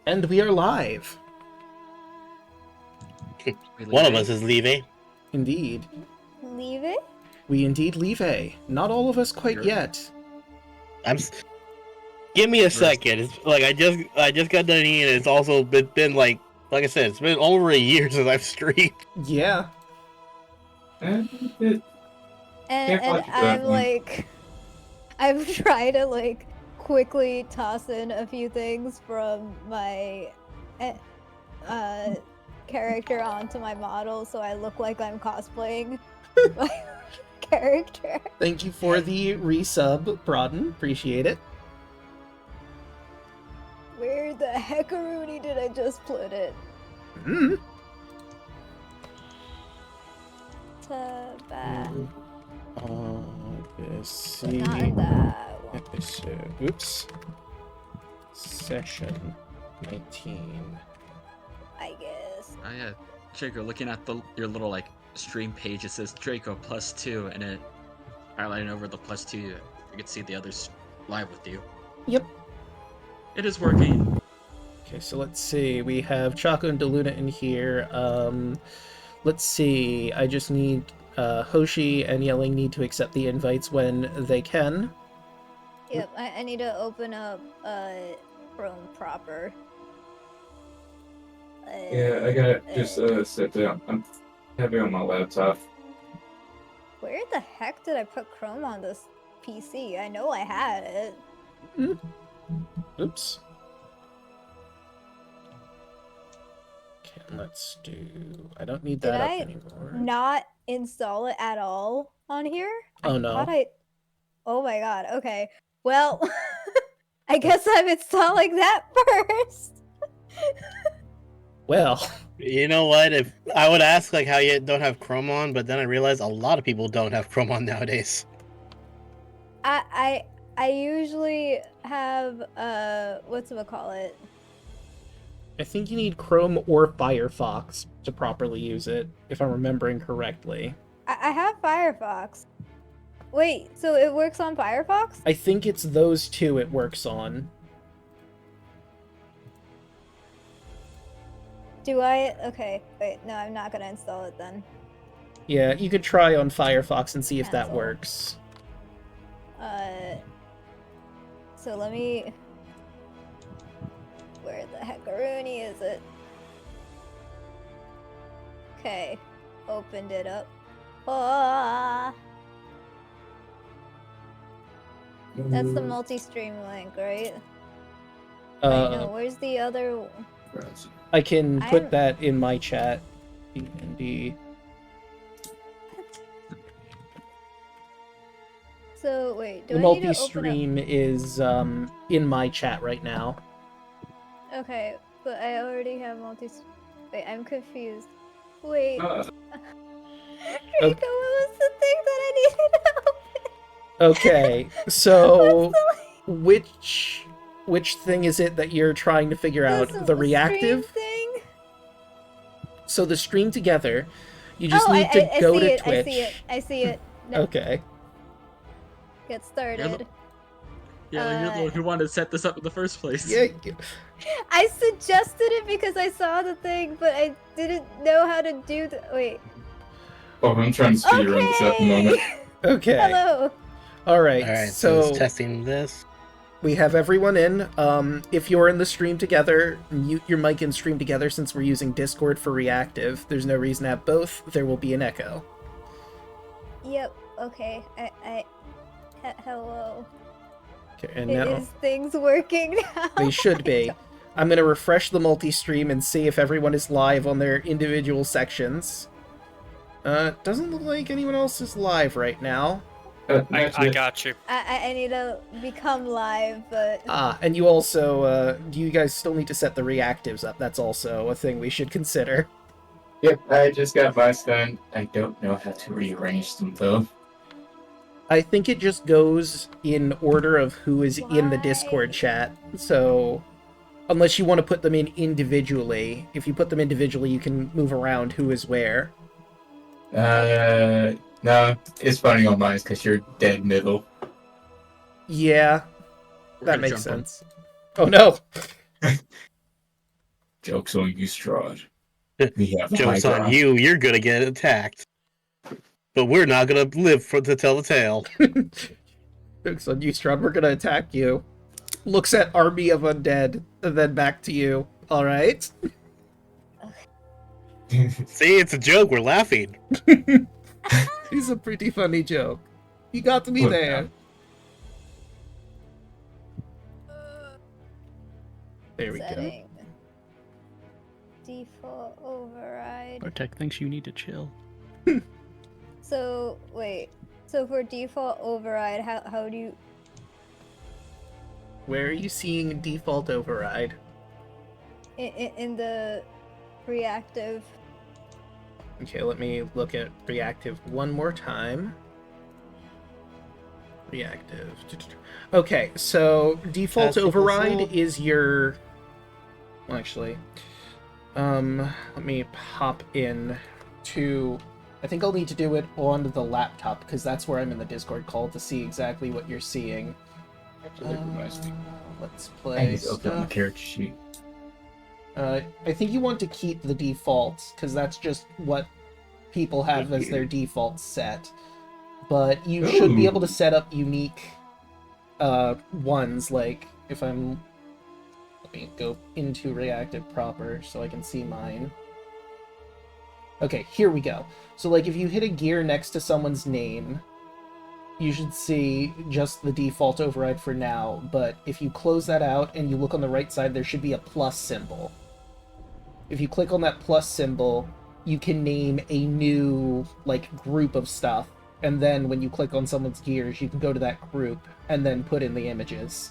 And we are live. One of us is leaving. Indeed. Leave it? We indeed leave A. Not all of us quite yet. Give me a second. It's like I just got done eating. And it's also been like I said, it's been over a year since I've streamed. Yeah. And I'm like, I've tried to like quickly toss in a few things from my character onto my model so I look like I'm cosplaying my character. Thank you for the resub, Broaden. Appreciate it. Where the heckaroony did I just put it? Mm. Odyssey Not that one. episode. Oops. Session 19. I guess. Oh yeah, Draco, looking at your little like stream page, it says Draco +2, and it highlighting over the +2, you can see the others live with you. Yep. It is working. Okay, so let's see. We have Chaco and Daluna in here. Let's see. I just need Hoshi and Yelling need to accept the invites when they can. Yep, I need to open up Chrome proper. Yeah, I gotta just sit down. I'm having on my laptop. Where the heck did I put Chrome on this PC? I know I had it. Oops. Okay, let's do... I don't need that up anymore. Not install it at all on here? Oh, no. Oh my god, okay. Well, I guess I'm installing that first. Well, You know what? If I would ask like how you don't have Chrome on, but then I realized a lot of people don't have Chrome on nowadays. I usually have whatchamacallit? I think you need Chrome or Firefox to properly use it, if I'm remembering correctly. I have Firefox. Wait, so it works on Firefox? I think it's those two it works on. Do I? Okay, wait, no, I'm not gonna install it then. Yeah, you could try on Firefox and see if that Cancel. works. So let me... Where the heckaroony is it? Okay, opened it up. Ah, that's the multi-stream link, right? Wait, no, where's the other... I can put I'm- that in my chat. D&D. So, wait, do The I need to open multi-stream is in my chat right now. up... Okay, but I already have multi... Wait, I'm confused. Wait. Draco, what was the thing that I needed to open? Okay, so What's which thing is it that you're trying to figure out? the The reactive? stream thing? So the stream together, you just Oh, need to I go see to it, Twitch. I see it. No, Okay. get started. Yeah, you're the one who wanted to set this up in the first place. Yeah. I suggested it because I saw the thing, but I didn't know how to do the... Wait. Oh, I'm trying to speed run this at the moment. Okay. Hello. All right. Alright, So it's testing this. we have everyone in. If you're in the stream together, mute your mic and stream together since we're using Discord for reactive. There's no reason to have both. There will be an echo. Yep, okay. Hello. Okay, and now Is things working now? they should be. I'm going to refresh the multi-stream and see if everyone is live on their individual sections. Doesn't look like anyone else is live right now. I got you. I need to become live, but... And you also, you guys still need to set the reactives up. That's also a thing we should consider. Yep, I just got mine done. I don't know how to rearrange them though. I think it just goes in order of who is in the Why? Discord chat. So, unless you want to put them in individually, if you put them individually, you can move around who is where. No, it's funny on mine because you're dead middle. Yeah, We're that gonna makes jump 'em. sense. Oh no! Joke's on you, Strahd. We have Joke's on you. You're gonna get attacked, but we're not gonna live to tell the tale. Joke's on you, Strahd. We're gonna attack you. Looks at army of undead, and then back to you. All right. See, it's a joke. We're laughing. It's a pretty funny joke. You got to be there. There we Setting. Default override. Protect thinks you need to chill. So wait. So for default override, how do you? Where are you seeing default override? In the reactive. Okay, let me look at reactive one more time. Reactive. Okay, so default That's the override default. is your. Well, actually, let me pop in to. I think I'll need to do it on the laptop because that's where I'm in the Discord call to see exactly what you're seeing. Let's I play need to open up my stuff. character sheet. I think you want to keep the defaults because that's just what people have as their default set. But you should be able to set up unique ones. Like if I'm, let me go into reactive proper so I can see mine. Okay, here we go. So like if you hit a gear next to someone's name, you should see just the default override for now. But if you close that out and you look on the right side, there should be a plus symbol. If you click on that plus symbol, you can name a new like group of stuff, and then when you click on someone's gears, you can go to that group and then put in the images.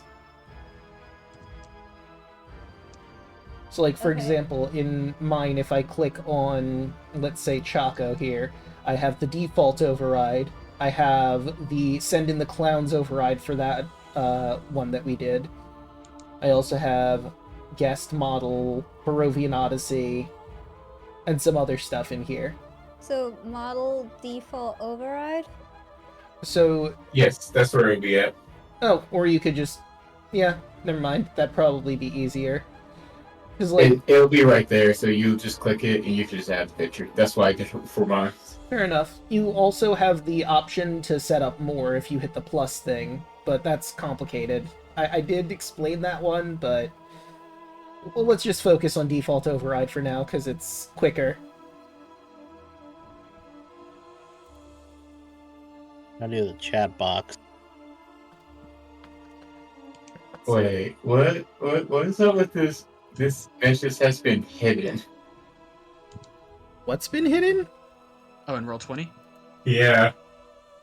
So like for Okay. example, in mine, if I click on, let's say Chaco here, I have the default override, I have the send in the clowns override for that one that we did. I also have guest model, Barovian Odyssey, and some other stuff in here. So model default override. So, Yes, that's where it'd be at. oh, or you could just, yeah, never mind. That'd probably be easier. Because like, It'll be right there, so you just click it and you can just add the picture. That's why I did it for mine. fair enough. You also have the option to set up more if you hit the plus thing, but that's complicated. I did explain that one, but well, let's just focus on default override for now because it's quicker. I do the chat box. Wait, what is up with this? This message has been hidden. What's been hidden? Oh, in Roll20? Yeah.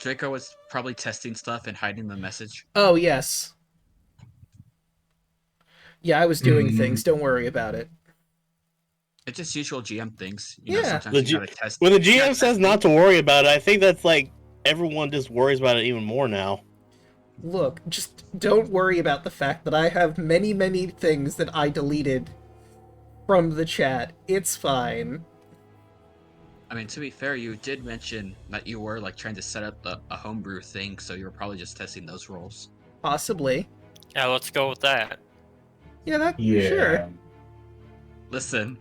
Draco was probably testing stuff and hiding the message. Oh, yes. Yeah, I was doing things. Don't worry about it. It's just usual GM things. Yeah. Sometimes you gotta test. When the you gotta GM says test not things. to worry about it, I think that's like everyone just worries about it even more now. Look, just don't worry about the fact that I have many, many things that I deleted from the chat. It's fine. I mean, to be fair, you did mention that you were like trying to set up a homebrew thing, so you were probably just testing those rolls. Possibly. Yeah, let's go with that. Yeah, that, Yeah. sure. Listen,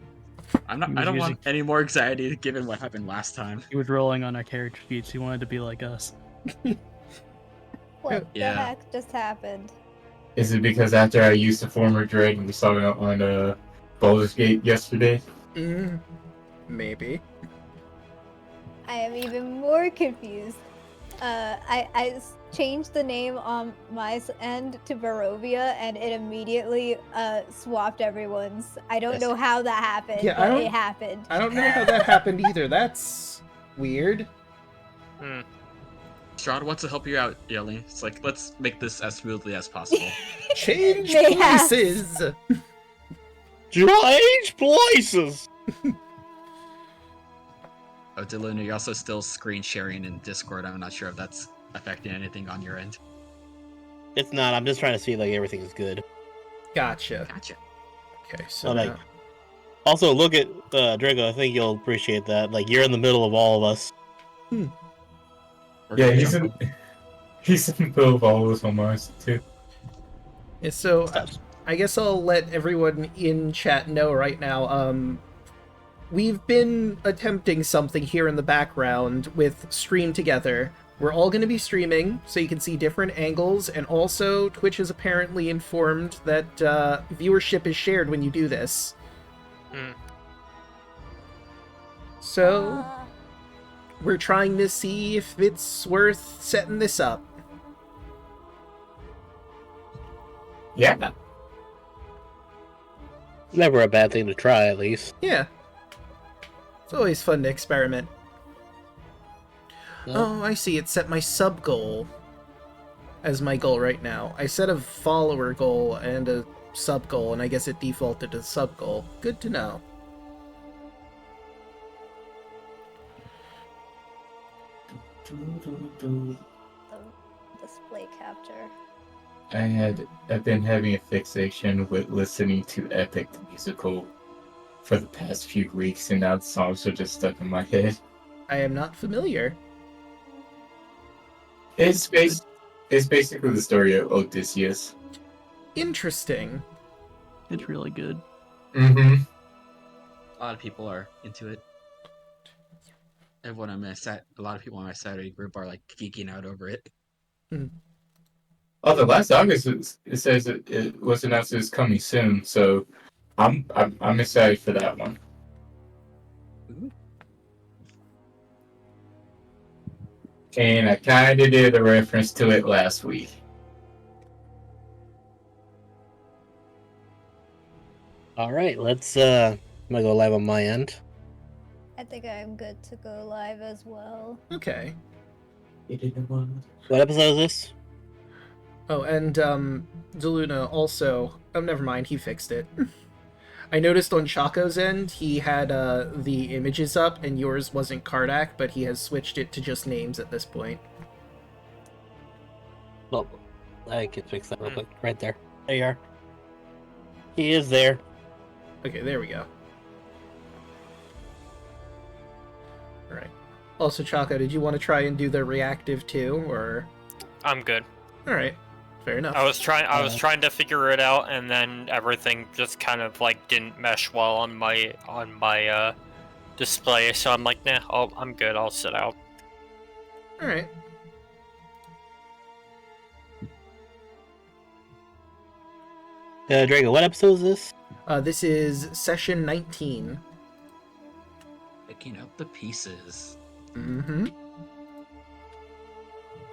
I He don't was want using- any more anxiety given what happened last time. He was rolling on our character sheets. He wanted to be like us. What Yeah. the heck just happened? Is it because after I used the former dread and we saw it on Baldur's Gate yesterday? Maybe. I am even more confused. I changed the name on my end to Barovia, and it immediately swapped everyone's. I don't Yes. know how that happened, Yeah, I but don't- it happened. I don't know how that happened either. That's weird. Strahd wants to help you out, Yelly. It's like, let's make this as smoothly as possible. Change Mayhaps. places! Change places! Oh, Daluna, you're also still screen sharing in Discord. I'm not sure if that's affecting anything on your end. It's not. I'm just trying to see like everything's good. Gotcha. Gotcha. Okay, so Oh, like- now- Also, look at Draco. I think you'll appreciate that. Like you're in the middle of all of us. We're Yeah, gonna he's jump in the middle of all of us on mine too. Yeah, so Stop. I guess I'll let everyone in chat know right now. We've been attempting something here in the background with Stream Together. We're all going to be streaming, so you can see different angles, and also Twitch has apparently informed that viewership is shared when you do this. Hmm. So, we're trying to see if it's worth setting this up. Yeah. Never a bad thing to try, at least. Yeah. It's always fun to experiment. Yeah. Oh, I see. It set my sub goal as my goal right now. I set a follower goal and a sub goal, and I guess it defaulted to sub goal. Good to know. The display capture. I've been having a fixation with listening to Epic the Musical for the past few weeks, and now the songs are just stuck in my head. I am not familiar. It's basically the story of Odysseus. Interesting. It's really good. Mm-hmm. A lot of people are into it. Everyone on my a lot of people on my Saturday group are like geeking out over it. Oh, the last August it says it was announced it's coming soon, so I'm excited for that one. And I kind of did a reference to it last week. All right, let's. I'm gonna go live on my end. I think I'm good to go live as well. Okay. What episode is this? Oh, and, Daluna also... Oh, never mind, he fixed it. I noticed on Chaco's end, he had, the images up, and yours wasn't Kardak, but he has switched it to just names at this point. Oh, I can fix that real quick. Right there. There you are. He is there. Okay, there we go. Alright. Also, Chaco, did you want to try and do the reactive too, or... I'm good. Alright, fair enough. I was trying to figure it out, and then everything just kind of like didn't mesh well on my display. So I'm like, nah, I'm good. I'll sit out. Alright. Draco, what episode is this? This is session 19. Picking up the pieces. Mm-hmm.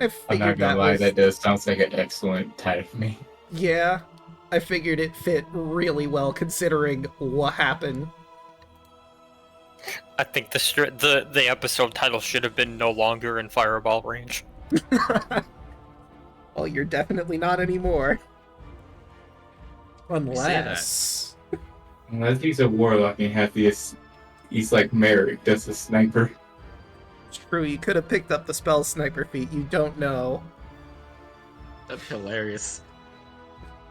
I I'm figured not gonna that lie, was... that does sounds like an excellent title for me. Yeah, I figured it fit really well considering what happened. I think the episode title should have been "No Longer in Fireball Range." Well, you're definitely not anymore. Unless... Unless he's a warlock and he's like Merrick, that's a sniper. True, you could have picked up the spell sniper feat, you don't know. That's hilarious.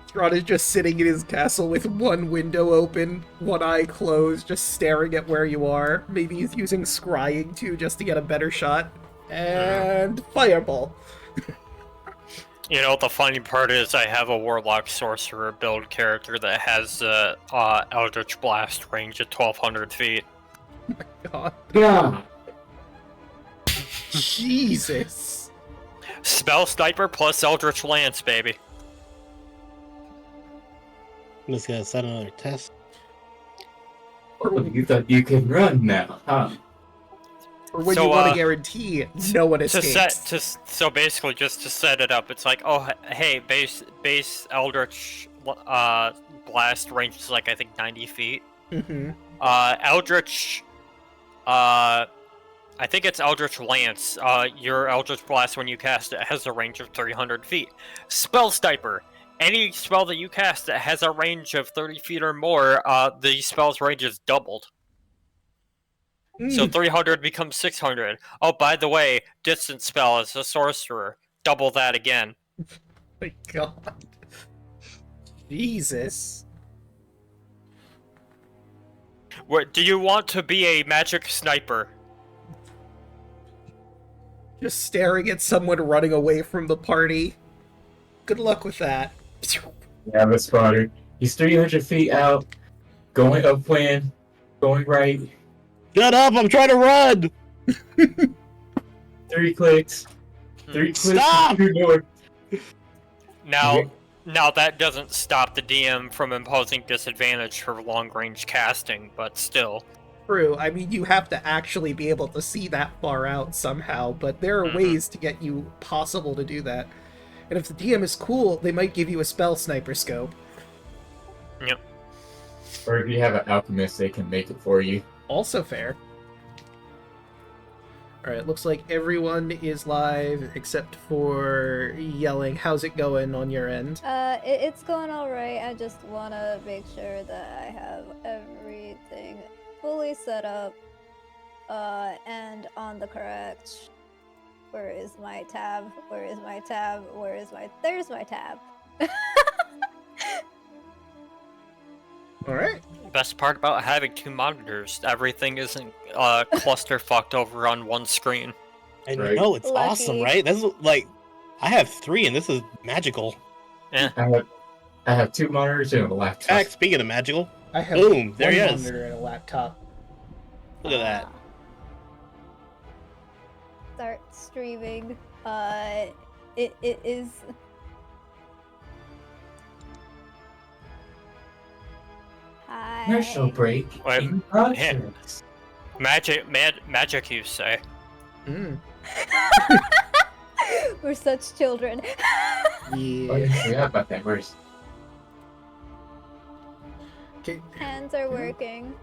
Strahd is just sitting in his castle with one window open, one eye closed, just staring at where you are. Maybe he's using scrying too, just to get a better shot. And fireball. You know, the funny part is I have a Warlock Sorcerer build character that has Eldritch Blast range at 1,200 feet. God. Yeah. Jesus. Spell Sniper plus Eldritch Lance, baby. I'm just gonna set another test. Oh, you thought you could run now, huh? Or when So, you want to guarantee no one escapes. So basically, just to set it up, it's like, oh, hey, base Eldritch Blast range is like, I think 90 feet. Mm-hmm. Eldritch, I think it's Eldritch Lance. Your Eldritch Blast, when you cast it, has a range of 300 feet. Spell Sniper. Any spell that you cast that has a range of 30 feet or more, the spell's range is doubled. So 300 becomes 600. Oh, by the way, distance spell is a sorcerer. Double that again. My God. Jesus. What, do you want to be a magic sniper? Just staring at someone running away from the party. Good luck with that. Yeah, the spotter. He's 300 feet out, going upwind, going right. Shut up! I'm trying to run. 3 clicks. 3 clicks. Stop! True north. Now that doesn't stop the DM from imposing disadvantage for long-range casting, but still. True. I mean, you have to actually be able to see that far out somehow, but there are ways to get you possible to do that. And if the DM is cool, they might give you a spell sniper scope. Yep. Or if you have an alchemist, they can make it for you. Also fair. Alright, looks like everyone is live except for yelling. How's it going on your end? It's going alright. I just wanna make sure that I have everything fully set up, and on the correct. Where is my tab? Where is my tab? Where is my? There's my tab. Alright. Best part about having 2 monitors, everything isn't cluster fucked over on one screen. I Right. know, it's Lucky. awesome, right? That's like, I have 3 and this is magical. Yeah. I have 2 monitors and a laptop. Heck, speaking of magical, I have Boom, there one he is. monitor and a laptop. look at that. Start streaming. It is. Hi. Commercial break. Wait, in progress. Magic, you say? Mm. We're such children. Oh, Yeah. yeah, forgot about that. Where's Okay. Hands are working.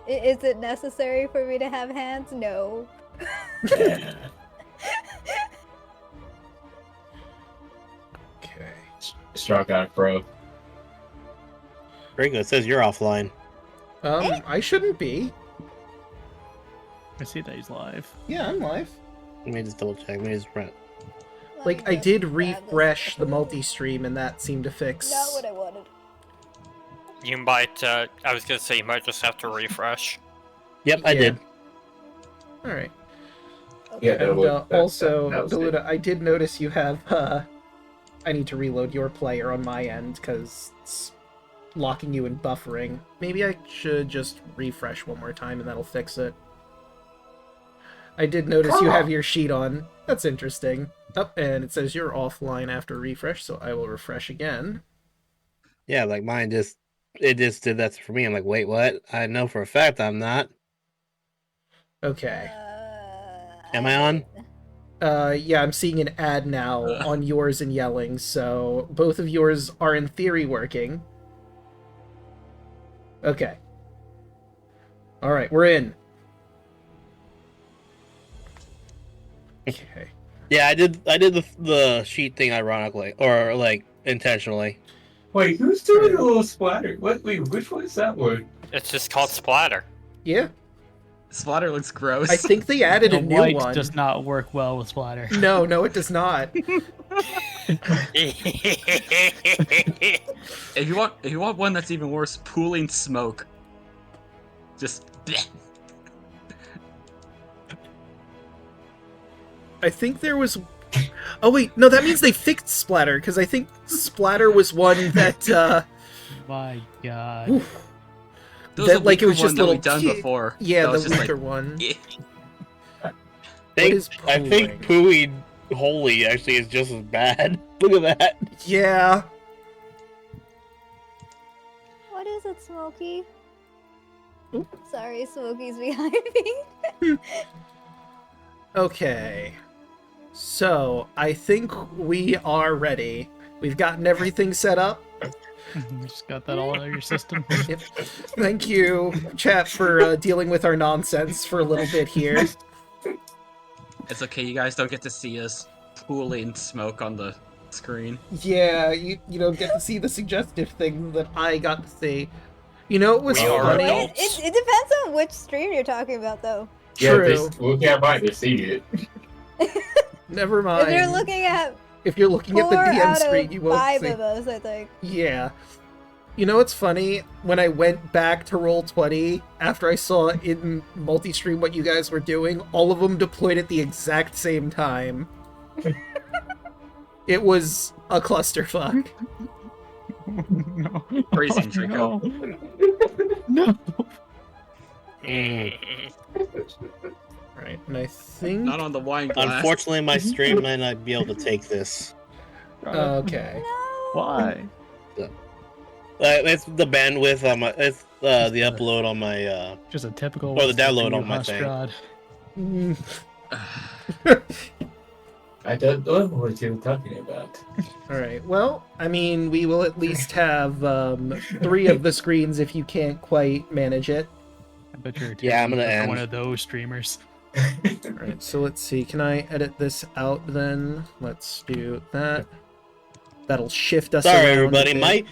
Is it necessary for me to have hands? No. Okay. Strahd got a pro? Draco, it says you're offline. I shouldn't be. I see that he's live. Yeah, I'm live. Let me just double check. Let me just run. Like, I did refresh the multi-stream and that seemed to fix... Not what I wanted. You might, I was gonna say you might just have to refresh. Yep, I Yeah. did. Alright. Yeah, And that was, that also, was good. Daluna, I did notice you have, I need to reload your player on my end, because it's locking you in buffering. Maybe I should just refresh one more time and that'll fix it. I did notice you have your sheet on. That's interesting. Oh, and it says you're offline after refresh, so I will refresh again. Yeah, like mine just, it just did that for me. I'm like, wait, what? I know for a fact I'm not. Okay. Am I on? Yeah, I'm seeing an ad now on yours and yelling, so both of yours are in theory working. Okay. Alright, we're in. Okay. Yeah, I did the sheet thing ironically, or like intentionally. Wait, who's doing a little splatter? What? Wait, which one is that one? It's just called splatter. Yeah, Splatter looks gross. I think they added The a new white one. does not work well with splatter. No, it does not. If you want one that's even worse, pooling smoke. Just bleh. I think there was... Oh wait, no, that means they fixed Splatter, because I think Splatter was one that, My God. oof. There That, like, it was weaker just one that we little done ki- before. Yeah, that the was just weaker like, one. eh. I think pooey holy actually is just as bad. Look at that. Yeah. What is it, Smokey? Oop. Sorry, Smokey's behind me. Okay. So, I think we are ready. We've gotten everything set up. You just got that all out of your system. Yep. Thank you, chat, for dealing with our nonsense for a little bit here. It's okay, you guys don't get to see us pooling smoke on the screen. Yeah, you don't get to see the suggestive thing that I got to see. You know what was We are funny? adults. It depends on which stream you're talking about, though. Yeah, True. we can't mind to see it. Never mind. If you're looking at If you're looking at 4 the DM out screen, of you won't 5 see. of us, I think. Yeah. You know what's funny? When I went back to Roll20, after I saw in multi-stream what you guys were doing, all of them deployed at the exact same time. It was a clusterfuck. No. Phrasing, Oh, Draco. No. Right, and I think. Not on the wine glass. Unfortunately, my stream might not be able to take this. Okay. No. Why? It's the bandwidth on my. It's the Just a- upload on my. Just a typical. Or the what's that download for you, on my thing. Strahd? Mm, I don't know what you're talking about. all right. Well, I mean, we will at least have 3 of the screens if you can't quite manage it. I bet you're Yeah, I'm gonna for one end. of those streamers. All right. So let's see. Can I edit this out then? Let's do that. That'll shift us Sorry, around a everybody. bit.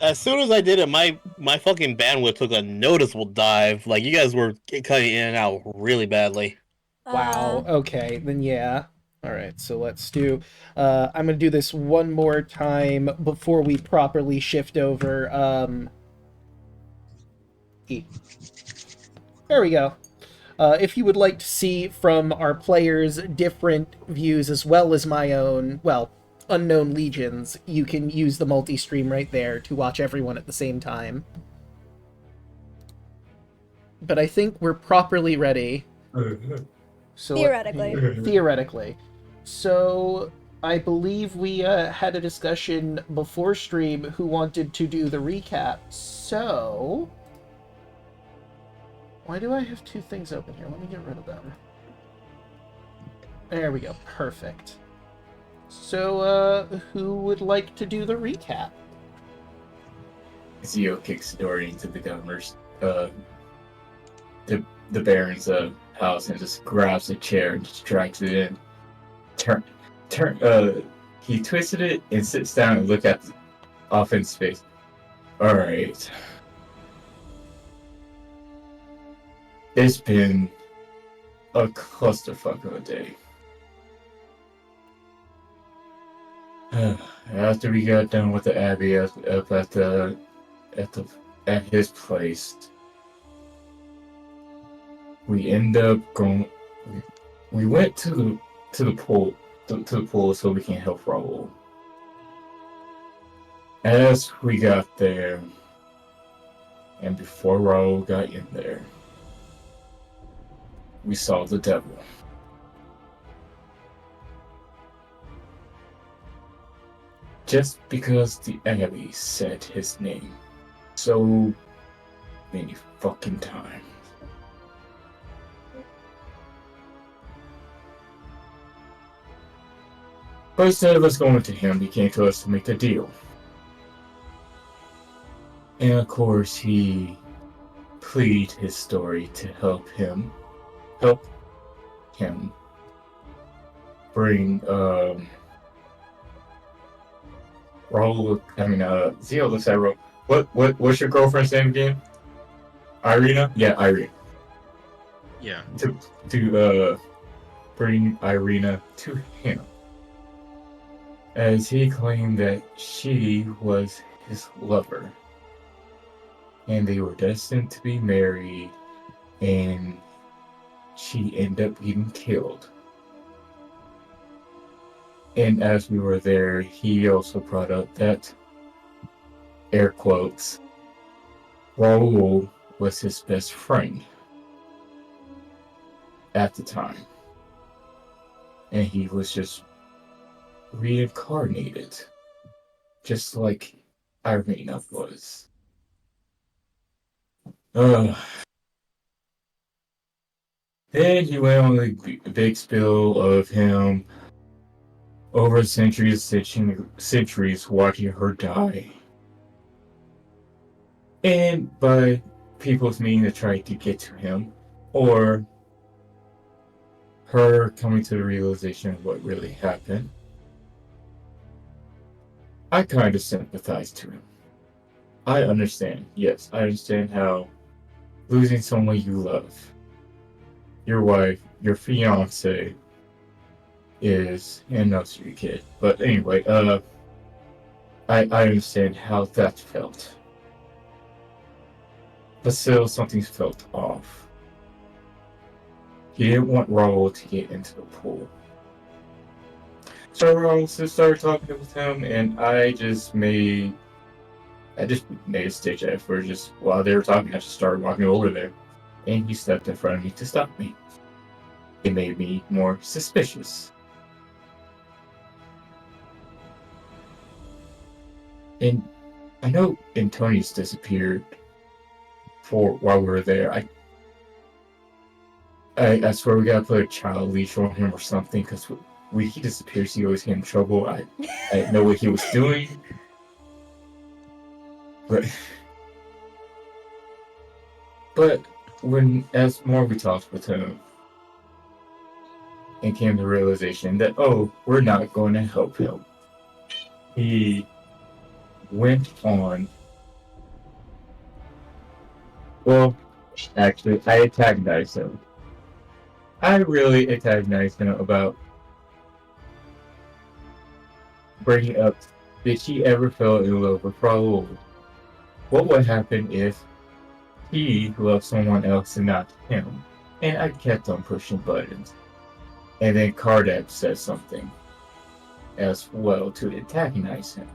As soon as I did it, my fucking bandwidth took a noticeable dive. Like, you guys were cutting in and out really badly. Wow. Okay. Then yeah. All right. So let's do. I'm gonna do this one more time before we properly shift over. E. There we go. If you would like to see from our players different views as well as my own, well, unknown legions, you can use the multi-stream right there to watch everyone at the same time. But I think we're properly ready. So theoretically. So I believe we had a discussion before stream who wanted to do the recap. So why do I have 2 things open here? Let me get rid of them. There we go. Perfect. So who would like to do the recap? Zio kicks the door into the governor's, the Baron's house and just grabs a chair and just drags it in. He twisted it and sits down and look off in space. All right. It's been a clusterfuck of a day. After we got done with the Abbey up at his place, we end up going. We went to the pool so we can help Raoul. As we got there, and before Raoul got in there, we saw the devil. Just because the Abbey said his name so many fucking times. But instead of us going to him, he came to us to make a deal. And of course, he pleaded his story to help him bring Raoul. Zio looks at Raoul. What's your girlfriend's name again? Irina? Yeah, Irina. Yeah. To bring Irina to him, as he claimed that she was his lover, and they were destined to be married, and she ended up getting killed. And as we were there, he also brought up that, air quotes, Raoul was his best friend at the time. And he was just reincarnated, just like Irina was. Then he went on a big spill of him over centuries watching her die. And by people's meaning to try to get to him, or her coming to the realization of what really happened. I kind of sympathize to him. I understand. Yes, I understand how losing someone you love, your wife, your fiance, is, and also your kid. But anyway, I understand how that felt. But still, something felt off. He didn't want Raoul to get into the pool. So I also started talking with him, and I just made a stitch effort. Just while they were talking, I just started walking over there, and he stepped in front of me to stop me. It made me more suspicious. And I know Antonius disappeared for while we were there. I swear we gotta put a child leash on him or something, because when he disappears, he always get in trouble. I didn't know what he was doing, but as more we talked with him, and came to the realization that we're not going to help him. He went on. Well, actually, I antagonized him. I really antagonized him about bringing up, did she ever fell in love with Raoul? What would happen if he loved someone else and not him? And I kept on pushing buttons. And then Kardak said something as well to antagonize him.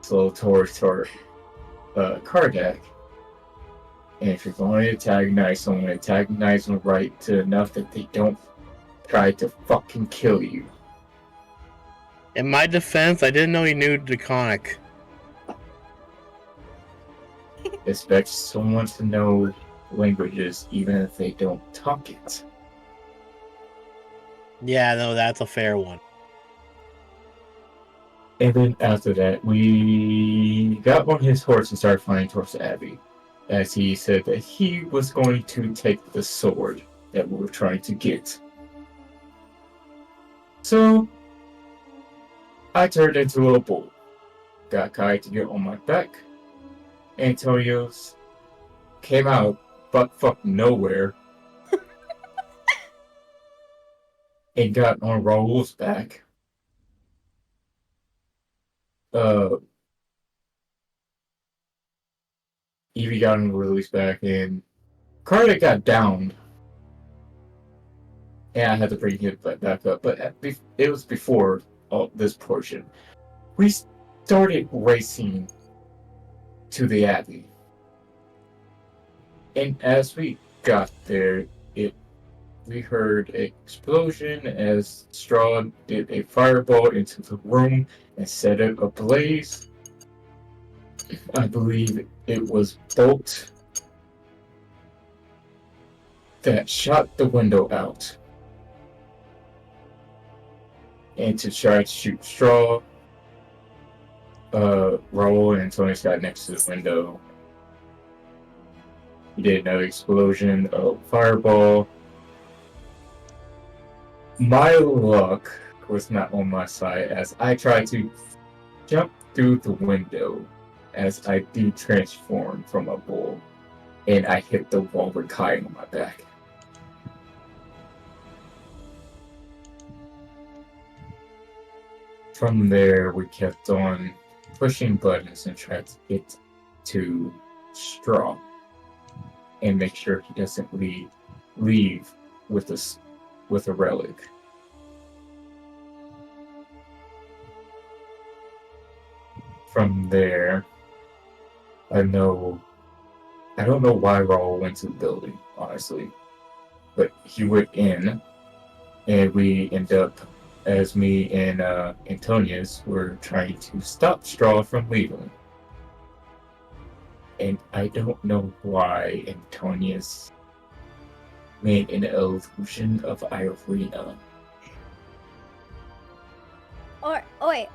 So towards Kardak. And if you're going to antagonize someone, antagonize them right to enough that they don't try to fucking kill you. In my defense, I didn't know he knew Draconic. Expect someone to know languages even if they don't talk it. Yeah, no, that's a fair one. And then after that, we got on his horse and started flying towards the Abbey, as he said that he was going to take the sword that we were trying to get. So, I turned into a bull, got Kai to get on my back. Antonio's came out butt fuck nowhere and got on Raoul's back. Evie got on Lily's back, and Carter got downed. And I had to bring him back up, but it was before all this portion. We started racing to the Abbey. And as we got there, we heard an explosion as Strahd did a fireball into the room and set it ablaze. I believe it was Bolt that shot the window out. And to try to shoot Strahd, Raoul and Antonius got next to the window. He did another explosion of fireball. My luck was not on my side as I tried to jump through the window as I de-transformed from a bull, and I hit the wall with Kai on my back. From there, we kept on pushing buttons and tried to get to Strahd and make sure he doesn't leave with a relic. From there, I don't know why Raoul went to the building, honestly, but he went in, and we end up, as me and Antonius were trying to stop Strahd from leaving. And I don't know why Antonius made an illusion of Irina. Wait,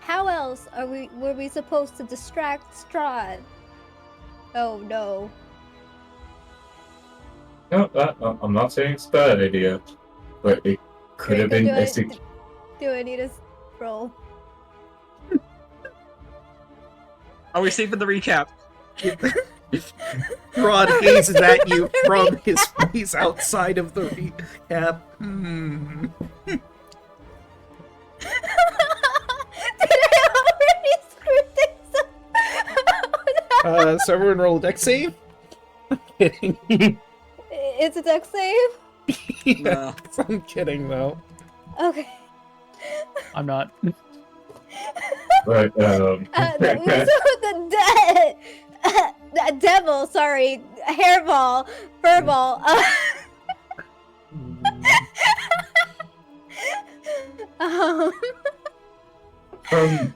how else were we supposed to distract Strahd? Oh no. No, I'm not saying it's a bad idea, but it could have been executed. Do I need a roll? Are we saving the recap? Rod gazes at you from his face outside of the recap. Did I already screw things up? Oh, no. So everyone roll a deck save? I'm kidding. It's a deck save? Yeah, I'm kidding though. Okay. I'm not. But So the devil, sorry, hairball, furball. Um, from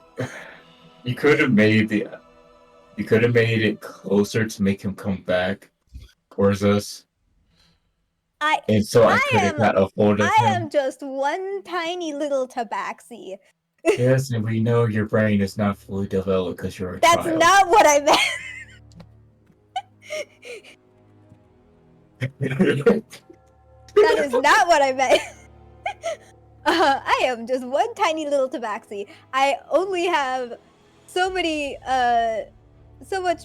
you could have made it closer to make him come back towards us, and so I could have got a hold of I him. am just one tiny little tabaxi. Yes, and we know your brain is not fully developed because you're a That's child. not what I meant. That is not what I meant. I am just one tiny little tabaxi. I only have so much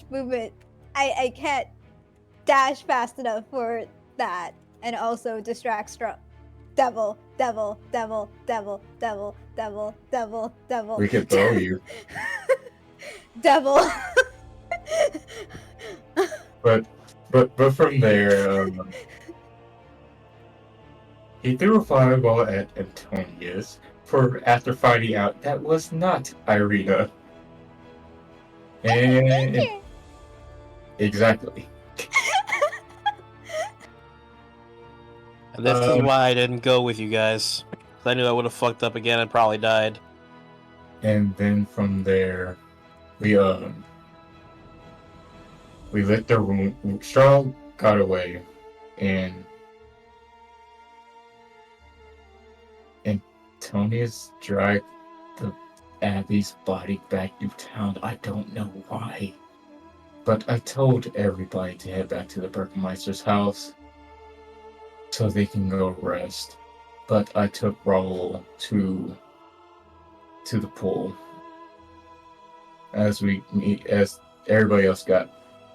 movement. I can't dash fast enough for that, and also distract Strahd. Devil. We could throw you. Devil. But from there, he threw a fireball at Antonius after finding out that was not Irina. And exactly. And this is why I didn't go with you guys. 'Cause I knew I would have fucked up again and probably died. And then from there, we lit the room. Strahd got away, and Antonius dragged the Abby's body back to town. I don't know why, but I told everybody to head back to the Burgermeister's house so they can go rest. But I took Raoul to the pool as everybody else got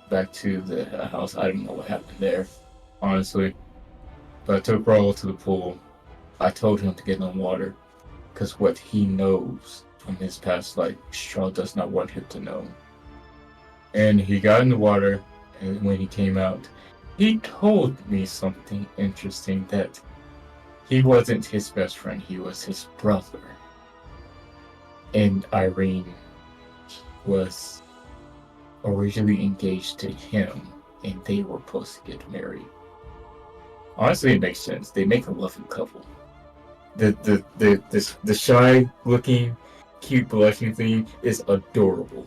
back to the house. I don't know what happened there, honestly. But I took Raoul to the pool. I told him to get in the water, because what he knows from his past life, Strahd does not want him to know. And he got in the water, and when he came out, he told me something interesting, that he wasn't his best friend, he was his brother. And Irene was originally engaged to him, and they were supposed to get married. Honestly, it makes sense. They make a loving couple. The shy looking, cute blushing thing is adorable.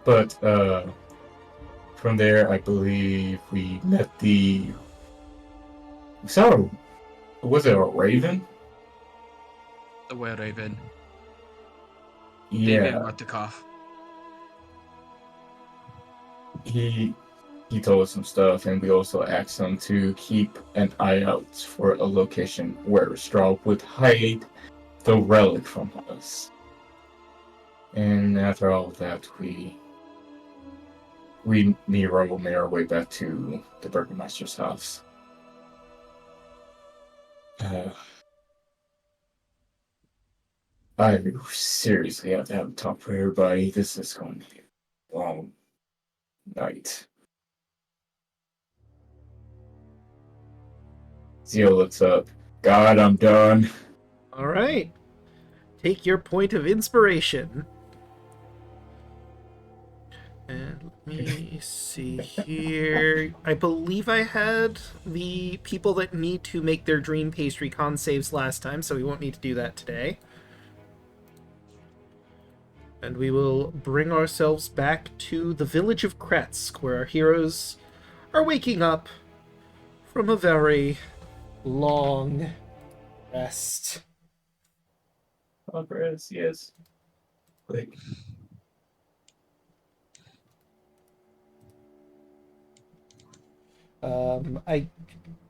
But from there, I believe we met was it a raven? The Were Raven. Yeah. David Martikov. He told us some stuff, and we also asked him to keep an eye out for a location where Strahd would hide the relic from us. And after all of that, me and Raoul made our way back to the Burgermeister's house. I seriously have to have a talk for everybody. This is going to be a long night. Zio looks up. God, I'm done. All right. Take your point of inspiration. And let me see here. I believe I had the people that need to make their dream pastry con saves last time, so we won't need to do that today. And we will bring ourselves back to the village of Kretsk, where our heroes are waking up from a very long rest. Progress, yes. Click.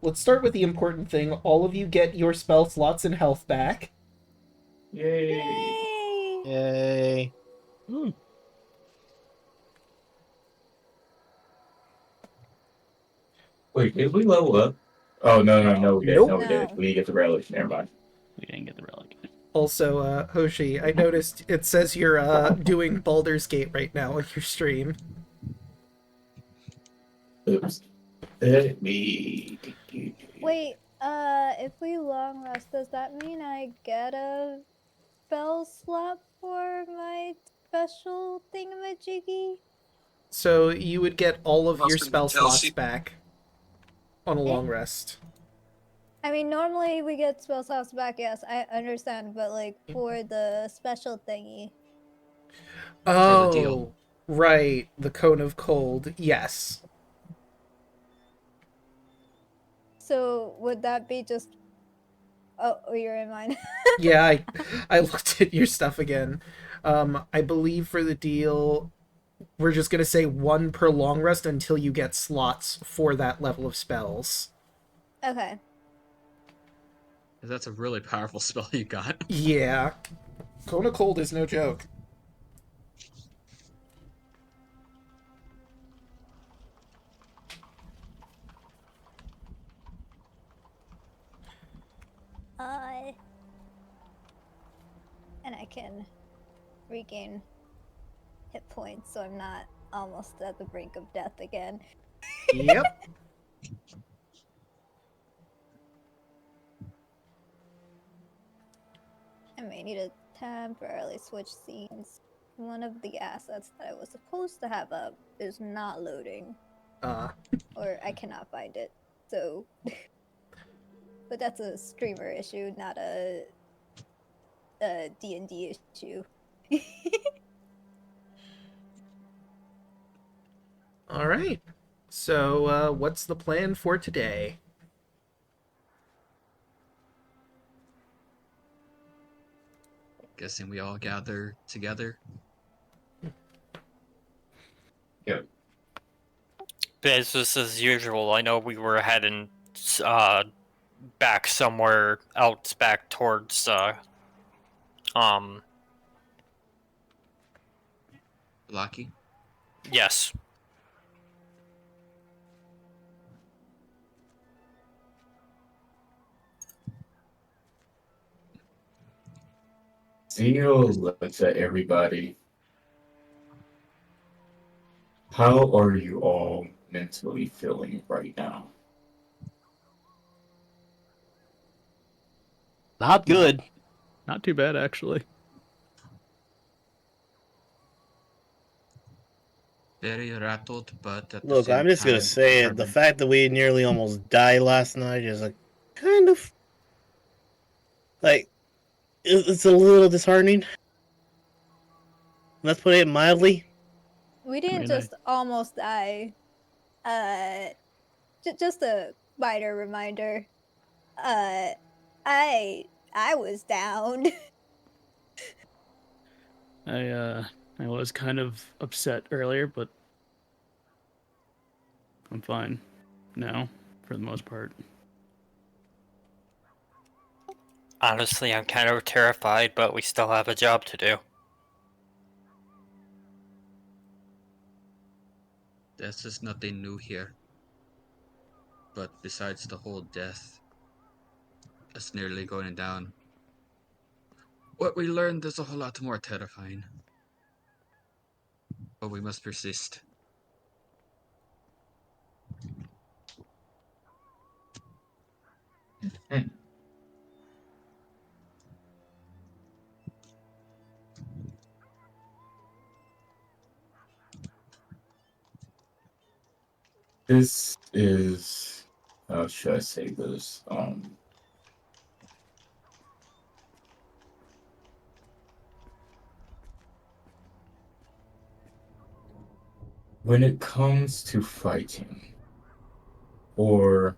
Let's start with the important thing. All of you get your spell slots and health back. Yay! Yay. Wait, did we level up? Oh, no, we did. Nope. No, we did. No. We didn't get the relic. Never mind. We didn't get the relic. Also, Hoshi, I noticed it says you're doing Baldur's Gate right now on your stream. Oops. Let me. Wait, if we long rest, does that mean I get a spell slot for my special thingamajiggy? So you would get all of your spell slots back on a long rest. I mean, normally we get spell slots back, yes, I understand, but like for the special thingy. For the deal. Right. The Cone of Cold. Yes. So would that be just... Oh, you're in mine. Yeah, I looked at your stuff again. I believe for the deal, we're just gonna say 1 per long rest until you get slots for that level of spells. Okay. That's a really powerful spell you got. Yeah. Cone of Cold is no joke. And I can regain hit points, so I'm not almost at the brink of death again. Yep. I may need to temporarily switch scenes. One of the assets that I was supposed to have up is not loading. Or I cannot find it. So... But that's a streamer issue, not a D&D issue. All right. So, what's the plan for today? Guessing we all gather together. Yep. Business as usual. I know we were heading back somewhere else, back towards Lucky. yes. Zero looks at everybody. How are you all mentally feeling right now? Not good. Not too bad, actually. Very rattled, but at the Look, same I'm just gonna time, say it. The determined. fact that we nearly almost died last night is a kind of like it's a little disheartening. Let's put it mildly. We didn't mean, just almost die. Just a minor reminder. I was down. I was kind of upset earlier, but I'm fine now, for the most part. Honestly, I'm kind of terrified, but we still have a job to do. This is nothing new here. But besides the whole death, us nearly going down, what we learned is a whole lot more terrifying. But we must persist. This is how should I say this? When it comes to fighting or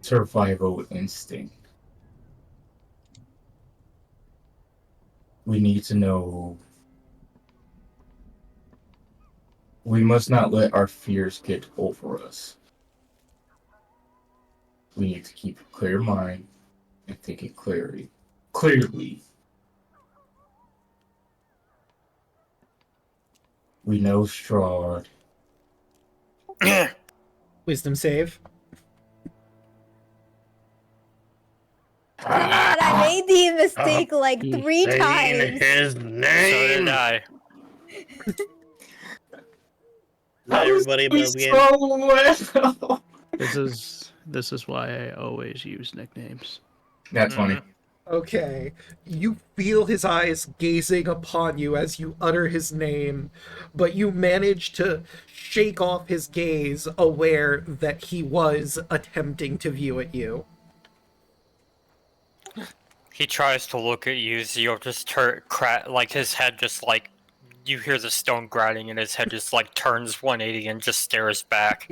survival instinct, we need to know. We must not let our fears get over us. We need to keep a clear mind and think it clearly. We know Strahd. Wisdom save. God, I made the mistake like 3 Saying times. his So name. did I. everybody above game? so well. This is why I always use nicknames. That's funny. Okay. You feel his eyes gazing upon you as you utter his name, but you manage to shake off his gaze, aware that he was attempting to view at you. He tries to look at you, Zio just like his head just like you hear the stone grinding and his head just like turns 180 and just stares back.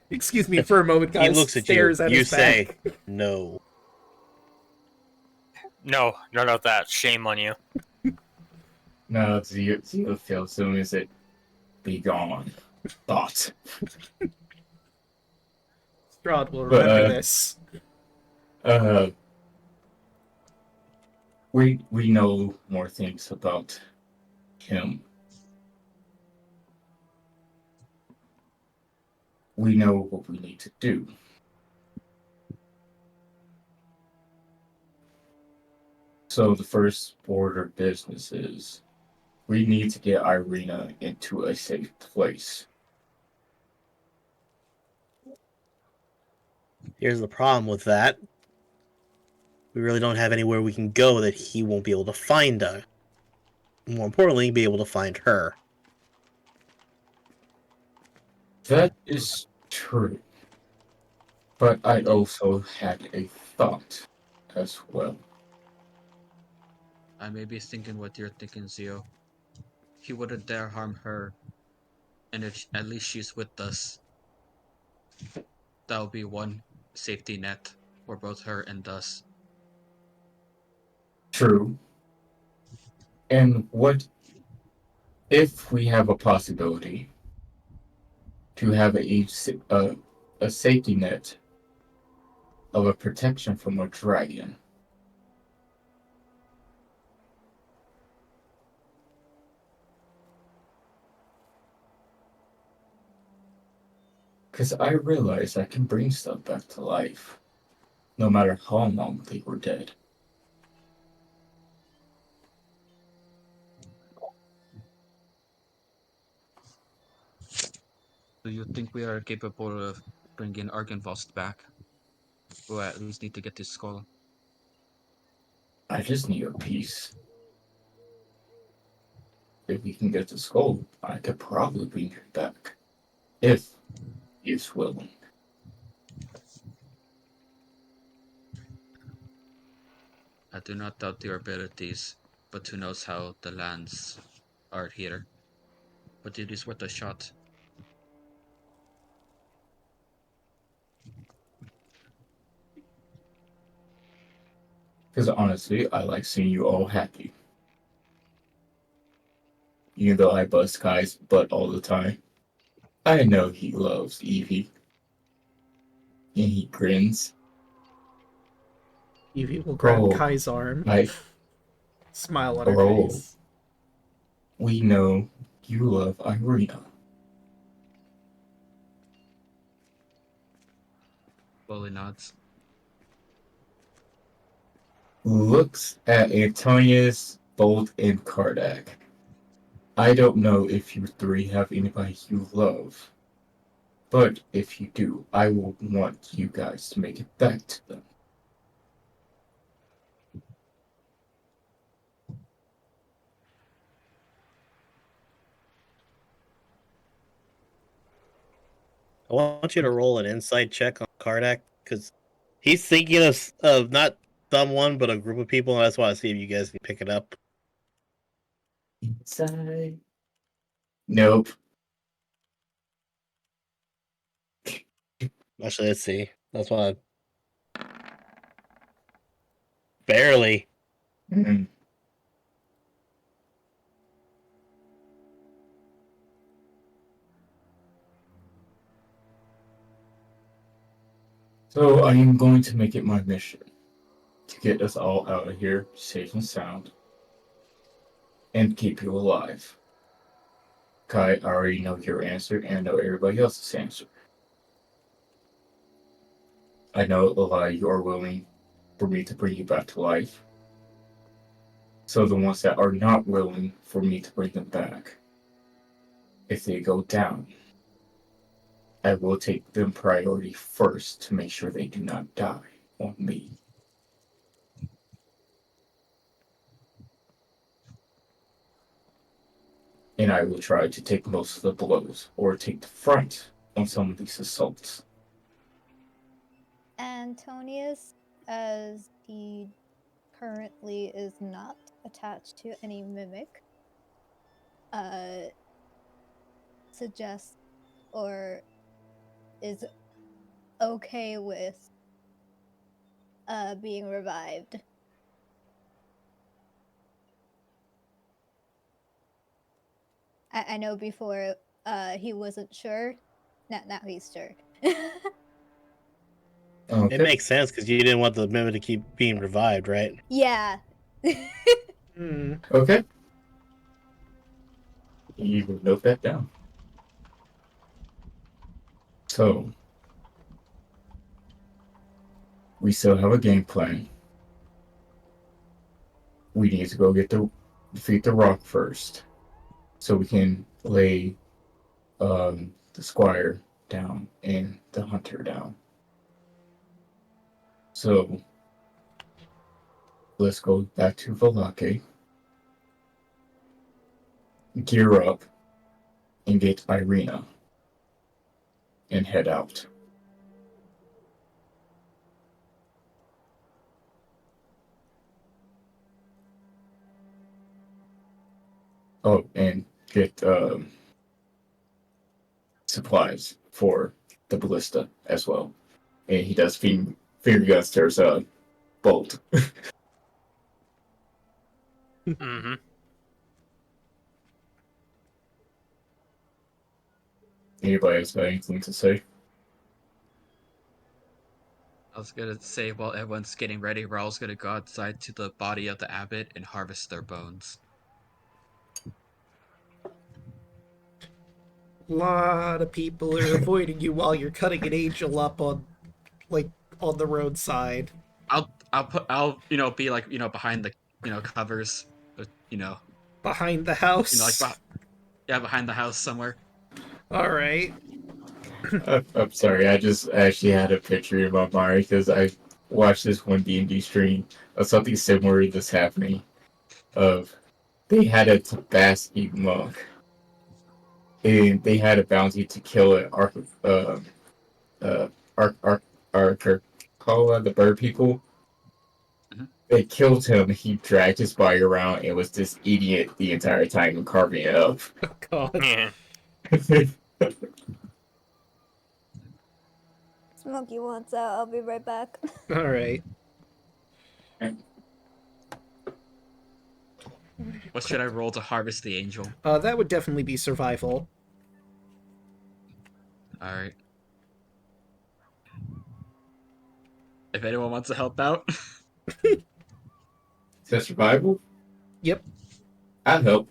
Excuse me for a moment, guys. He looks at you. Stares at You his say, back. no. No, none of that. Shame on you. No, Zio feels soon as it be gone. Thought. Strahd will But, remember this. We know more things about him. We know what we need to do. So the first order of business is we need to get Irina into a safe place. Here's the problem with that. We really don't have anywhere we can go that he won't be able to find us. More importantly, be able to find her. That is true. But I also had a thought as well. I may be thinking what you're thinking, Zio. He wouldn't dare harm her, and if at least she's with us, that'll be one safety net for both her and us. True. And what if we have a possibility to have a safety net of a protection from a dragon? Because I realize I can bring stuff back to life, no matter how long they were dead. Do you think we are capable of bringing Argynvost back? Or at least need to get his skull? I just need a piece. If we can get the skull, I could probably bring her back. If he's willing. I do not doubt your abilities, but who knows how the lands are here. But it is worth a shot. Because honestly, I like seeing you all happy. Even though I bust Kai's butt all the time. I know he loves Evie. And he grins. Evie will grab Bro, Kai's arm. Smile on her Bro. face. We know you love Irina. Slowly nods. Looks at Antonius, Bolt, and Kardak. I don't know if you three have anybody you love. But if you do, I will want you guys to make it back to them. I want you to roll an insight check on Kardak, because he's thinking of not someone, but a group of people, and I just want to see if you guys can pick it up. Inside. Nope. Actually, let's see. That's why. Barely. Mm. So I am going to make it my mission to get us all out of here safe and sound and keep you alive. Kai, I already know your answer and I know everybody else's answer. I know a lot of you are willing for me to bring you back to life. So the ones that are not willing for me to bring them back, if they go down, I will take them priority first to make sure they do not die on me. And I will try to take most of the blows, or take the front on some of these assaults. Antonius, as he currently is not attached to any mimic, suggests or is okay with being revived. I know before he wasn't sure. Now he's sure. Okay. It makes sense because you didn't want the mimic to keep being revived, right? Yeah. Okay. You will note that down. So, we still have a game plan. We need to go defeat the rock first, so we can lay the squire down and the hunter down. So, let's go back to Valake, gear up, and get Irina, and head out. Oh, and get supplies for the ballista as well. And he does finger guns. There's a bolt. Mm-hmm. Anybody else got anything to say? I was gonna say, while everyone's getting ready, Raul's gonna go outside to the body of the abbot and harvest their bones. Lot of people are avoiding you while you're cutting an angel up on the roadside. I'll be like, behind the covers, Behind the house. behind the house somewhere. All right. I'm sorry, I just actually had a picture in my mind because I watched this one D&D stream of something similar to this happening. They had a Tabasci monk, and they had a bounty to kill an Arcarcola, the bird people. Mhm. They killed him. He dragged his body around and was this idiot the entire time and carving it up. Oh, God. Yeah. Smokey wants out. I'll be right back. All right. What should I roll to harvest the angel? That would definitely be survival. All right. If anyone wants to help out, Is that survival? Yep. I'd help.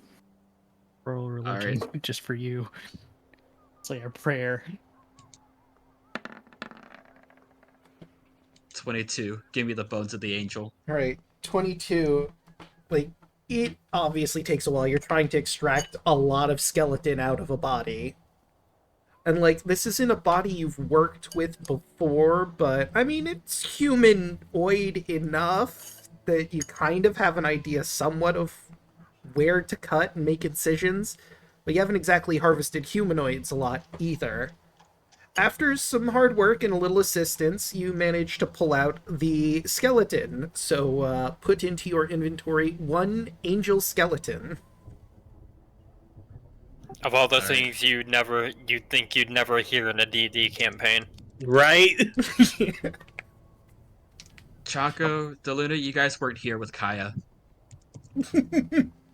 Roll religion just for you. It's like a prayer. 22. Give me the bones of the angel. All right. 22. It obviously takes a while. You're trying to extract a lot of skeleton out of a body. And, this isn't a body you've worked with before, but, I mean, it's humanoid enough that you kind of have an idea somewhat of where to cut and make incisions, but you haven't exactly harvested humanoids a lot either. After some hard work and a little assistance, you manage to pull out the skeleton, so put into your inventory 1 angel skeleton. Of all the things you'd think you'd never hear in a D&D campaign. Right? Chaco, Daluna, you guys weren't here with Kaya.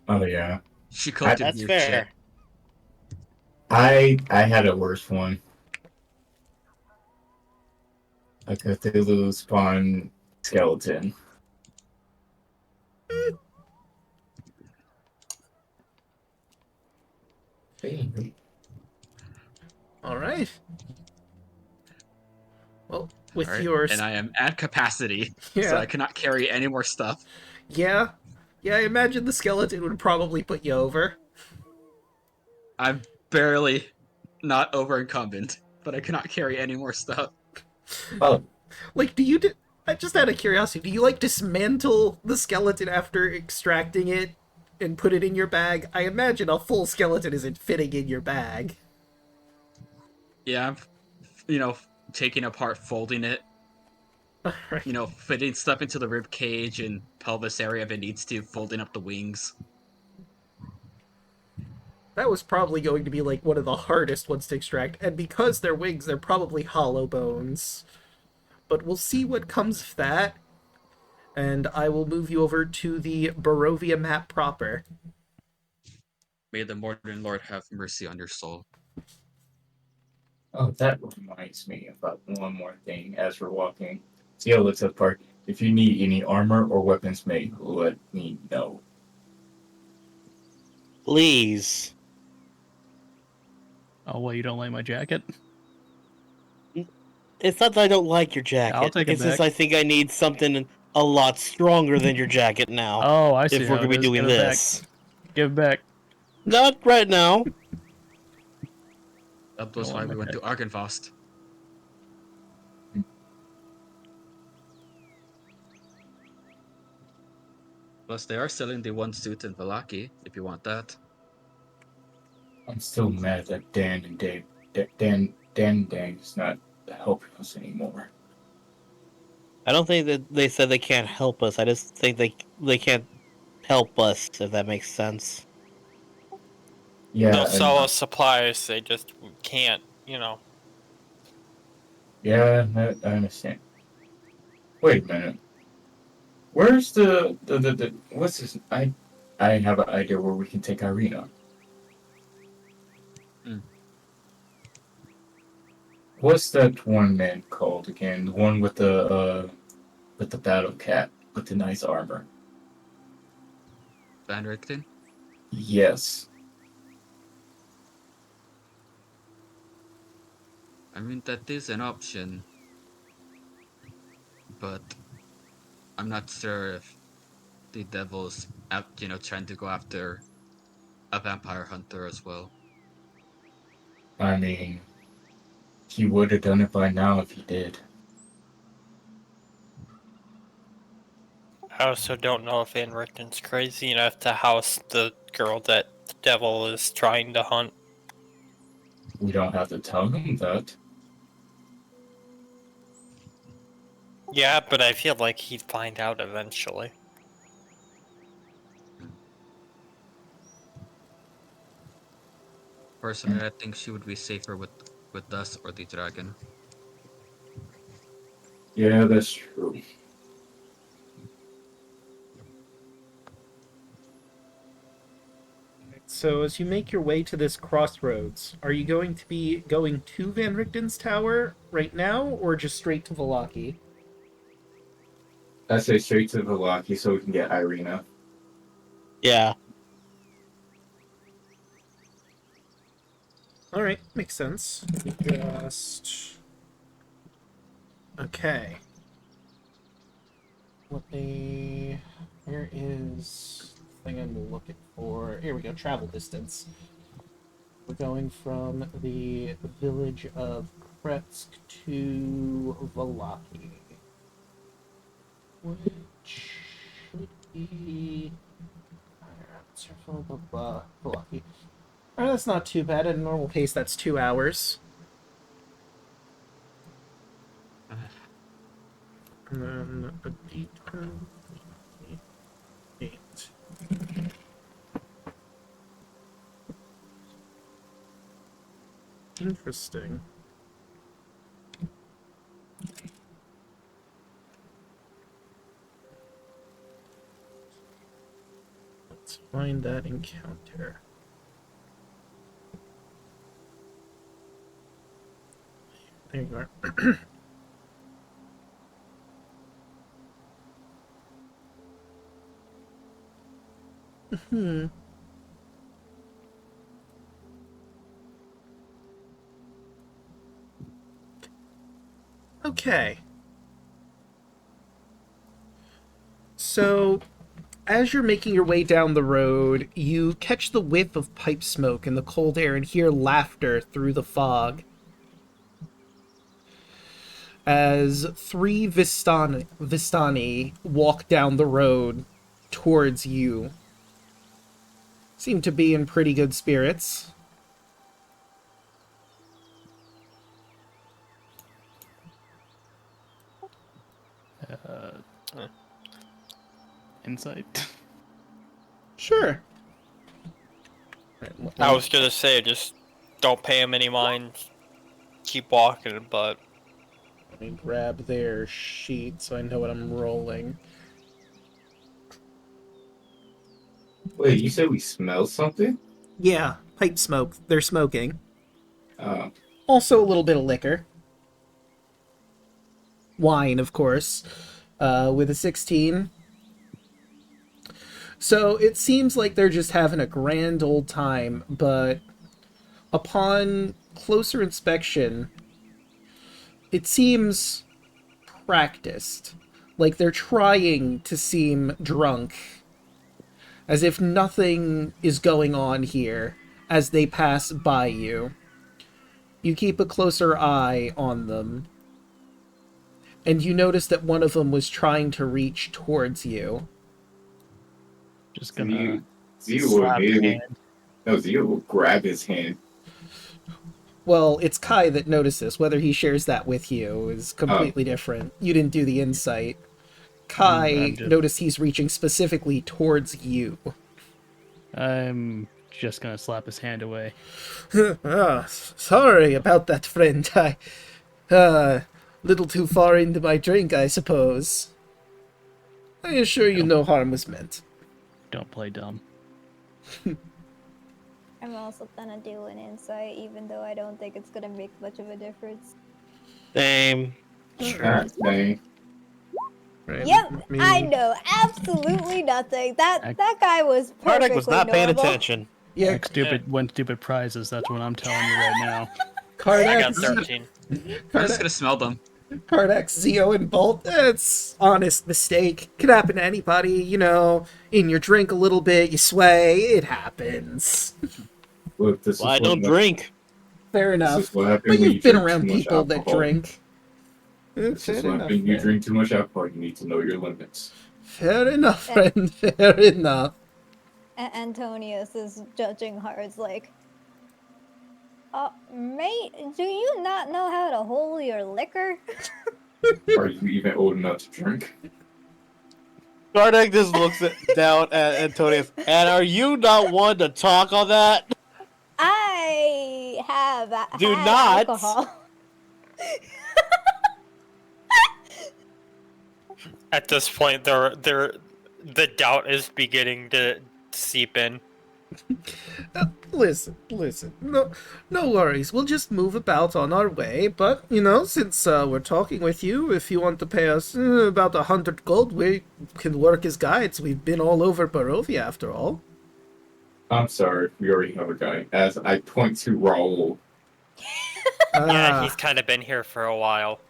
Oh yeah, She collected That's weird fair. shit. I had a worse one. A Cthulhu spawn skeleton. All right. Well, with All right, your... and I am at capacity, Yeah. so I cannot carry any more stuff. Yeah, I imagine the skeleton would probably put you over. I'm barely not over incumbent, but I cannot carry any more stuff. Oh, Like, just out of curiosity, do you like dismantle the skeleton after extracting it and put it in your bag? I imagine a full skeleton isn't fitting in your bag. Yeah, I'm, taking apart, folding it, Alright. fitting stuff into the rib cage and pelvis area if it needs to, folding up the wings. That was probably going to be like one of the hardest ones to extract, and because they're wings, they're probably hollow bones. But we'll see what comes of that, and I will move you over to the Barovia map proper. May the Morden Lord have mercy on your soul. oh, that reminds me about one more thing as we're walking. Theo looks up park. If you need any armor or weapons made, let me know. Please. Oh, well, you don't like my jacket? It's not that I don't like your jacket. I'll take it it's just back. I think I need something a lot stronger than your jacket now. Oh, I see if we're how gonna it be is. doing Give it back. this. Give it back. Not right now. That was why we went to Arkenfast. Plus, they are selling the one suit in Valaki, if you want that. I'm still mad that Dan and Dave, Dan is not helping us anymore. I don't think that they said they can't help us. I just think they can't help us, if that makes sense. Yeah, They'll sell us supplies, they just can't, Yeah, I understand. Wait a minute. Where's the what's this? I have an idea where we can take Irina. Hmm. What's that one man called again? The one with the battle cat with the nice armor. Van Richten? Yes. I mean, that is an option. But I'm not sure if the devil's, trying to go after a vampire hunter as well. I mean, he would have done it by now if he did. I also don't know if Van Richten's crazy enough to house the girl that the devil is trying to hunt. We don't have to tell him that. Yeah, but I feel like he'd find out eventually. Personally, I think she would be safer with us or the dragon. Yeah, that's true. So as you make your way to this crossroads, are you going to be going to Van Richten's tower right now, or just straight to Valaki? I say straight to Valaki so we can get Irina. Yeah. Alright, makes sense. Just... Okay. Where is the thing I'm looking for? Here we go, travel distance. We're going from the village of Kretsk to Valaki. Which should be... Valaki. Alright, that's not too bad. At a normal pace, that's 2 hours. And then a D10. 8. Interesting. Let's find that encounter. There you are. Okay. So, as you're making your way down the road, you catch the whiff of pipe smoke in the cold air and hear laughter through the fog. As three Vistani walk down the road towards you. Seem to be in pretty good spirits. Insight. Sure. I was gonna say, just don't pay him any mind. Keep walking, but Let me grab their sheet so I know what I'm rolling. Wait, you said we smell something? Yeah, pipe smoke. They're smoking. Oh. Also a little bit of liquor. Wine, of course. With a 16. So it seems like they're just having a grand old time, but upon closer inspection, it seems practiced. Like they're trying to seem drunk. As if nothing is going on here as they pass by you. You keep a closer eye on them. And you notice that one of them was trying to reach towards you. Just gonna Zio will slap immediately. hand. No, Zio will grab his hand. Well, it's Kai that notices. Whether he shares that with you is completely different. You didn't do the insight. Kai I'm just- noticed he's reaching specifically towards you. I'm just gonna slap his hand away. Sorry about that, friend. Little too far into my drink, I suppose. I assure you no harm was meant. Don't play dumb. I'm also gonna do an insight, even though I don't think it's gonna make much of a difference. Same. Ah, dang. Right, Yep, me- I know absolutely nothing. That guy was perfectly Bardic was not paying normal. attention. Yeah, Like stupid, win stupid prizes. That's what I'm telling you right now. I got Cardax, 13. I'm just gonna smell them. Cardax, Zio, and Bolt. It's honest mistake. Could happen to anybody, you know. In your drink a little bit, you sway. It happens. Look, this Well, I is don't what, drink. Fair This enough. is what happens But when you you've been drink around too much people that alcohol. drink. This Fair is what enough. happens when you man. drink too much alcohol. You need to know your limits. Fair enough, friend. Fair enough. Antonius is judging Hearts like, mate, do you not know how to hold your liquor? Are you even old enough to drink? Bardic just looks down at Antonius. And are you not one to talk on that? I have Do had not. alcohol. At this point, the doubt is beginning to seep in. Listen. No worries. We'll just move about on our way. But, you know, since we're talking with you, if you want to pay us about 100 gold, we can work as guides. We've been all over Barovia, after all. I'm sorry, we already have a guy. As I point to Raoul. Yeah, he's kind of been here for a while.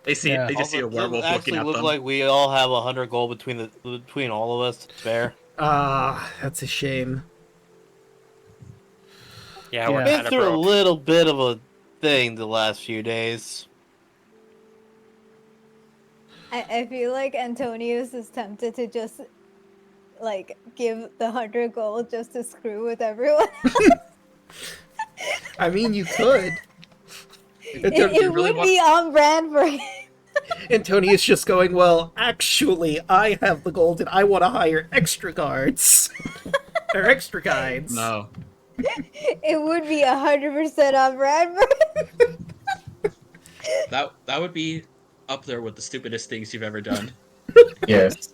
They see Yeah. they just see a werewolf looking actually at look them. like we all have 100 gold between all of us. Fair. That's a shame. Yeah, we're Yeah. Been kind of through a broke. little bit of a thing the last few days. I feel like Antonius is tempted to just, like, give the 100 gold just to screw with everyone. I mean, you could. It really would want- be on brand for him. Antonius just going, well, actually, I have the gold and I want to hire extra guards. or extra guides. No. It would be 100% on brand for him. That would be up there with the stupidest things you've ever done. Yes.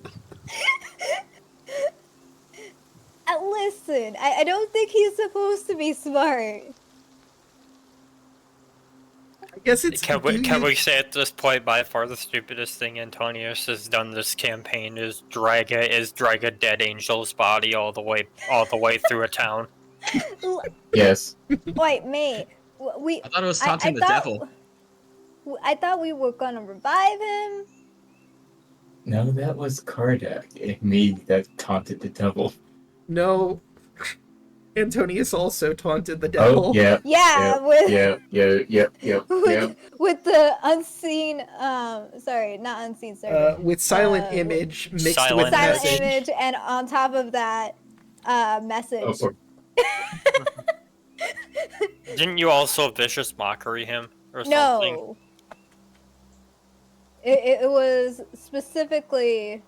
Listen, I don't think he's supposed to be smart. I guess it's... Can we say at this point, by far the stupidest thing Antonius has done this campaign is drag a dead angel's body all the way through a town. Yes. Wait, mate. We I thought it was taunting the devil. I thought we were gonna revive him. No, that was Kardak and me that taunted the devil. No, Antonius also taunted the devil. Oh, yeah. Yeah, with the unseen, sorry, not unseen servant. With silent image mixed Silent with Silent message. image, and on top of that, message. Oh, Didn't you also vicious mockery him or something? No. It was specifically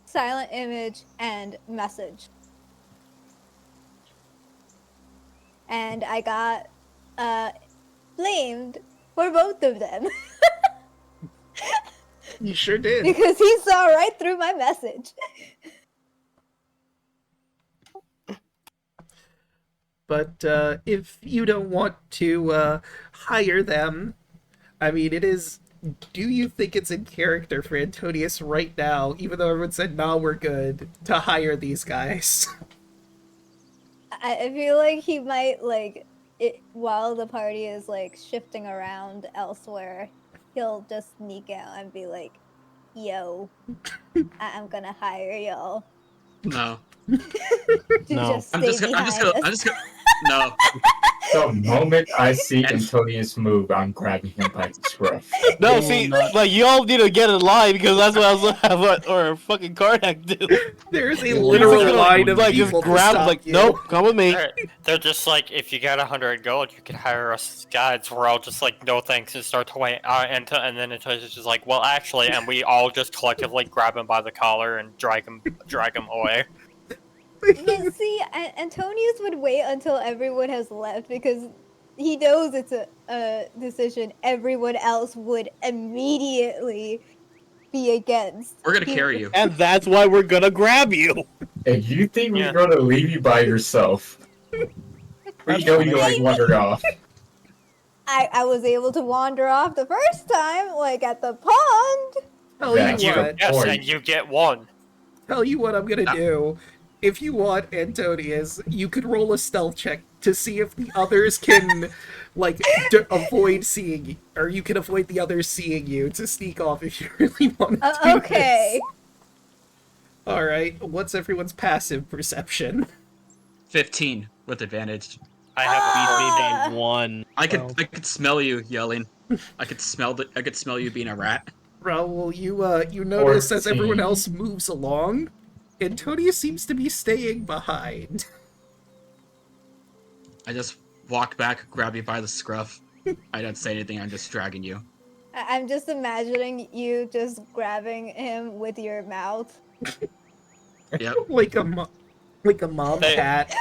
silent image and message. And I got blamed for both of them. You sure did. Because he saw right through my message. But if you don't want to hire them, I mean, it is. Do you think it's in character for Antonius right now, even though everyone said, nah, we're good, to hire these guys? I feel like he might, like, while the party is, like, shifting around elsewhere, he'll just sneak out and be like, yo, I'm gonna hire y'all. No. No. I'm just gonna. No. The moment I see Antonius move, I'm grabbing him by the scruff. No, see, like, you all need to get in line because that's what I was or fucking Karnak do. There's a literal line of like, people just grab, to stop like, you. nope, come with me. They're just like, if you got 100 gold, you can hire us as guides. We're all just like, no thanks, and start to wait. And then Antonius is just like, well, actually, and we all just collectively grab him by the collar and drag him away. Yeah, see, Antonius would wait until everyone has left because he knows it's a decision everyone else would immediately be against. We're gonna carry you. And that's why we're gonna grab you. And you think we're gonna leave you by yourself? We know you like wandered off. I was able to wander off the first time, like at the pond. Tell you what. Yes, and you get one. Tell you what I'm gonna do. If you want, Antonius, you could roll a stealth check to see if the others can, like, avoid seeing you. Or you can avoid the others seeing you to sneak off if you really want to do Okay. this. Alright, what's everyone's passive perception? 15 with advantage. I have a 1. I could smell you yelling. I could smell you being a rat. Raoul, you notice as everyone else moves along, Antonius seems to be staying behind. I just walk back, grab you by the scruff. I don't say anything, I'm just dragging you. I'm just imagining you just grabbing him with your mouth. Yep. like a mom cat.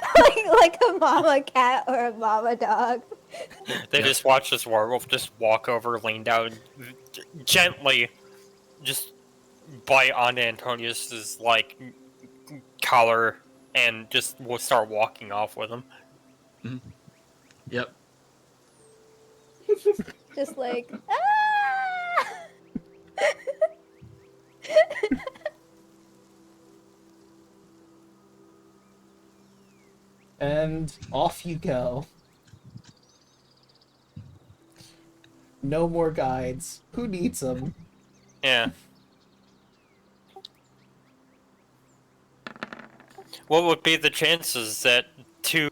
like a mama cat or a mama dog. They just watch this werewolf just walk over, lean down, gently, just bite on Antonius's, like, collar, and just will start walking off with him. Mm-hmm. Yep. Just like, ah! And off you go. No more guides. Who needs them? Yeah. What would be the chances that two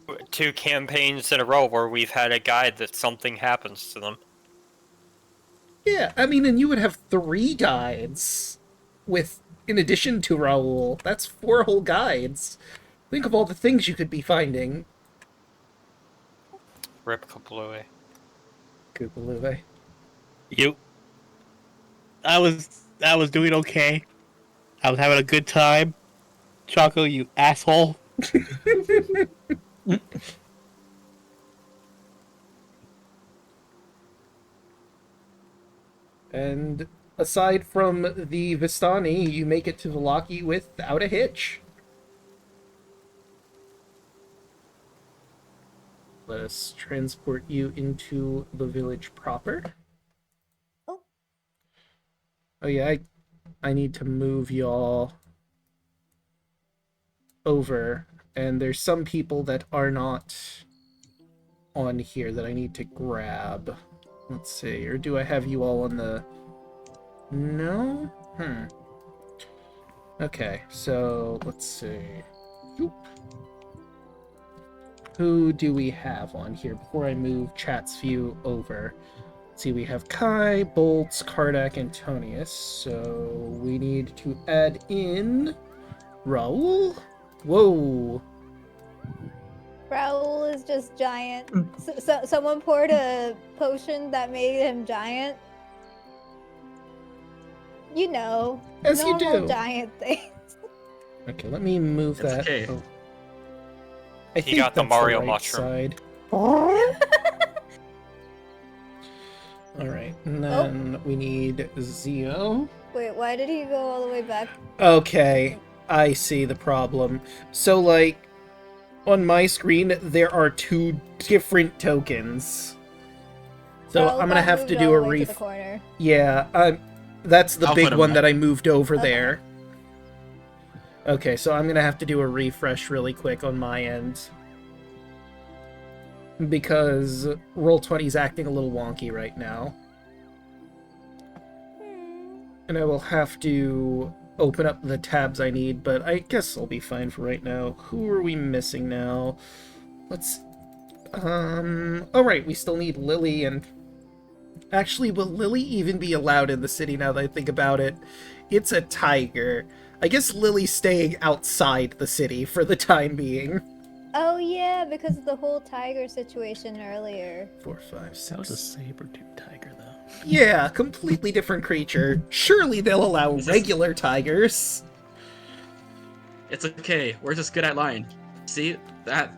campaigns in a row where we've had a guide that something happens to them? Yeah, I mean, and you would have 3 guides in addition to Raoul. That's 4 whole guides. Think of all the things you could be finding. Rip Kapalui. Kupalue. I was doing okay. I was having a good time. Choco, you asshole. And aside from the Vistani, you make it to Vallaki without a hitch. Let us transport you into the village proper. Oh yeah, I need to move y'all over, and there's some people that are not on here that I need to grab. Let's see, or do I have you all on the... No? Okay, so let's see. Oop. Who do we have on here before I move chat's view over? Let's see, we have Kai, Bolts, Kardak, Antonius. So we need to add in Raoul. Whoa. Raoul is just giant. So someone poured a potion that made him giant. You know, As you normal do. giant things. Okay, let me move It's that. okay. Oh. I He think got the that's Mario right mushroom. side. Alright, and then we need Zio. Wait, why did he go all the way back? Okay, I see the problem. So, like, on my screen, there are 2 different tokens. So Raoul I'm gonna got have moved to all do the a way to the ref. corner. Yeah, that's the I'll big put him one back. that I moved over Okay. there. Okay, so I'm gonna have to do a refresh really quick on my end. Because Roll20 is acting a little wonky right now. And I will have to open up the tabs I need, but I guess I'll be fine for right now. Who are we missing now? Let's... Oh right, we still need Lily and... Actually, will Lily even be allowed in the city now that I think about it? It's a tiger. I guess Lily's staying outside the city for the time being. Oh yeah, because of the whole tiger situation earlier. 4, 5, 6. That was a saber-tooth tiger, though. Yeah, completely different creature. Surely they'll allow Is this- regular tigers. It's okay. We're just good at lying. See that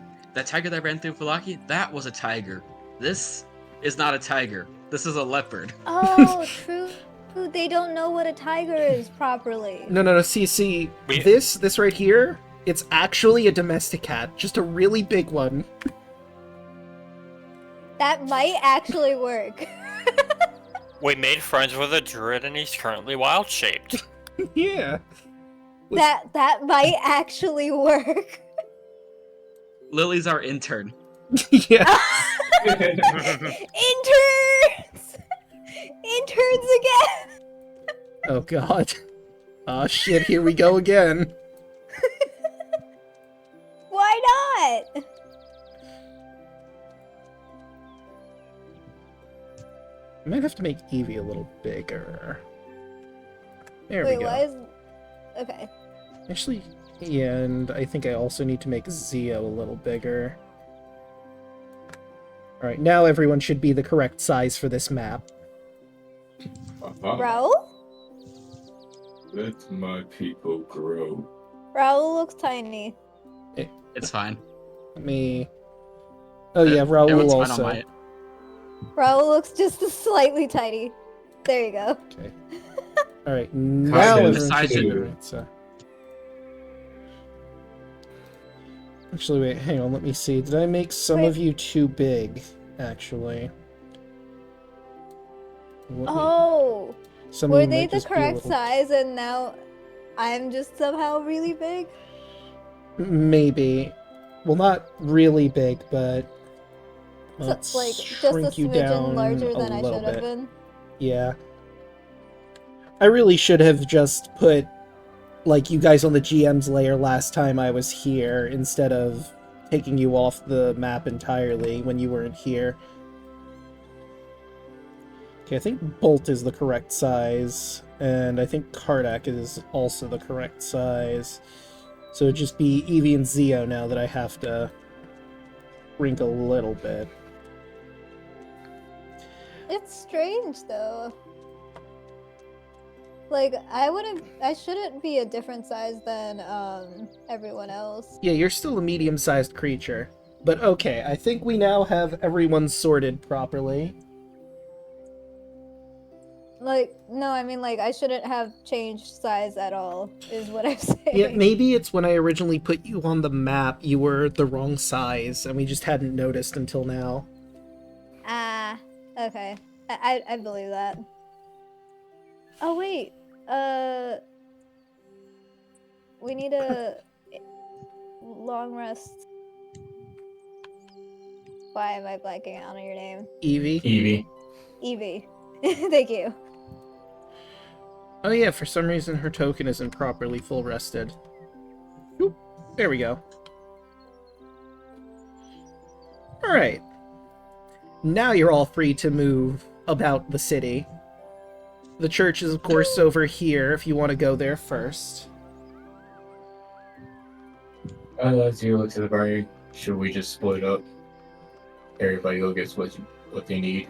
tiger that ran through Falaki? That was a tiger. This is not a tiger. This is a leopard. Oh, true. They don't know what a tiger is properly. No, see, We- this right here, it's actually a domestic cat, just a really big one. That might actually work. We made friends with a druid and he's currently wild-shaped. Yeah. That might actually work. Lily's our intern. Yeah. Interns! Interns again! Oh god. Oh shit, here we go again. Why not? I might have to make Evie a little bigger. There Wait, we go. why is... Okay. Actually, yeah, and I think I also need to make Zio a little bigger. Alright, now everyone should be the correct size for this map. Raoul? Let my people grow. Raoul looks tiny. It's fine. Let me... Oh yeah, Raoul Everyone's fine on also. my. Raoul looks just slightly tiny. There you go. Okay. Alright, now Kinda. everyone Besides should be it- right, so... Actually, wait, hang on, let me see. Did I make some Wait. of you too big, actually? Let me- Oh! some of Were you they might the just be a correct little- size and now I'm just somehow really big? Maybe. Well, not really big, but... So, Let's like, just a shrink you smidgen down larger a than I little should have bit. been. Yeah. I really should have just put, like, you guys on the GM's layer last time I was here, instead of taking you off the map entirely when you weren't here. Okay, I think Bolt is the correct size, and I think Kardak is also the correct size. So it'd just be Evie and Zio now that I have to shrink a little bit. It's strange though. Like, I shouldn't be a different size than, everyone else. Yeah, you're still a medium-sized creature. But okay, I think we now have everyone sorted properly. Like, no, I mean, like, I shouldn't have changed size at all, is what I'm saying. Yeah, maybe it's when I originally put you on the map, you were the wrong size, and we just hadn't noticed until now. Ah, okay. I believe that. Oh, wait. We need a long rest. Why am I blanking out on your name? Evie? Evie. Evie. Thank you. Oh yeah, for some reason her token isn't properly full rested. Oop, there we go. Alright. Now you're all free to move about the city. The church is, of course, over here if you want to go there first. Zero look to the party. Should we just split up? Everybody go gets what they need.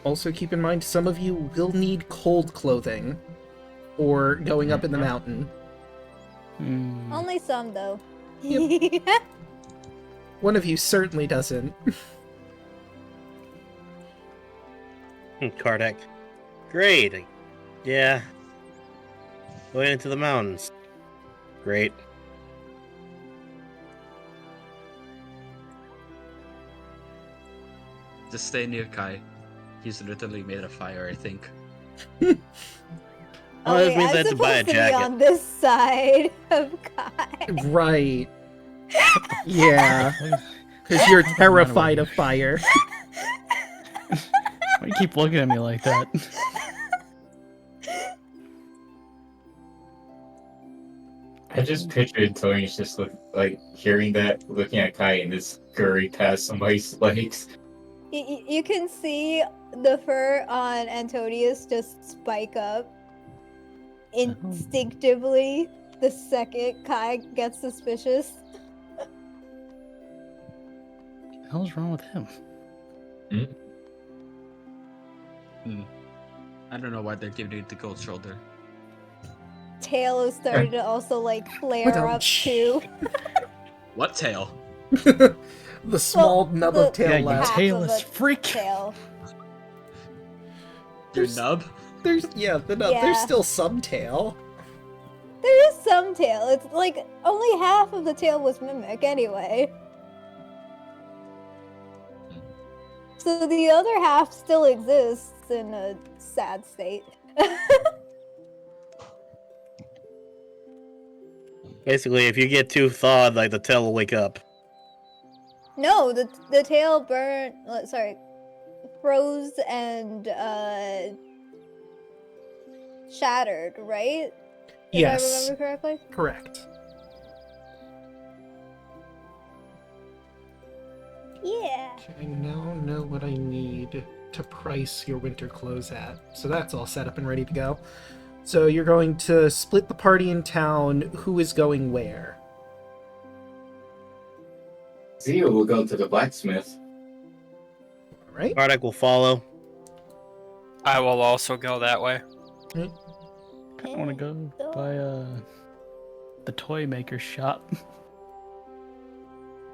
Also, keep in mind, some of you will need cold clothing or going up in the mountain. Only some, though. Yep. One of you certainly doesn't. Kardak. Great. Yeah. Going into the mountains. Great. Just stay near Kai. He's literally made of fire, I think. Oh, this means I have to buy a supposed to be jacket. on this side of Kai. Right. Yeah. Because you're terrified of fire. Why do you keep looking at me like that? I just pictured Tony's just hearing that, looking at Kai and this scurry past somebody's legs. You can see the fur on Antonius just spike up instinctively the second Kai gets suspicious. What the hell's wrong with him? I don't know why they're giving you the cold shoulder. Tail is starting to also flare up too. What tail? The small nub of tail Yeah, you left. tailless freak. Tail. Your nub? There's the nub. Yeah. There's still some tail. There is some tail. It's only half of the tail was mimic anyway. So the other half still exists in a sad state. Basically, if you get too thawed, the tail will wake up. No, the tail burned. Sorry, froze and shattered, right? Yes. If I remember correctly. Correct. Yeah. I now know what I need to price your winter clothes at. So that's all set up and ready to go. So you're going to split the party in town. Who is going where? Zio will go to the blacksmith. All right. Kardak will follow. I will also go that way. I want to go by the toy maker's shop. I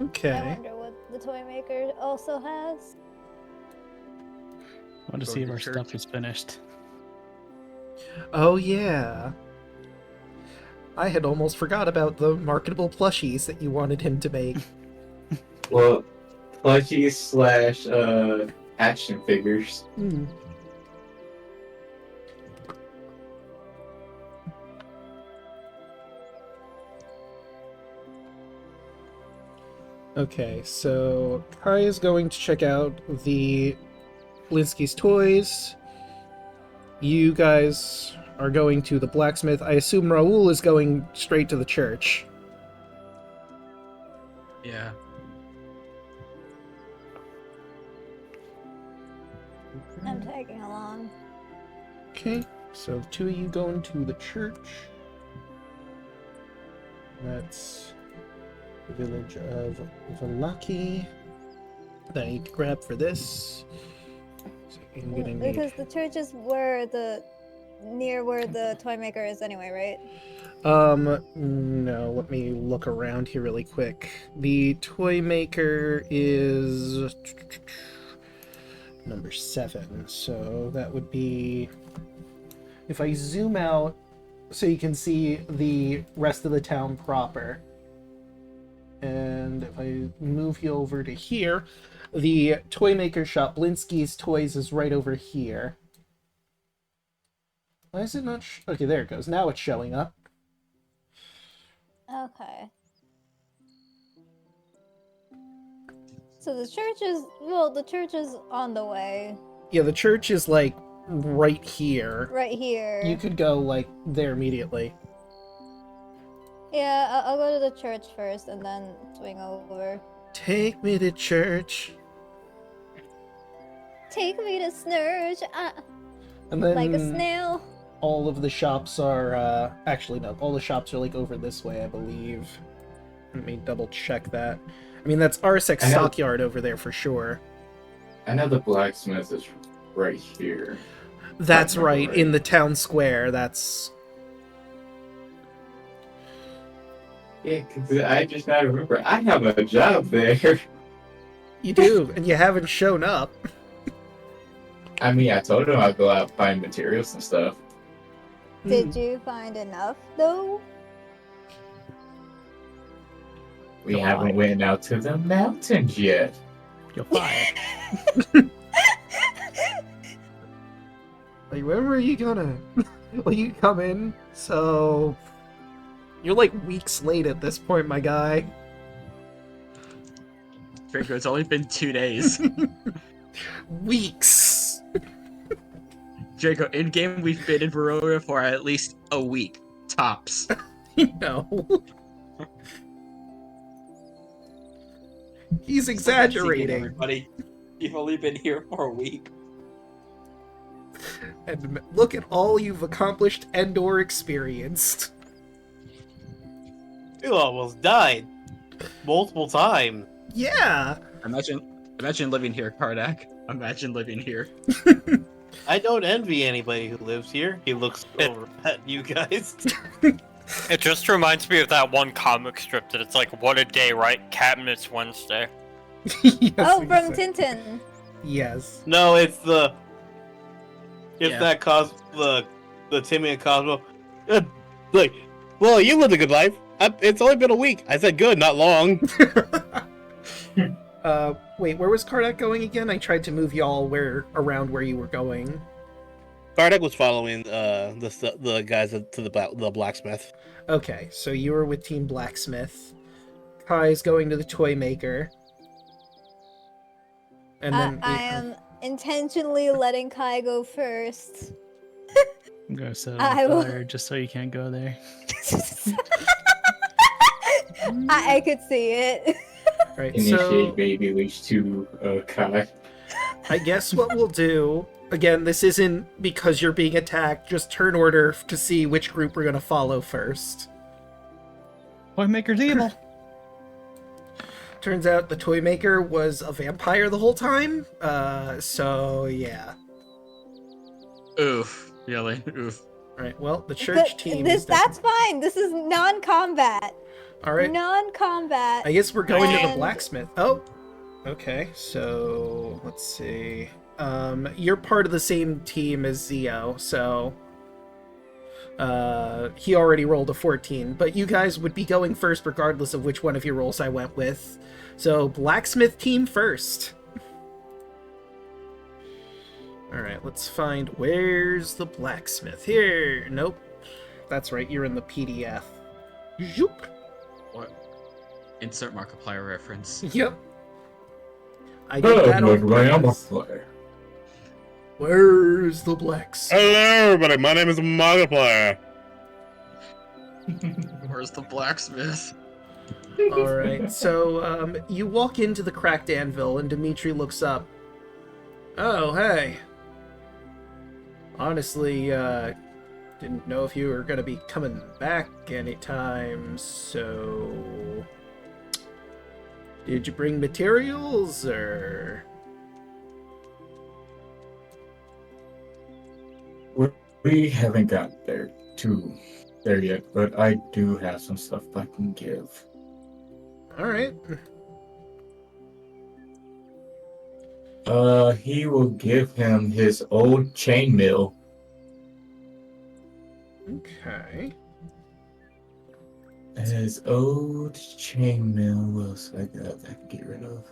Okay. wonder what the toy maker also has. I want to Go see to if our church. stuff is finished. Oh yeah. I had almost forgot about the marketable plushies that you wanted him to make. Well, plushies / action figures. Hmm. Okay, so Kai is going to check out the Blinsky's toys. You guys are going to the blacksmith. I assume Raoul is going straight to the church. Yeah. I'm tagging along. Okay, so the two of you going to the church. That's the village of Valaki that I need to grab for this. So I'm gonna need... Because the church is near where the toy maker is anyway, right? No, let me look around here really quick. The toy maker is number 7, so that would be... If I zoom out so you can see the rest of the town proper, and if I move you over to here, the toy maker shop, Blinsky's Toys, is right over here. Why is it not... Okay, there it goes. Now it's showing up. Okay. So the church is the church is on the way. Yeah, the church is like right here. Right here. You could go like there immediately. Yeah, I'll go to the church first and then swing over. Take me to church. Take me to Snurge, And then like a snail. all of the shops are, actually no, all the shops are like over this way, I believe. Let me double check that. I mean, that's Arsek's I know- stockyard over there for sure. I know the blacksmith is right here. That's Right, right, right. in the town square, that's... Yeah, 'cause I just now remember I have a job there. You do, and you haven't shown up. I mean, I told him I'd go out and find materials and stuff. Did you find enough, though? We Go haven't on. went out to the mountains yet. You're fired. Like, when were you gonna... Will you come in? So... You're like weeks late at this point, my guy. Draco, it's only been 2 days. Weeks! Draco, in game we've been in Barovia for at least a week, tops. No. He's exaggerating. Everybody, you've only been here for a week. And look at all you've accomplished and or experienced. You almost died. Multiple times. Yeah! Imagine living here, Kardak. Imagine living here. I don't envy anybody who lives here. He looks over at you guys. It just reminds me of that one comic strip that it's like, what a day, right? Cabinets Wednesday. Yes, Oh, from exactly. Tintin. Yes. No, it's the... It's Yeah. that the Timmy and Cosmo. Like, well, you lived a good life. It's only been a week. I said good, not long. Wait, where was Kardak going again? I tried to move y'all around where you were going. Kardak was following the guys to the blacksmith. Okay, so you were with Team Blacksmith. Kai's going to the Toy Maker. And then I am intentionally letting Kai go first. I'm gonna set I on will- fire just so you can't go there. I could see it. Right, Initiate so baby leash to Kai. I guess what we'll do, again, this isn't because you're being attacked, just turn order to see which group we're gonna follow first. Toymaker's evil. Turns out the Toy Maker was a vampire the whole time, so yeah. Oof. Really? Oof. Alright, well, the church team is That's fine. This is non-combat. Alright, Non-combat. I guess we're going to the And- blacksmith. Oh, okay, so let's see. You're part of the same team as Zio, so he already rolled a 14, but you guys would be going first regardless of which one of your rolls I went with. So blacksmith team first. Alright, let's find where's the blacksmith. Here. Nope. That's right, you're in the PDF. Zoop. What? Insert Markiplier reference. Yep. I did that on purpose. Where's the blacksmith? Hello, everybody. My name is Markiplier. Where's the blacksmith? Alright, so, you walk into the cracked anvil, and Dimitri looks up. Oh, hey. Honestly, didn't know if you were gonna be coming back anytime, so... Did you bring materials, or...? We haven't got there yet, but I do have some stuff I can give. Alright. He will give him his old chainmail. Okay. His old chainmail. What else I got that I can get rid of?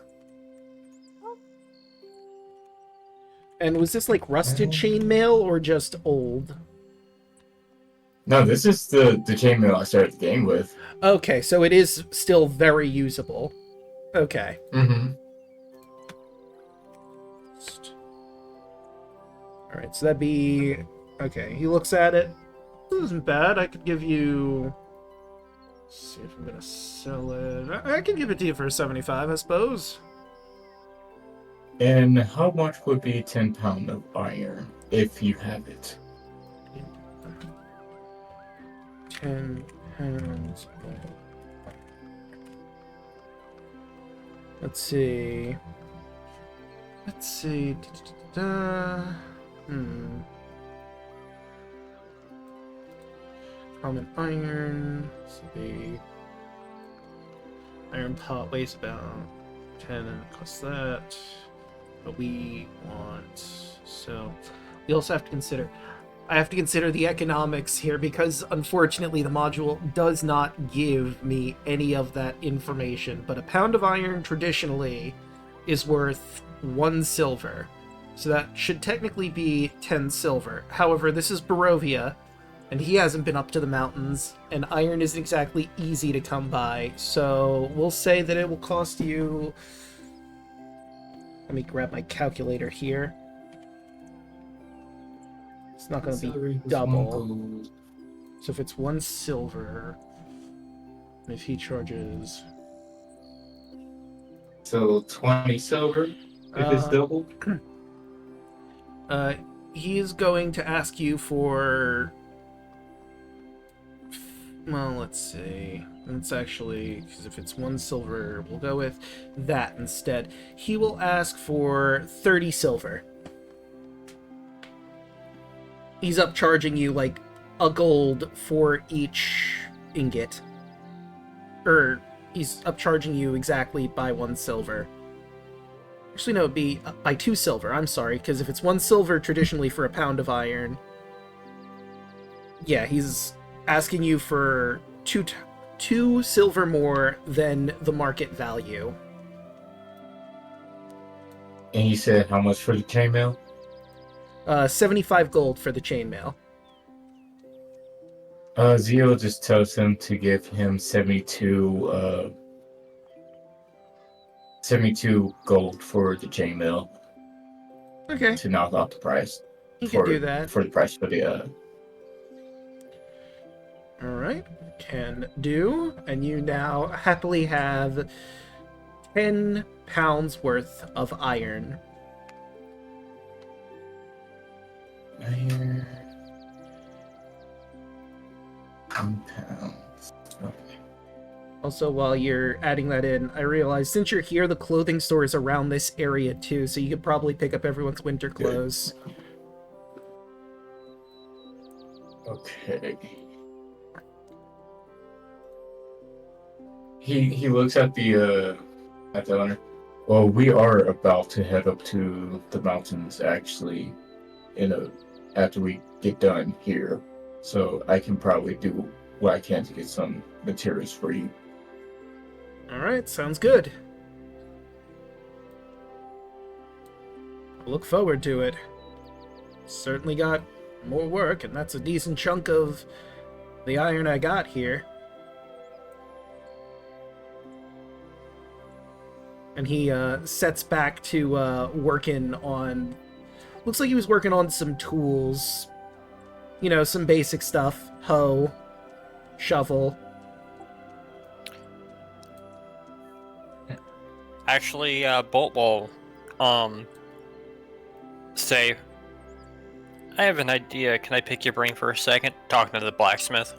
And was this, like, rusted chainmail, or just old? No, this is the chainmail I started the game with. Okay, so it is still very usable. Okay. Mm-hmm. Alright, so that'd be... Okay, he looks at it. This isn't bad. I could give you... Let's see if I'm gonna sell it. I can give it to you for 75, I suppose. And how much would be 10 pound of iron if you have it? 10 pounds. Let's see. Let's see. Common iron. Let's see. Iron pot weighs about 10 and it costs that. But we want. So we also have to consider. I have to consider the economics here because unfortunately the module does not give me any of that information. But a pound of iron traditionally is worth 1 silver. So that should technically be 10 silver. However, this is Barovia, and he hasn't been up to the mountains, and iron isn't exactly easy to come by. So we'll say that it will cost you... Let me grab my calculator here. It's not going to be double. So if it's 1 silver, and if he charges... So 20 silver if it's double? He is going to ask you for... Well, let's see. It's actually... Because if it's 1 silver, we'll go with that instead. He will ask for 30 silver. He's upcharging you, like, a gold for each ingot. He's upcharging you exactly by 1 silver. Actually, no, it'd be by 2 silver, I'm sorry, because if it's 1 silver traditionally for a pound of iron... Yeah, he's asking you for 2 silver more than the market value. And you said how much for the chainmail? 75 gold for the chainmail. Zio just tells him to give him 72 gold for the chainmail. Okay. To knock off the price. He can do that. For the price for the Alright. Can do. And you now happily have 10 pounds worth of iron. Iron. 10 pounds. Okay. Also, while you're adding that in, I realize since you're here, the clothing store is around this area too, so you could probably pick up everyone's winter clothes. Okay. He looks at the owner. Well, we are about to head up to the mountains actually, after we get done here. So I can probably do what I can to get some materials for you. Alright, sounds good. I look forward to it. Certainly got more work, and that's a decent chunk of the iron I got here. And he sets back to working on... Looks like he was working on some tools. You know, some basic stuff. Hoe, shovel. Actually, Bolt will, say, I have an idea. Can I pick your brain for a second? Talking to the blacksmith.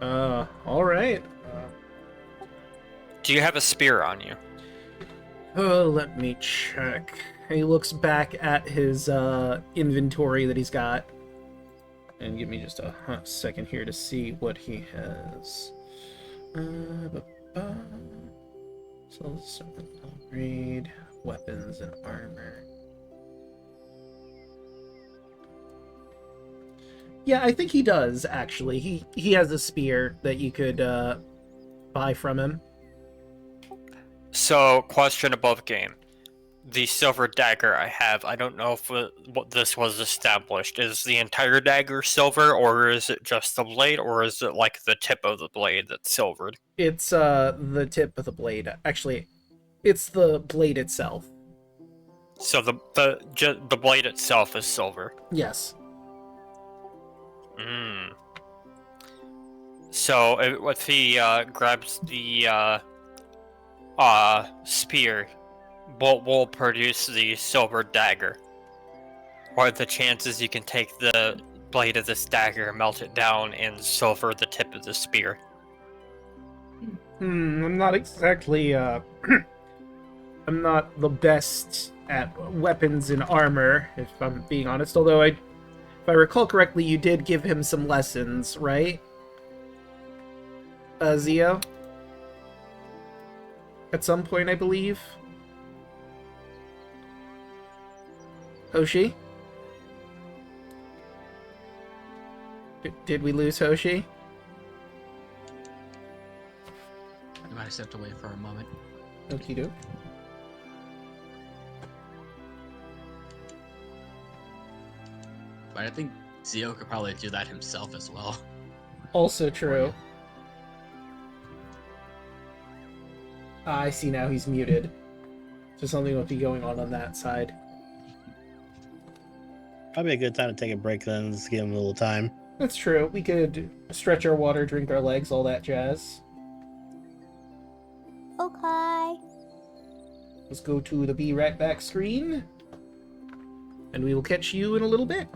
Alright. Do you have a spear on you? Oh, let me check. He looks back at his inventory that he's got. And give me just a second here to see what he has. So upgrade weapons and armor. Yeah, I think he does, actually. He has a spear that you could buy from him. So, question above game. The silver dagger I have, I don't know if what this was established. Is the entire dagger silver, or is it just the blade, or is it like the tip of the blade that's silvered? It's the tip of the blade. Actually, it's the blade itself. So the blade itself is silver. Yes. Mm. So if he grabs the spear, what will produce the silver dagger? What are the chances you can take the blade of this dagger, melt it down, and silver the tip of the spear? I'm not exactly, I'm not the best at weapons and armor, if I'm being honest, although if I recall correctly, you did give him some lessons, right? Zio? At some point, I believe? Hoshi? Did we lose Hoshi? I might have stepped away for a moment. Okie doke. But I think Zio could probably do that himself as well. Also true. I see now he's muted. So something will be going on that side. Probably a good time to take a break then. Just give him a little time. That's true. We could stretch our water, drink our legs, all that jazz. Okay. Let's go to the Be Right Back screen. And we will catch you in a little bit.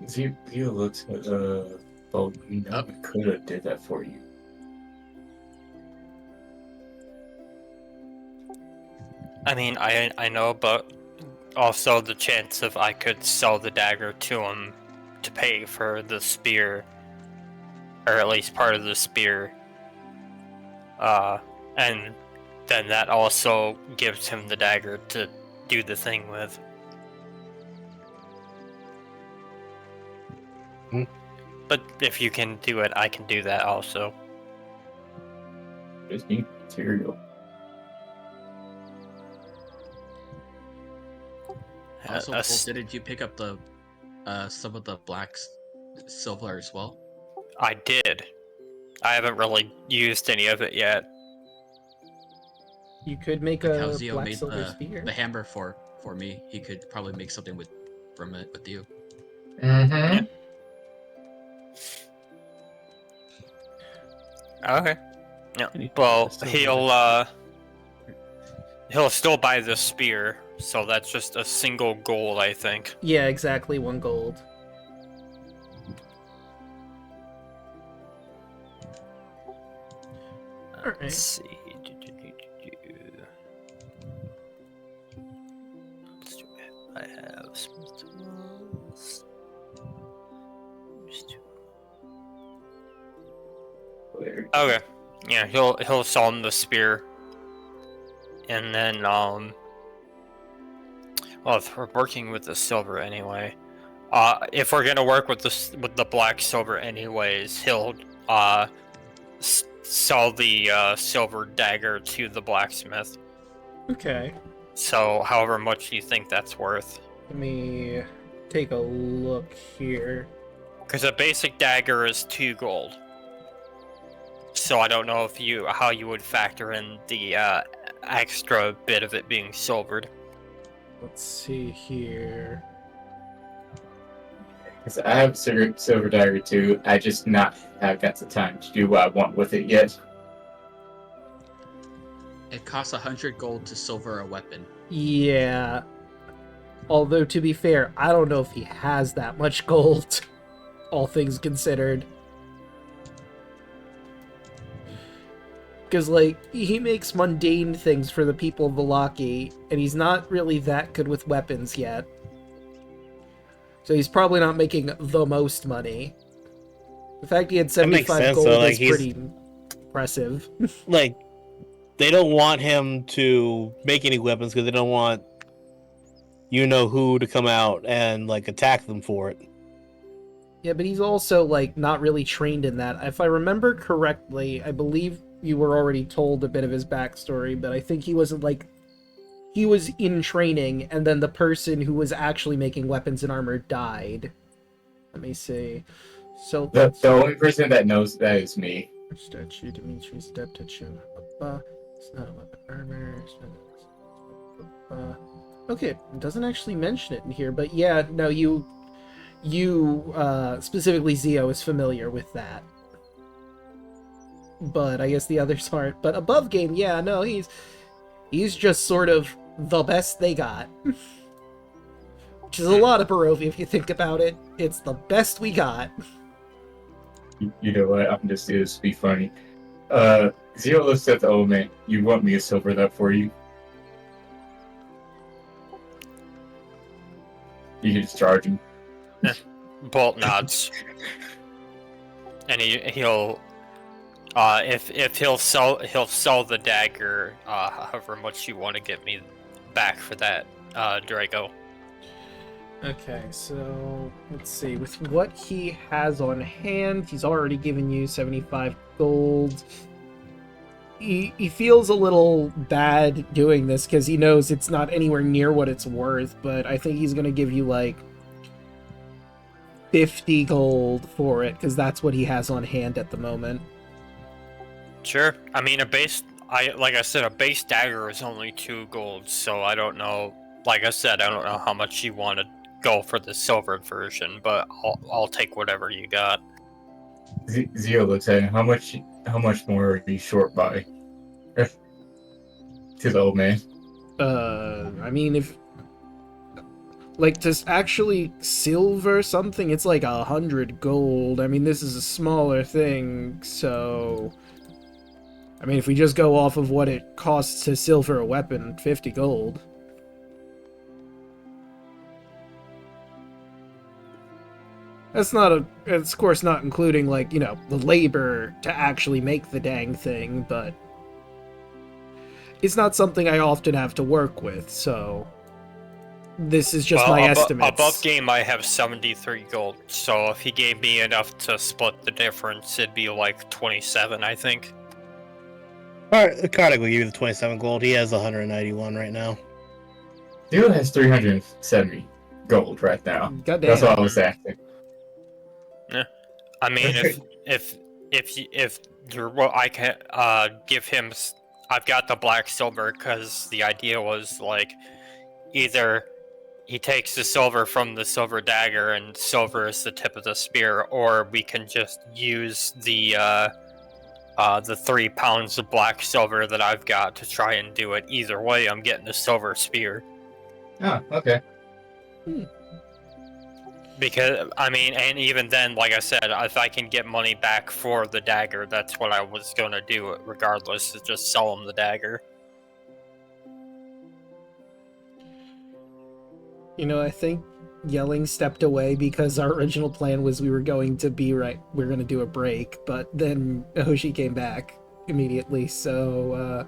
Zio looks at well, you know, we could have did that for you. I mean, I know, but also the chance of I could sell the dagger to him to pay for the spear, or at least part of the spear, and then that also gives him the dagger to do the thing with. But if you can do it, I can do that also. Just need material. Also, Cole, didn't you pick up the some of the black silver as well? I did. I haven't really used any of it yet. You could make Like how a Zio black made silver spear. the hammer for me. He could probably make something from it with you. Mm-hmm. Okay. Yeah. Any- Well, silver. he'll still buy the spear, so that's just a single gold, I think. Yeah, exactly, 1 gold. Alright. Let's see. Let's do it. I have smooth tools. Okay. Yeah, he'll sell him the spear. And then well, if we're working with the silver anyway, if we're gonna work with the black silver anyways, he'll sell the silver dagger to the blacksmith. Okay. So, however much you think that's worth. Let me take a look here. Because a basic dagger is 2 gold. So I don't know if how you would factor in the extra bit of it being silvered. Let's see here. Because I have silver dagger too. I just have got the time to do what I want with it yet. It costs 100 gold to silver a weapon. Yeah. Although, to be fair, I don't know if he has that much gold, all things considered. Because, like, he makes mundane things for the people of Vallaki, and he's not really that good with weapons yet. So he's probably not making the most money. The fact he had 75 gold though, is pretty impressive. Like, they don't want him to make any weapons because they don't want you-know-who to come out and, like, attack them for it. Yeah, but he's also, like, not really trained in that. If I remember correctly, I believe you were already told a bit of his backstory, but I think he wasn't, like... He was in training, and then the person who was actually making weapons and armor died. Let me see. So The only person that knows that is me. Statue Dimitri's adaptation. It's not a weapon armor. Okay, it doesn't actually mention it in here, but yeah, no, you specifically Zio is familiar with that. But I guess the others aren't. But above game, yeah, no, he's just sort of the best they got. Which is a lot of Barovia if you think about it. It's the best we got. You know what? I'm just here to be funny. Zio looks at the old man. You want me to silver that for you? You can just charge him. Bolt nods. And he'll if he'll sell the dagger, however much you want to get me back for that, Draco. Okay, so let's see. With what he has on hand, he's already given you 75 gold. He feels a little bad doing this because he knows it's not anywhere near what it's worth, but I think he's going to give you like 50 gold for it because that's what he has on hand at the moment. Sure. I mean, like I said, a base dagger is only 2 gold, so I don't know. Like I said, I don't know how much you want to go for the silver version, but I'll take whatever you got. Zio looks at him. How much more are you short by? To the old man. I mean, if like to actually silver something, it's like 100 gold. I mean, this is a smaller thing, so I mean, if we just go off of what it costs to silver a weapon, 50 gold. That's not it's of course not including, like, you know, the labor to actually make the dang thing, but it's not something I often have to work with, so this is just my estimates. Above game, I have 73 gold, so if he gave me enough to split the difference, it'd be like 27, I think. Alright, Karnak will give you the 27 gold. He has 191 right now. Zio has 370 gold right now. Goddamn. That's what I was asking. Yeah. I mean, if I can give him, I've got the black silver because the idea was like either he takes the silver from the silver dagger and silver is the tip of the spear, or we can just use the 3 pounds of black silver that I've got to try and do it. Either way, I'm getting the silver spear. Oh, okay. Because, I mean, and even then, like I said, if I can get money back for the dagger, that's what I was going to do regardless, is just sell him the dagger. You know, I think Yelling stepped away because our original plan was we were going to do a break, but then Hoshi came back immediately, so,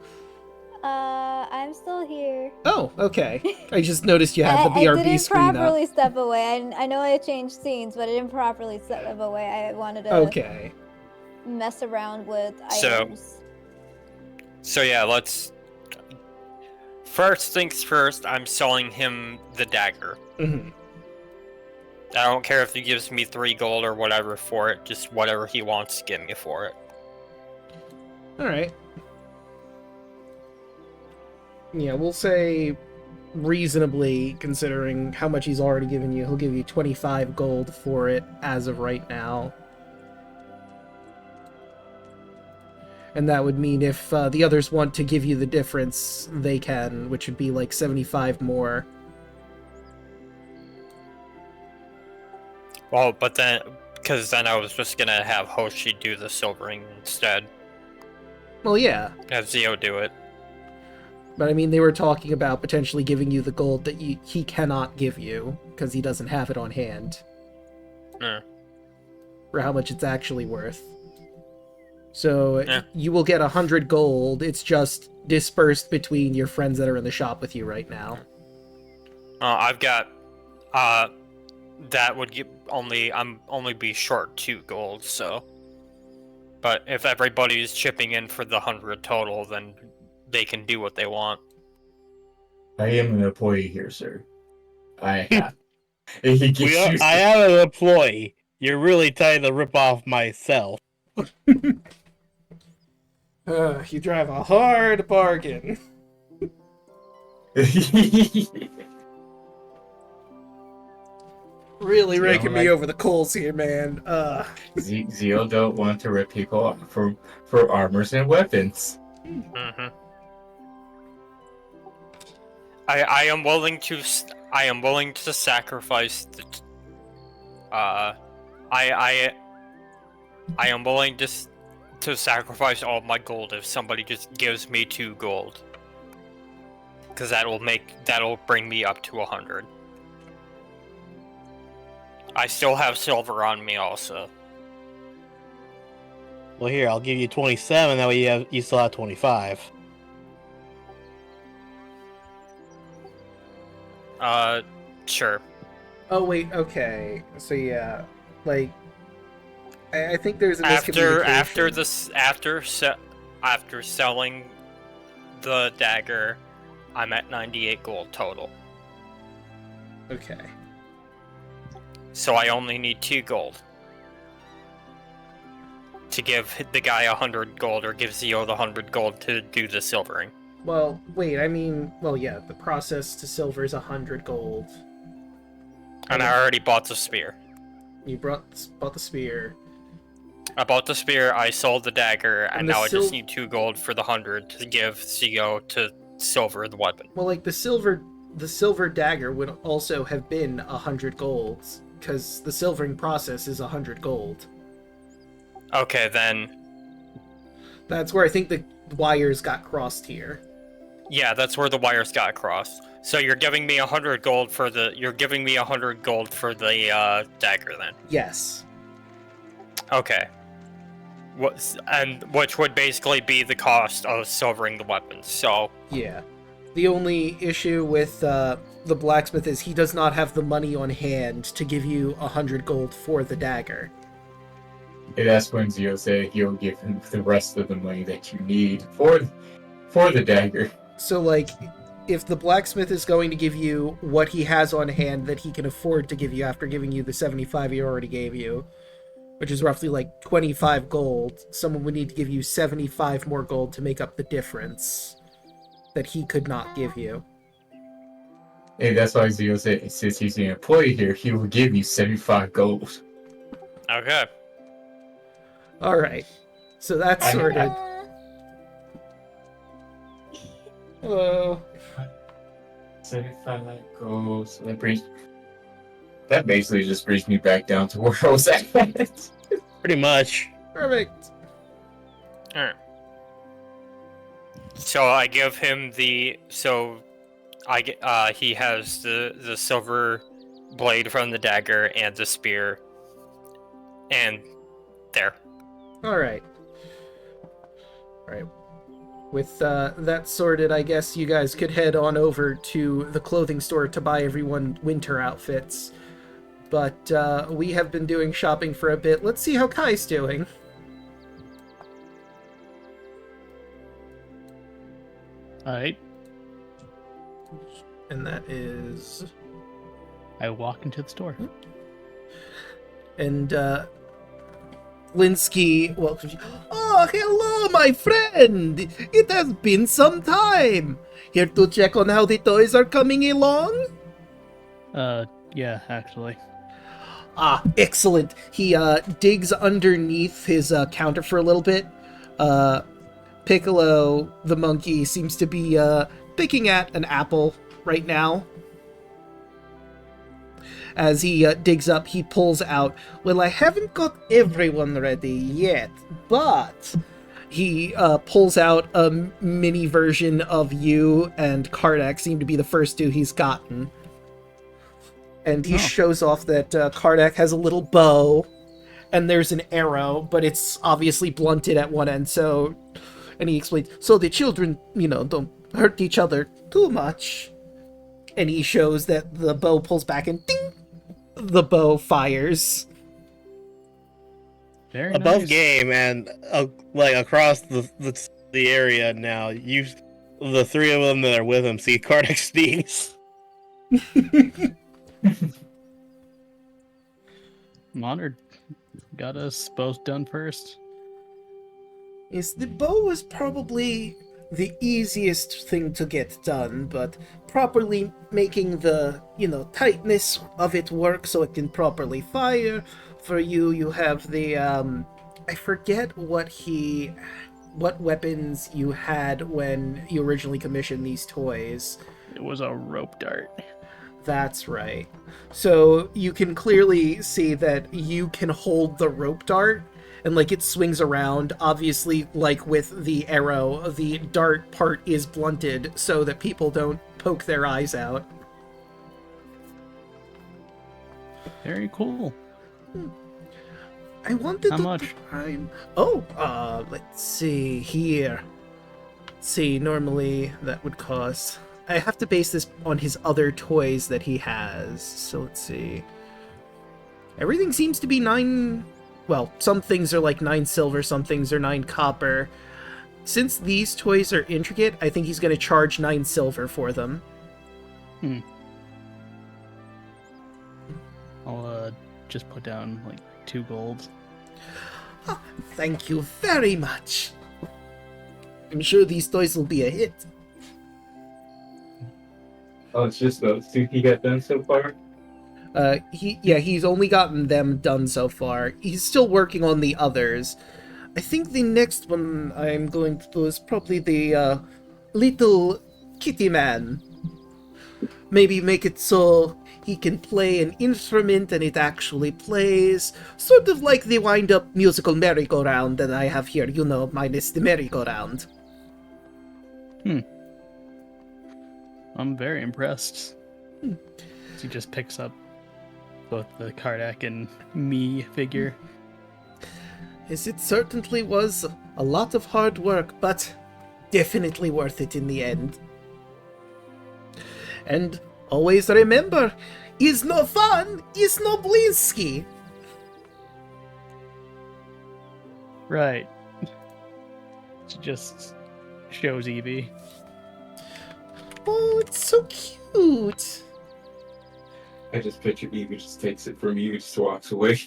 I'm still here. Oh, okay. I just noticed you had the BRB I didn't screen up. properly step away. I know I changed scenes, but I didn't properly step away. I wanted to mess around with items. So yeah, let's... First things first, I'm selling him the dagger. Mm-hmm. I don't care if he gives me 3 gold or whatever for it, just whatever he wants to give me for it. Alright. Yeah, we'll say reasonably, considering how much he's already given you, he'll give you 25 gold for it as of right now. And that would mean if the others want to give you the difference, they can, which would be like 75 more. Well, but then, because then I was just gonna have Hoshi do the silvering instead. Well, yeah. Have Zio do it. But I mean, they were talking about potentially giving you the gold that he cannot give you, because he doesn't have it on hand. For how much it's actually worth. So you will get 100 gold, it's just dispersed between your friends that are in the shop with you right now. I've got, that would give I'm only be short 2 gold, so. But if everybody's chipping in for the 100 total, then they can do what they want. I am an employee here, sir. I have. I am an employee. You're really trying to rip off myself. You drive a hard bargain. Really raking me over the coals here, man. Zio don't want to rip people off for armors and weapons. Mm-hmm. I am willing to sacrifice the. I am willing to sacrifice all my gold if somebody just gives me 2 gold. Because that'll bring me up to 100. I still have silver on me also. Well, here, I'll give you 27. That way you still have 25. Sure. Oh wait, okay. So yeah, like, I think there's a miscommunication. After selling the dagger, I'm at 98 gold total. Okay. So I only need 2 gold to give the guy 100 gold, or give Zio the 100 gold to do the silvering. Well, wait, I mean, well, yeah, the process to silver is 100 gold. And I already bought the spear. You bought the spear. I bought the spear, I sold the dagger, and now I just sil- need 2 gold for the 100 to give Zio to silver the weapon. Well, like, the silver dagger would also have been 100 golds, because the silvering process is 100 gold. Okay, then. That's where I think the wires got crossed here. Yeah, that's where the wires got crossed. So you're giving me 100 gold for the. You're giving me 100 gold for the dagger, then. Yes. Okay. Which would basically be the cost of silvering the weapons. So. Yeah. The only issue with the blacksmith is he does not have the money on hand to give you 100 gold for the dagger. And that's when Zio said he'll give him the rest of the money that you need for the dagger. So, like, if the blacksmith is going to give you what he has on hand that he can afford to give you after giving you the 75 he already gave you, which is roughly like 25 gold, someone would need to give you 75 more gold to make up the difference that he could not give you. And that's why Zio said, since he's an employee here, he will give you 75 gold. Okay. Alright. So that's sorted. Hello. 75 gold. So that basically just brings me back down to where I was at. Pretty much. Perfect. Alright. So I give him the. So he has the silver blade from the dagger and the spear. And there. Alright. With that sorted, I guess you guys could head on over to the clothing store to buy everyone winter outfits. But we have been doing shopping for a bit. Let's see how Kai's doing. Alright. And that is... I walk into the store. And Linsky welcomes you. Oh, hello, my friend! It has been some time! Here to check on how the toys are coming along? Yeah, actually. Ah, excellent. He digs underneath his counter for a little bit. Piccolo, the monkey, seems to be picking at an apple right now. As he digs up, he pulls out, well, I haven't got everyone ready yet, but he pulls out a mini version of you and Kardak, seem to be the first 2 he's gotten. And he shows off that Kardak has a little bow, and there's an arrow, but it's obviously blunted at one end, so... And he explains, so the children, don't hurt each other too much. And he shows that the bow pulls back and ding! The bow fires. Very Above nice. game and like across the area now, the 3 of them that are with him see Kardak sneeze. I'm honored. Got us both done first. is the bow is probably the easiest thing to get done, but properly making the, tightness of it work so it can properly fire. For you have the, I forget what weapons you had when you originally commissioned these toys. It was a rope dart. That's right. So you can clearly see that you can hold the rope dart, and it swings around. Obviously, like with the arrow, the dart part is blunted so that people don't poke their eyes out. Very cool. I wanted How to much? prime. Let's see here. Normally that would cost. I have to base this on his other toys that he has. So let's see. Everything seems to be 9. Well, some things are 9 silver, some things are 9 copper. Since these toys are intricate, I think he's going to charge 9 silver for them. I'll just put down 2 gold. Thank you very much. I'm sure these toys will be a hit. Oh, it's just those two he got done so far? He's only gotten them done so far. He's still working on the others. I think the next one I'm going to do is probably the little kitty man. Maybe make it so he can play an instrument and it actually plays. Sort of like the wind-up musical merry-go-round that I have here, minus the merry-go-round. I'm very impressed. He just picks up both the Kardak and me figure. Yes, it certainly was a lot of hard work, but definitely worth it in the end. And always remember, is no fun, is no Blinsky. Right. She just shows Evie. Oh, it's so cute. I just picture Evie just takes it from you and just walks away.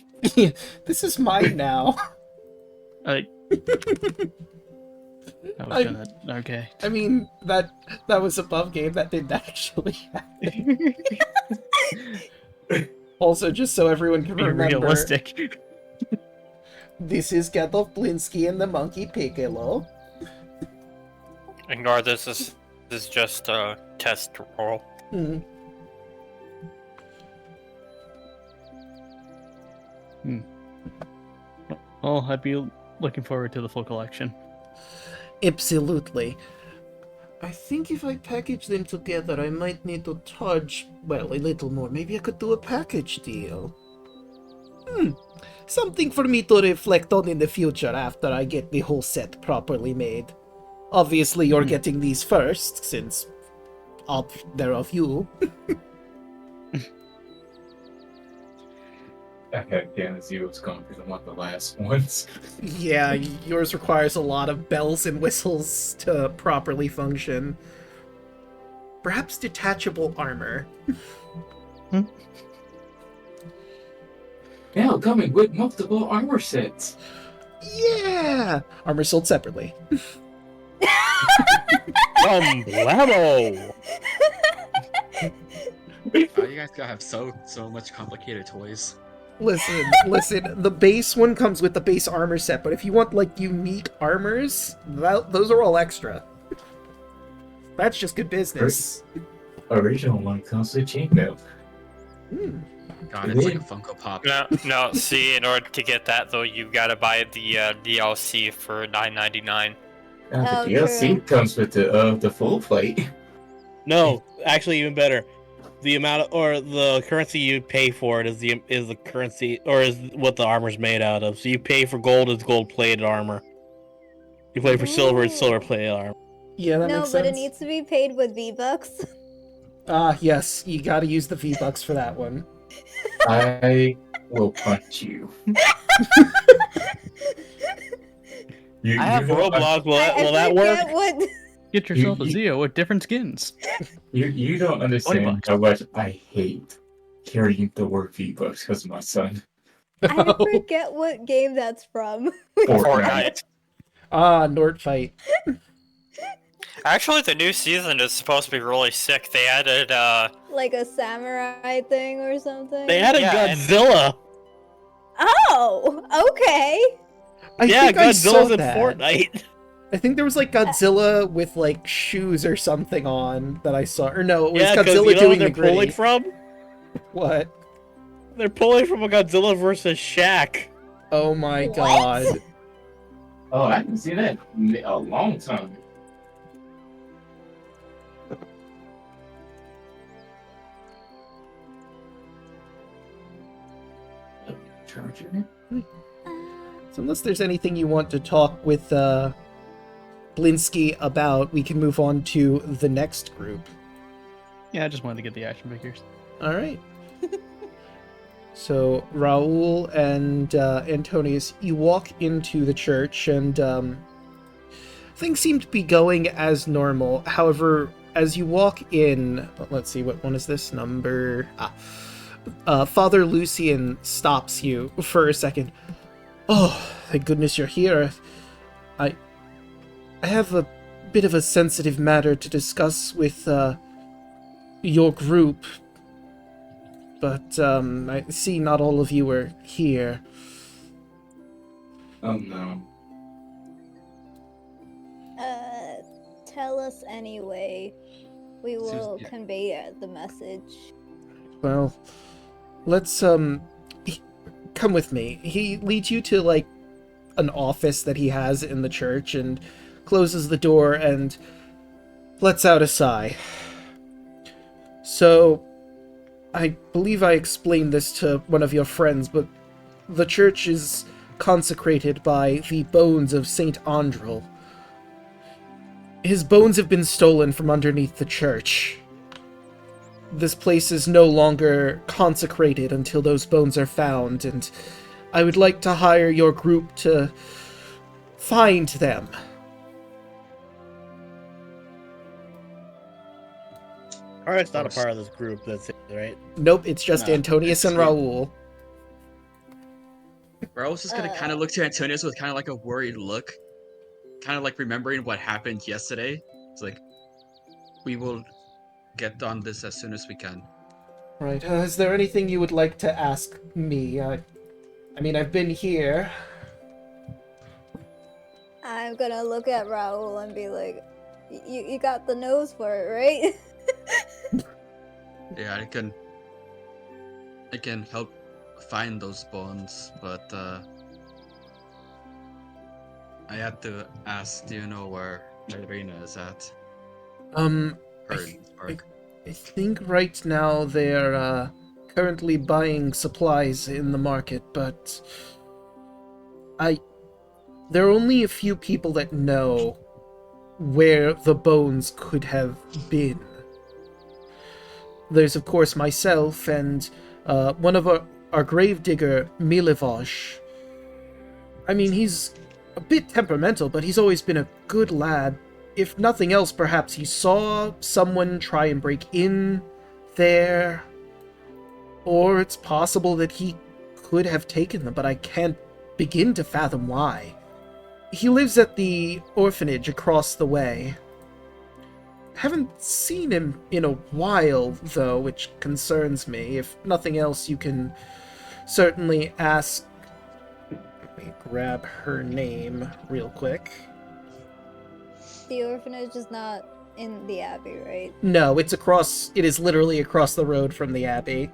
This is mine now. I was gonna... Okay. I mean, that was above game. That didn't actually happen. Also, just so everyone can Be remember, realistic. this is Gandalf Blinsky and the Monkey Piccolo. Ignore this. This is just a test roll. Well, I'd be looking forward to the full collection. Absolutely. I think if I package them together, I might need to charge, a little more. Maybe I could do a package deal. Something for me to reflect on in the future after I get the whole set properly made. Obviously, you're getting these first, since they're of you. I have Dana Zero's gone because I want the last ones. Yeah, yours requires a lot of bells and whistles to properly function. Perhaps detachable armor. Now coming with multiple armor sets. Yeah! Armor sold separately. Blammo! You guys gotta have so much complicated toys. Listen, the base one comes with the base armor set, but if you want, unique armors, those are all extra. That's just good business. Original one comes with chainmail. God, it's like a Funko Pop. No. See, in order to get that though, you gotta buy the DLC for $9.99. The DLC comes with the full plate. No, actually, even better. The amount or the currency you pay for it is the currency or is what the armor's made out of. So you pay for gold, it's gold plated armor. You pay for silver, it's silver plated armor. Yeah, that makes sense. No, but it needs to be paid with V-Bucks. Yes, you gotta use the V-Bucks for that one. I will punch you. I have Roblox. Will that work? Get yourself a Zeo with different skins. You don't understand how much I hate hearing the word V-Bucks because of my son. I forget what game that's from. Fortnite. Ah, Nort fight. Actually, the new season is supposed to be really sick. They added, Like a samurai thing or something? They added Yeah, and- Godzilla. Oh, okay. I Yeah, think I saw Godzilla's in that. Fortnite. I think there was like Godzilla with like shoes or something on that I saw. Or no, it was Yeah, 'cause Godzilla you know doing what the they're pulling gritty. from? What? They're pulling from a Godzilla versus Shaq. Oh my What? god. Oh, I haven't seen that in a long time. Charger? So unless there's anything you want to talk with Blinsky about, we can move on to the next group. Yeah, I just wanted to get the action figures. All right. So Raul and Antonius, you walk into the church, and things seem to be going as normal. However, as you walk in, let's see, what one is this number? Father Lucian stops you for a second. Oh, thank goodness you're here. I have a bit of a sensitive matter to discuss with your group, but I see not all of you are here. Oh no. Tell us anyway. We will yeah. convey the message. Well, let's come with me. He leads you to like an office that he has in the church and closes the door and lets out a sigh. So, I believe I explained this to one of your friends, but the church is consecrated by the bones of Saint Andrel. His bones have been stolen from underneath the church. This place is no longer consecrated until those bones are found, and I would like to hire your group to find them. Alright, it's not a part of this group, that's it, right? Nope, it's just No, Antonius and it's- Raul. Raul's just gonna kind of look to Antonius with kind of like a worried look, kind of like remembering what happened yesterday. It's like, we will get on this as soon as we can. Right, is there anything you would like to ask me? I mean, I've been here. I'm gonna look at Raul and be like, you got the nose for it, right? Yeah, I can help find those bones, but I had to ask, do you know where Irina is at? Her I think right now they're currently buying supplies in the market, but there are only a few people that know where the bones could have been. There's of course myself and one of our gravedigger, Milivosh. I mean, he's a bit temperamental, but he's always been a good lad. If nothing else, perhaps he saw someone try and break in there. Or it's possible that he could have taken them, but I can't begin to fathom why. He lives at the orphanage across the way. Haven't seen him in a while, though, which concerns me. If nothing else, you can certainly ask... Let me grab her name real quick. The orphanage is not in the abbey, right? No, it is literally across the road from the abbey.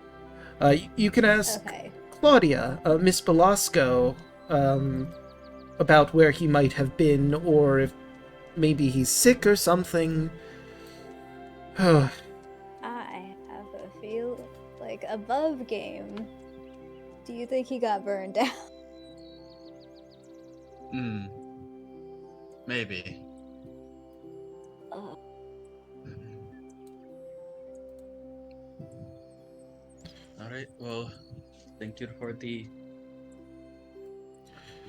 You can ask Okay. Claudia, Miss Belasco, about where he might have been, or if maybe he's sick or something. I have a feel like above game. Do you think he got burned down? Maybe. Oh. Alright, well, thank you for the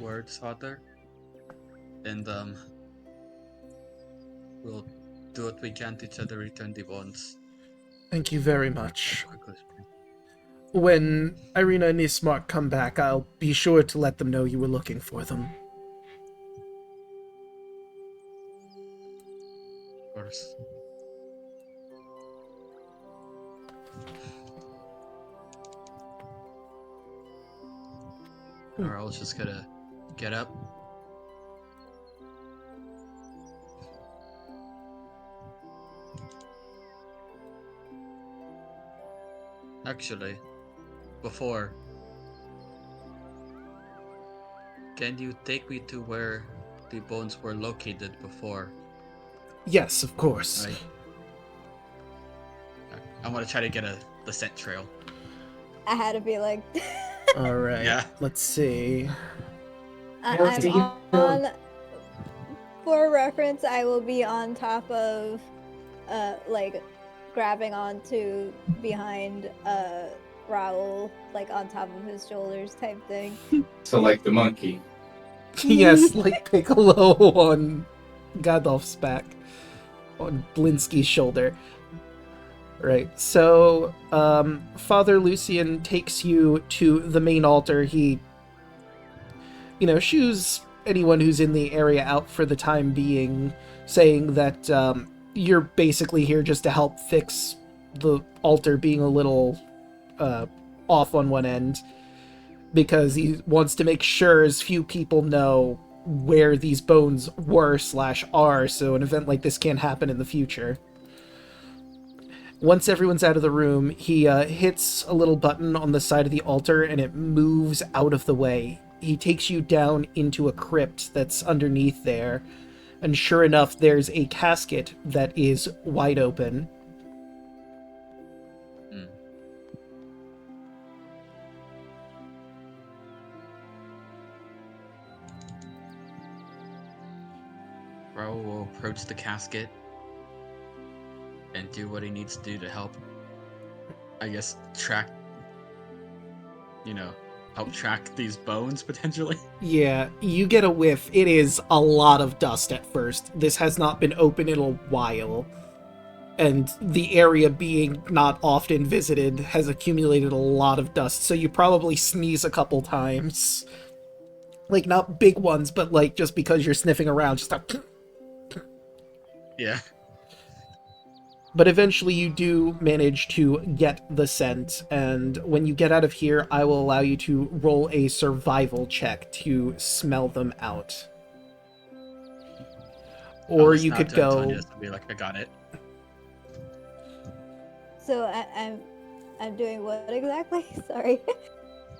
words, Father. And, we'll do what we can to try to return the bonds. Thank you very much. as quickly as we can. When Irina and Ismark come back, I'll be sure to let them know you were looking for them. course. Carl's just gonna get up. Actually, before, can you take me to where the bones were located before? Yes, of course. I'm gonna try to get the scent trail. I had to be like. All right. Yeah. Let's see. I'm on. For reference, I will be on top of, like, grabbing onto behind Raoul, like on top of his shoulders type thing. So like the monkey. Yes, like Piccolo on Gadolf's back, on Blinsky's shoulder. Right, so Father Lucian takes you to the main altar. He, shoos anyone who's in the area out for the time being, saying that you're basically here just to help fix the altar being a little off on one end, because he wants to make sure as few people know where these bones were/are, so an event like this can't happen in the future. Once everyone's out of the room, he hits a little button on the side of the altar and it moves out of the way. He takes you down into a crypt that's underneath there, and sure enough, there's a casket that is wide open. Raoul will approach the casket and do what he needs to do to help, I guess, help track these bones, potentially. Yeah, you get a whiff. It is a lot of dust at first. This has not been open in a while. And the area being not often visited has accumulated a lot of dust, so you probably sneeze a couple times. Like, not big ones, but like, just because you're sniffing around, just like... Yeah. But eventually you do manage to get the scent, and when you get out of here, I will allow you to roll a survival check to smell them out. Or you could go... Antonio, be like, I got it. So I'm doing what exactly? Sorry.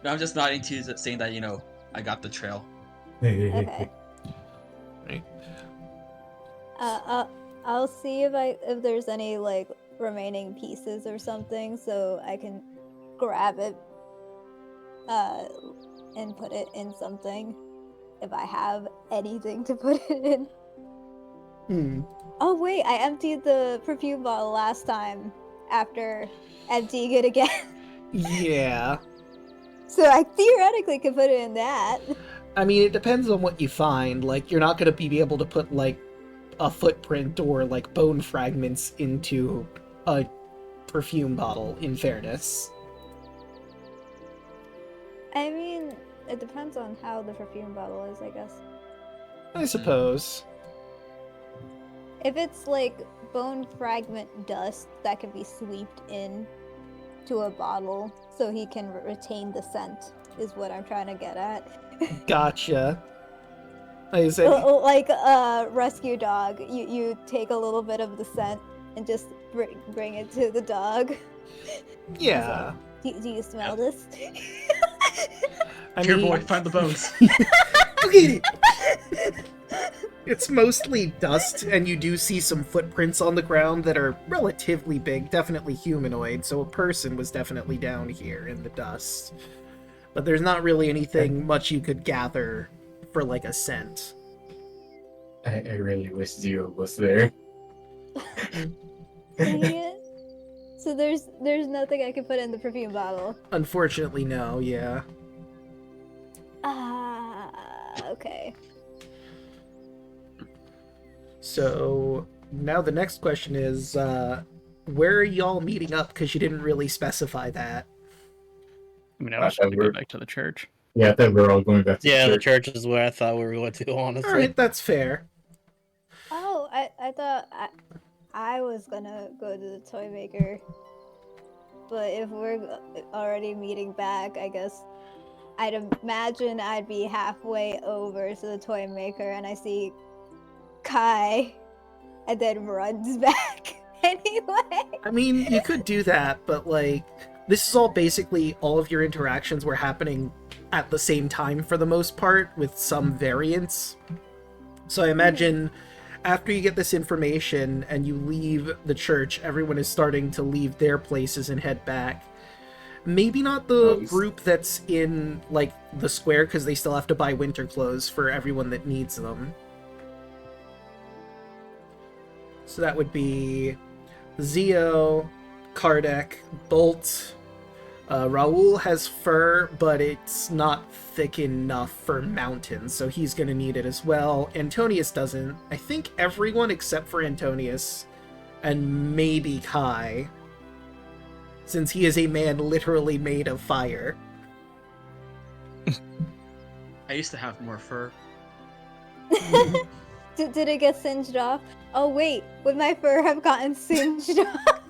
No, I'm just nodding to you, saying that, I got the trail. Okay. Right. I'll see if there's any like remaining pieces or something, so I can grab it and put it in something if I have anything to put it in. Oh wait, I emptied the perfume bottle last time after emptying it again. Yeah. So I theoretically could put it in that. I mean, it depends on what you find. Like, you're not going to be able to put, like, a footprint or, like, bone fragments into a perfume bottle, in fairness. I mean, it depends on how the perfume bottle is, I guess. I suppose. If it's, like, bone fragment dust that can be swept in to a bottle so he can retain the scent, is what I'm trying to get at. Gotcha. Like I said, like a rescue dog, you take a little bit of the scent and just bring it to the dog. Yeah. Do you smell this? Here, boy, find the bones. Okay. It's mostly dust, and you do see some footprints on the ground that are relatively big, definitely humanoid, so a person was definitely down here in the dust. But there's not really anything much you could gather for, like, a scent. I really wish Zio was there. Dang it. So there's nothing I can put in the perfume bottle. Unfortunately, no, yeah. Okay. So, now the next question is, where are y'all meeting up? Because you didn't really specify that. I mean, I was trying to go back to the church. Yeah, I thought we were all going back to the the church. church is where I thought we were going to, honestly. Alright, that's fair. Oh, I thought I was gonna go to the toy maker, but if we're already meeting back, I guess I'd imagine I'd be halfway over to the toy maker and I see Kai and then runs back anyway. I mean, you could do that, but like, this is all basically all of your interactions were happening at the same time for the most part, with some variance. So I imagine after you get this information and you leave the church, everyone is starting to leave their places and head back. Maybe not the group that's in, like, the square, because they still have to buy winter clothes for everyone that needs them. So that would be Zio, Kardec, Bolt. Raoul has fur, but it's not thick enough for mountains, so he's going to need it as well. Antonius doesn't. I think everyone except for Antonius, and maybe Kai, since he is a man literally made of fire. I used to have more fur. Did it get singed off? Oh wait, would my fur have gotten singed off?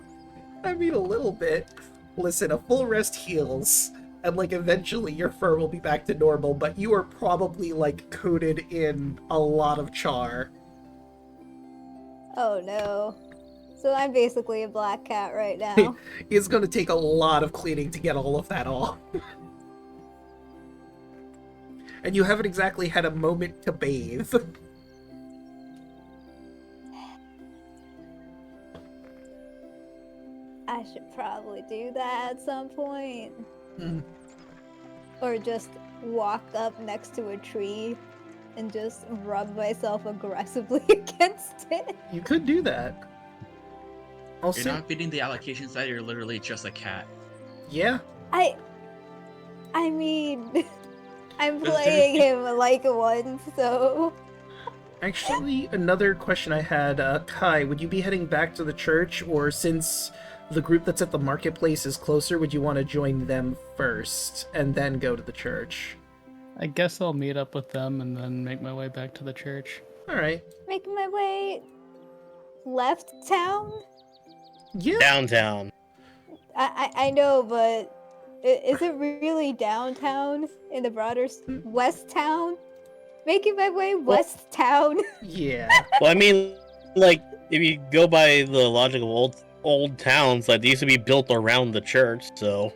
I mean, a little bit. Listen, a full rest heals, and like eventually your fur will be back to normal, but you are probably like coated in a lot of char. Oh no. So I'm basically a black cat right now. It's gonna take a lot of cleaning to get all of that off. And you haven't exactly had a moment to bathe. I should probably do that at some point. Mm. Or just walk up next to a tree and just rub myself aggressively against it. You could do that. Also, You're not beating the allocation side, you're literally just a cat. Yeah. I mean, I'm Does playing him like one, so... Actually, another question I had, Kai, would you be heading back to the church, or since the group that's at the marketplace is closer, would you want to join them first, and then go to the church? I guess I'll meet up with them and then make my way back to the church. Alright. Making my way left town? Yeah. Downtown. I know, but is it really downtown in the broader west town? Making my way west town? Yeah. Well, I mean, like, if you go by the logic of old towns, like, they used to be built around the church, so...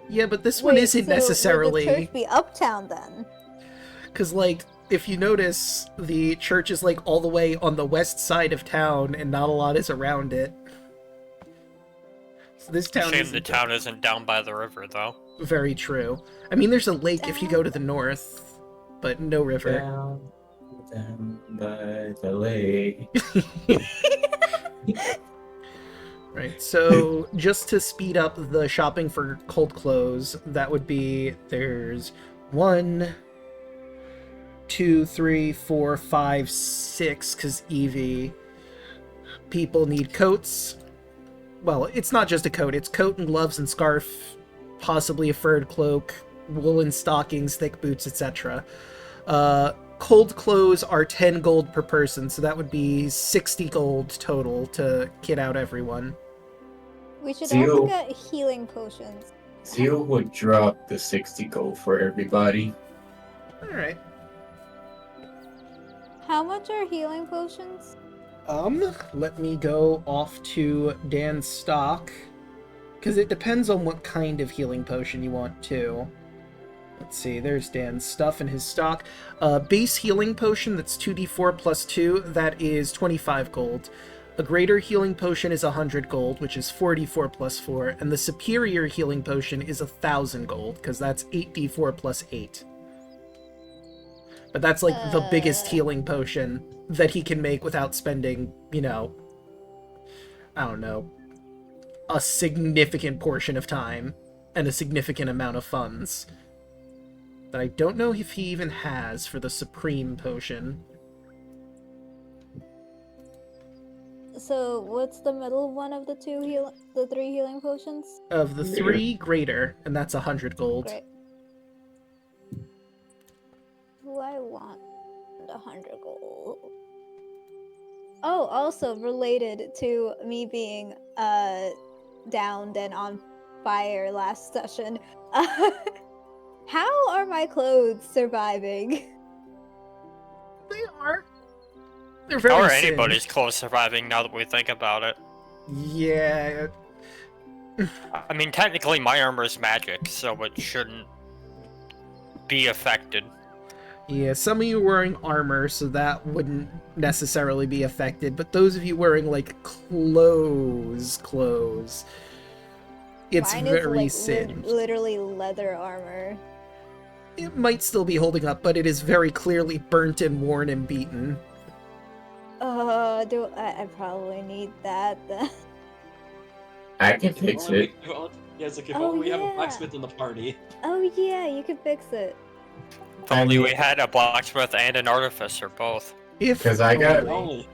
Yeah, but this one isn't necessarily... Would the church be uptown then? Because, like, if you notice, the church is, like, all the way on the west side of town, and not a lot is around it. So this town Shame the town isn't down by the river, though. Very true. I mean, there's a lake if you go to the north, but no river. Down by the lake. Right, so just to speed up the shopping for cold clothes, that would be, there's 1, 2, 3, 4, 5, 6, because Evie. People need coats. Well, it's not just a coat, it's coat and gloves and scarf, possibly a furred cloak, woolen stockings, thick boots, etc. Cold clothes are 10 gold per person, so that would be 60 gold total to kit out everyone. We should Zero. also get healing potions. Zio would drop the 60 gold for everybody. Alright. How much are healing potions? Let me go off to Dan's stock, because it depends on what kind of healing potion you want too. Let's see, there's Dan's stuff in his stock. Base healing potion, that's 2d4 plus 2, that is 25 gold. A greater healing potion is 100 gold, which is 44 plus 4, and the superior healing potion is 1,000 gold, because that's 8d4 plus 8. But that's like the biggest healing potion that he can make without spending, you know, I don't know, a significant portion of time and a significant amount of funds. That I don't know if he even has for the Supreme Potion. So, what's the middle one of the the 3 healing potions? Of the 3, greater, and that's 100 gold. Great. Do I want 100 gold? Oh, also related to me being downed and on fire last session. How are my clothes surviving? They are. They're very How are singed. anybody's clothes surviving now that we think about it? Yeah. I mean, technically my armor is magic, so it shouldn't be affected. Yeah, some of you are wearing armor, so that wouldn't necessarily be affected, but those of you wearing, like, clothes, it's Mine very is singed. literally leather armor. It might still be holding up, but it is very clearly burnt and worn and beaten. I probably need that then. I can fix it. Yeah, it's like if Oh, only we have a yeah. blacksmith in the party. Oh yeah, you can fix it. If only we had a blacksmith and an artificer, both. If 'Cause I got- only. Only.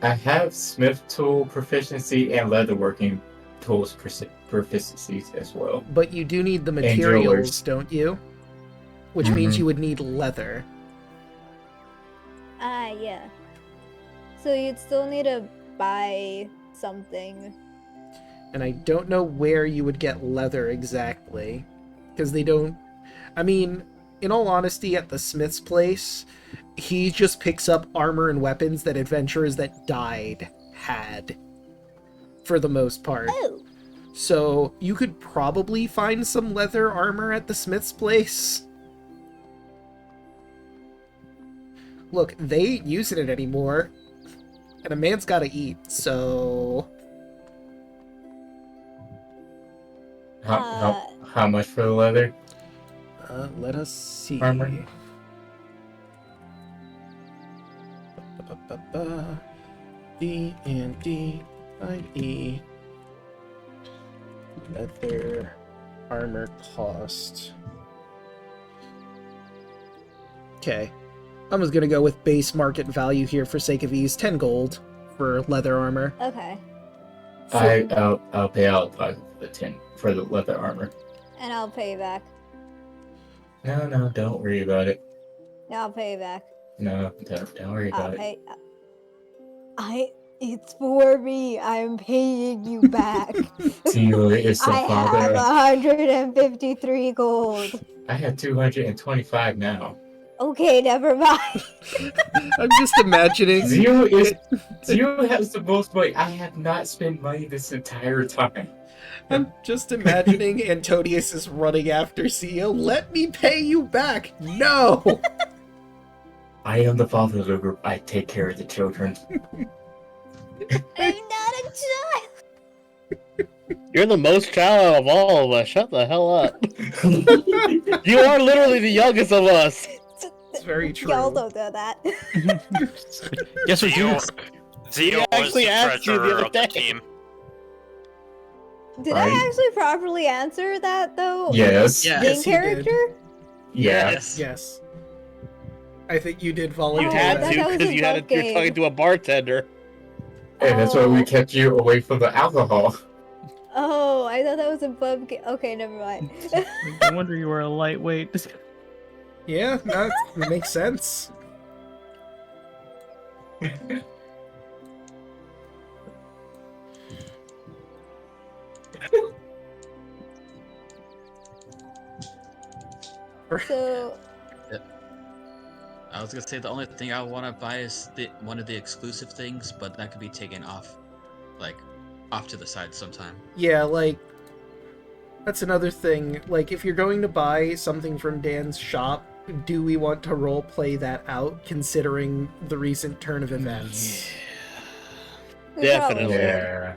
I have smith tool proficiency and leatherworking tools proficiencies as well. But you do need the And materials, jewelers. don't you? Which means you would need leather. Ah, yeah. So you'd still need to buy something. And I don't know where you would get leather exactly. Because they don't... I mean, in all honesty, at the smith's place, he just picks up armor and weapons that adventurers that died had. For the most part. Oh! So you could probably find some leather armor at the smith's place. Look, they ain't using it anymore. And a man's gotta eat, so... How much for the leather? Let us see. Armor. D and D I-E. Leather armor cost. Okay. I'm just gonna go with base market value here for sake of ease. 10 gold for leather armor. Okay. I'll pay out the 10 for the leather armor. And I'll pay you back. No, don't worry about it. No, I'll pay you back. No, don't worry I'll about it. pay. It's for me. I'm paying you back. Zio is the I father. have 153 gold. I have 225 now. Okay, never mind. I'm just imagining. Zio has the most money. I have not spent money this entire time. I'm just imagining Antonius is running after CEO. Let me pay you back. No. I am the father of the group. I take care of the children. I'm not a child. You're the most child of all of us. Shut the hell up. You are literally the youngest of us. It's very true. Y'all don't know that. Yes, we do. Zio was actually the asked you the treasurer other of the day. team. Did Right. I actually properly answer that though? Yes. Yeah. Main Yes, you did. character? Yeah. Yes. I think you did You volunteer. I had thought to that was because a you had bug to, you're game. talking to a bartender. And that's why we kept you away from the alcohol. Oh, I thought that was a bub game. Okay, never mind. No wonder you were a lightweight. Yeah, that makes sense. So, I was gonna say the only thing I want to buy is one of the exclusive things, but that could be taken off, like, off to the side sometime. Yeah, like, that's another thing. Like, if you're going to buy something from Dan's shop, do we want to roleplay that out, considering the recent turn of events? we Definitely. probably- Yeah.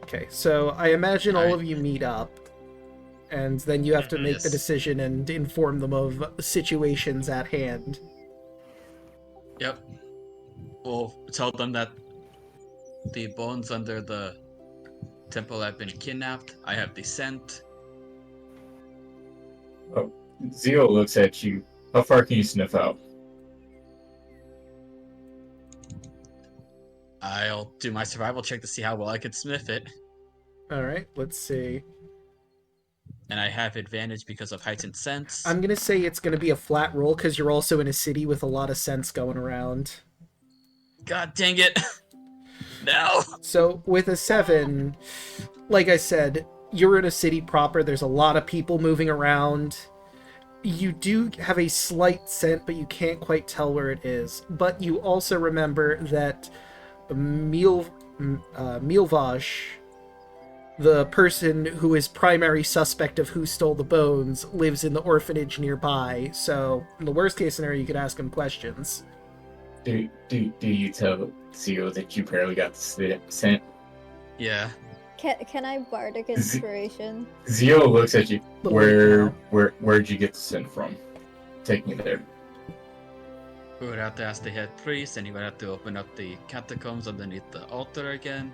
Okay, so I imagine all Alright. of you meet up, and then you have to make the Yes. decision and inform them of situations at hand. Yep. We'll tell them that the bones under the temple have been kidnapped. I have the scent. Zio looks at you. How far can you sniff out? I'll do my survival check to see how well I can sniff it. Alright, let's see. and I have advantage because of heightened sense. I'm gonna say it's gonna be a flat roll because you're also in a city with a lot of sense going around. God dang it! No! So with a 7, like I said, you're in a city proper, there's a lot of people moving around. You do have a slight scent, but you can't quite tell where it is. But you also remember that Milvaj, the person who is primary suspect of who stole the bones, lives in the orphanage nearby. So in the worst case scenario, you could ask him questions. Do you tell Zio that you barely got the scent? Yeah. Can I bardic inspiration? Zio looks at you. Little Where'd you get the scent from? Take me there. We would have to ask the head priest, and he would have to open up the catacombs underneath the altar again.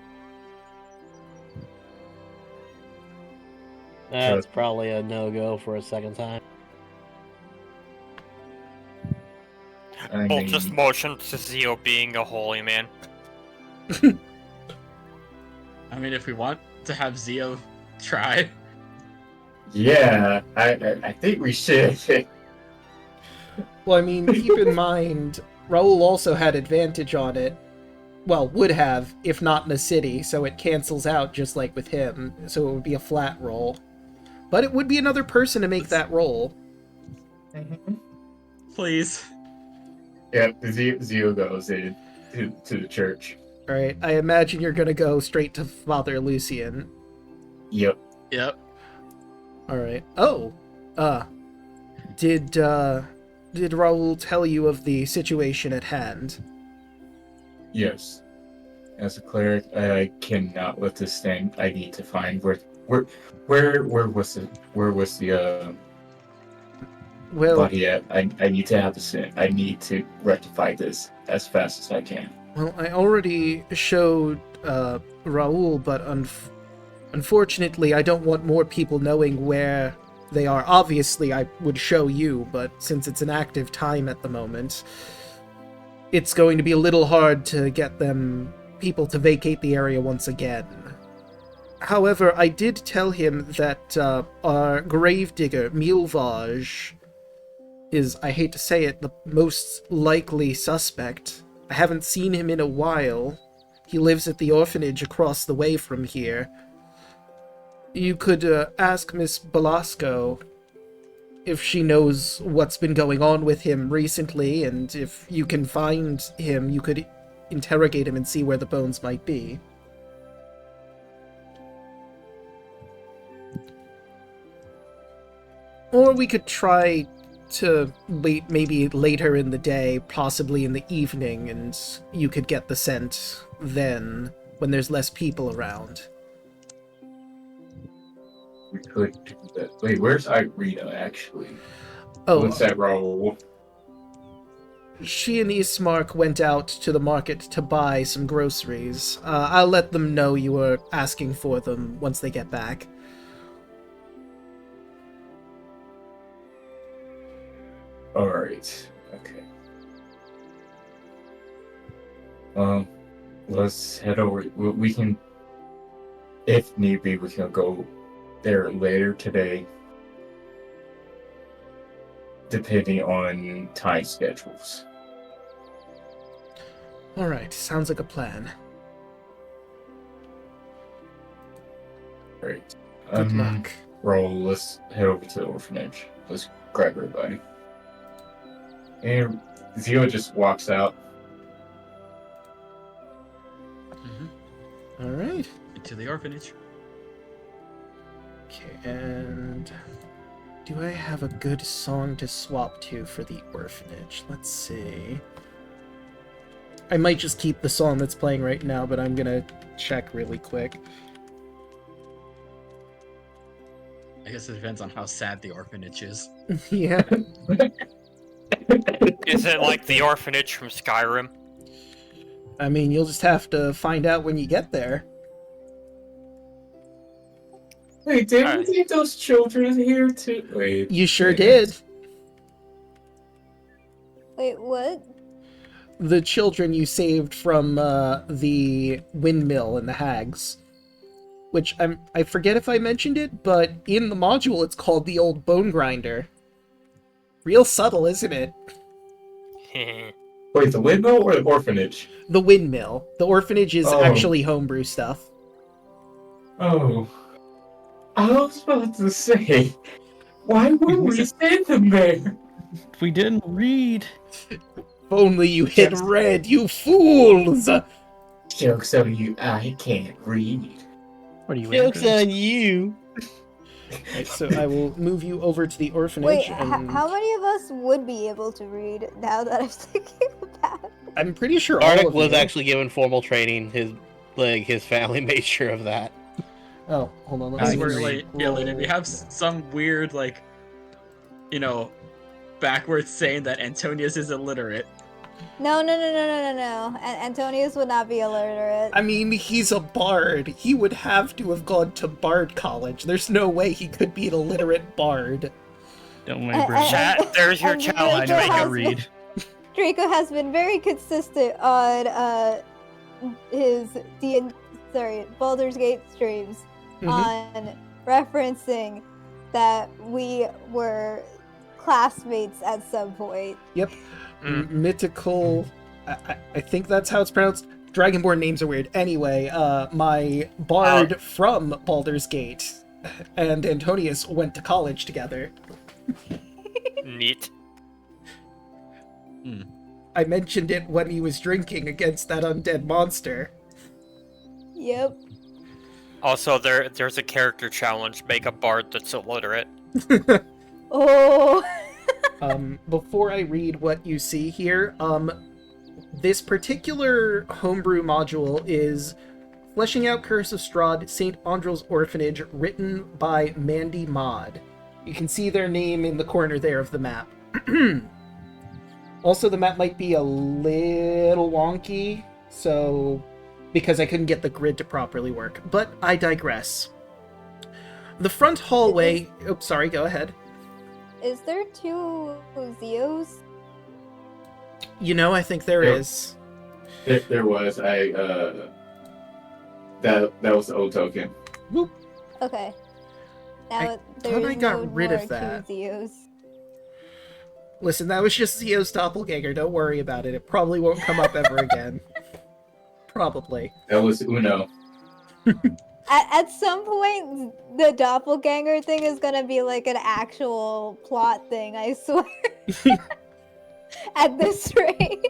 That's probably a no-go for a second time. I We'll mean, just motion to Zio being a holy man. I mean, if we want to have Zio try. yeah, I think we should. Well, I mean, keep in mind, Raoul also had advantage on it. Well, would have, if not in a city, so it cancels out just like with him, so it would be a flat roll. But it would be another person to make that roll. Please. Yep, Zio goes in to the church. Alright, I imagine you're gonna go straight to Father Lucian. Yep. Yep. Alright. Oh! Did Raoul tell you of the situation at hand? Yes. As a cleric, I cannot let this stand. I need to find where was the Well, body at? I need to have the scent. I need to rectify this as fast as I can. well, I already showed Raoul, but unfortunately, I don't want more people knowing where they are. Obviously, I would show you, but since it's an active time at the moment, it's going to be a little hard to get people to vacate the area once again. However, I did tell him that our gravedigger, Milvaj, is, I hate to say it, the most likely suspect. I haven't seen him in a while. He lives at the orphanage across the way from here. You could ask Miss Belasco if she knows what's been going on with him recently, and if you can find him, you could interrogate him and see where the bones might be. Or we could try to wait maybe later in the day, possibly in the evening, and you could get the scent then, when there's less people around. We could do that. Wait, where's Irina, actually? Oh, What's that role? she and Ismark went out to the market to buy some groceries. I'll let them know you were asking for them once they get back. Alright, okay. Let's head over. We can, if need be, we can go there later today, depending on time schedules. Alright, sounds like a plan. Great. Good luck. Roll, let's head over to the orphanage. Let's grab everybody. And Zio just walks out. Alright. Into the orphanage. Okay, and do I have a good song to swap to for the orphanage? Let's see. I might just keep the song that's playing right now, but I'm gonna check really quick. I guess it depends on how sad the orphanage is. Yeah. Is it like the orphanage from Skyrim? I mean, you'll just have to find out when you get there. Wait, did Alright. we leave those children here too? Wait. You sure wait. did. Wait, what? The children you saved from the windmill and the hags. which I forget if I mentioned it, but in the module it's called the Old Bone Grinder. Real subtle, isn't it? Wait, the windmill or the orphanage? The windmill. The orphanage is Oh. actually homebrew stuff. Oh. I was about to say, why would we send them there? We didn't read. If only you hit Yes. red, you fools! Joke's on you, I can't read. What are you? Joke's Andrews? on you. Right, so I will move you over to the orphanage. Wait, and how many of us would be able to read now that I'm thinking about it? I'm pretty sure all Arctic of was you. actually given formal training. His family made sure of that. Oh, hold on. I Let me swear, just like, yeah, like, if you have some weird, like, you know, backwards saying that Antonius is illiterate. No. Antonius would not be illiterate. I mean, he's a bard. He would have to have gone to bard college. There's no way he could be an illiterate bard. Don't worry, Bruce. Chat, there's your And challenge. Draco I know I has can read. Draco has been very consistent on his Baldur's Gate streams Mhm. on referencing that we were classmates at some point. Yep. Mm. Mythical. I think that's how it's pronounced. Dragonborn names are weird. Anyway, my bard from Baldur's Gate and Antonius went to college together. Neat. I mentioned it when he was drinking against that undead monster. Yep. Also, there's a character challenge. Make a bard that's illiterate. Oh. Before I read what you see here, this particular homebrew module is Fleshing Out Curse of Strahd, St. Andrew's Orphanage, written by Mandy Mod. You can see their name in the corner there of the map. Also, the map might be a little wonky, so because I couldn't get the grid to properly work, but I digress. The front hallway... Oh, sorry, go ahead. Is there two Zeos? You know, I think there Yep. is. There was that was the old token. Okay. Now I there thought is I got no rid more of that. two Zeos. Listen, that was just Zeo's doppelganger. Don't worry about it. It probably won't come up ever again. Probably. That was Uno. At some point, the doppelganger thing is gonna be like an actual plot thing, I swear. At this rate.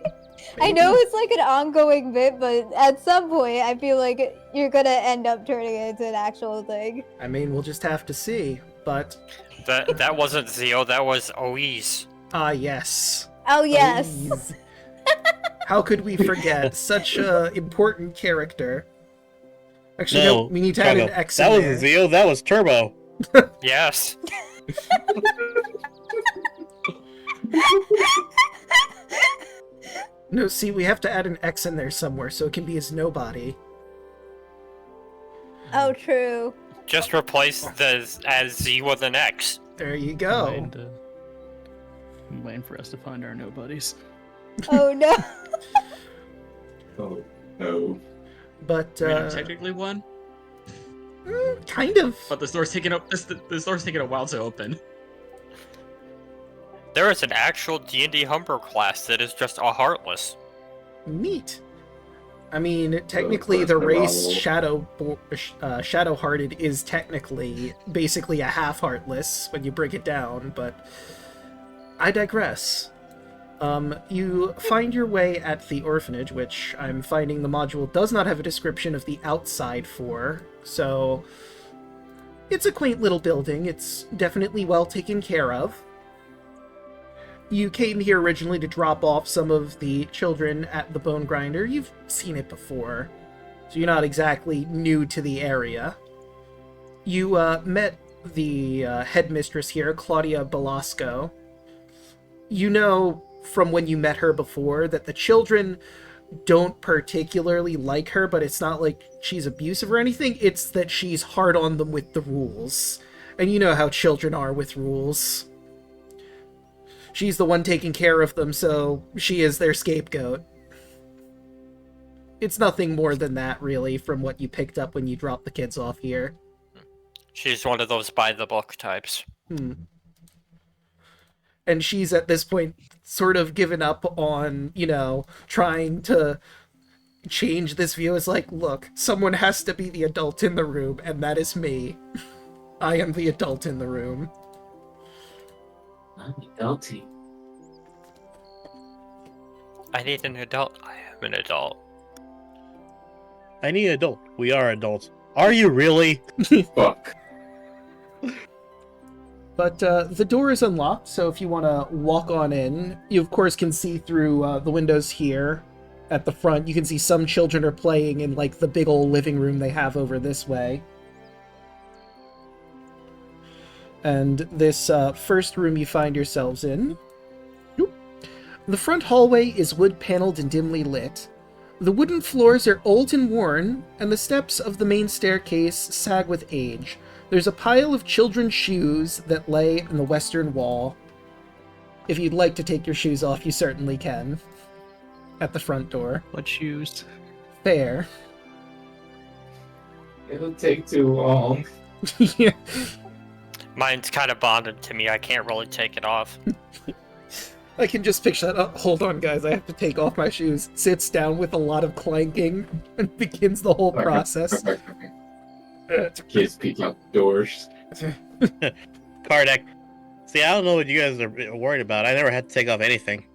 I know it's like an ongoing bit, but at some point, I feel like you're gonna end up turning it into an actual thing. I mean, we'll just have to see. But, That wasn't Zeo. That was Oise. yes. Oh, yes. Please. How could we forget such a important character? Actually, no, we need to add an Draco. X That in wasn't there. Zeo, that was Turbo. Yes. No, see, we have to add an X in there somewhere so it can be his nobody. Oh, true. Just replace the as Z with an X. There you go. I'm waiting for us to find our nobodies. Oh, no. Oh no. But, I mean, I'm technically one, kind of. but the store's taking a while to open. There is an actual D&D Humber class that is just a Heartless. Neat. I mean, technically, course, the the race Raoul. Shadow-Hearted is technically basically a half-heartless when you break it down, but I digress. You find your way at the orphanage, which I'm finding the module does not have a description of the outside for, so it's a quaint little building. It's definitely well taken care of. You came here originally to drop off some of the children at the Bone Grinder. You've seen it before, so you're not exactly new to the area. You met the headmistress here, Claudia Belasco. You know from when you met her before that the children don't particularly like her, but it's not like she's abusive or anything. It's that she's hard on them with the rules. And you know how children are with rules. She's the one taking care of them, so she is their scapegoat. It's nothing more than that, really, from what you picked up when you dropped the kids off here. She's one of those by-the-book types. And she's at this point sort of given up on, trying to change this view. It's like, look, someone has to be the adult in the room, and that is me. I am the adult in the room. I'm adulty. I need an adult. I am an adult. I need an adult. We are adults. Are you really? Fuck. But the door is unlocked, so if you want to walk on in, you of course can see through the windows here at the front. You can see some children are playing in like the big old living room they have over this way. And this first room you find yourselves in. The front hallway is wood-paneled and dimly lit. The wooden floors are old and worn, and the steps of the main staircase sag with age. There's a pile of children's shoes that lay on the western wall. If you'd like to take your shoes off, you certainly can. At the front door. What shoes? Fair. It'll take too long. Yeah. Mine's kind of bonded to me. I can't really take it off. I can just picture that. Oh, hold on, guys. I have to take off my shoes. Sits down with a lot of clanking and begins the whole process. Kids peek out doors. Kardec. See, I don't know what you guys are worried about. I never had to take off anything.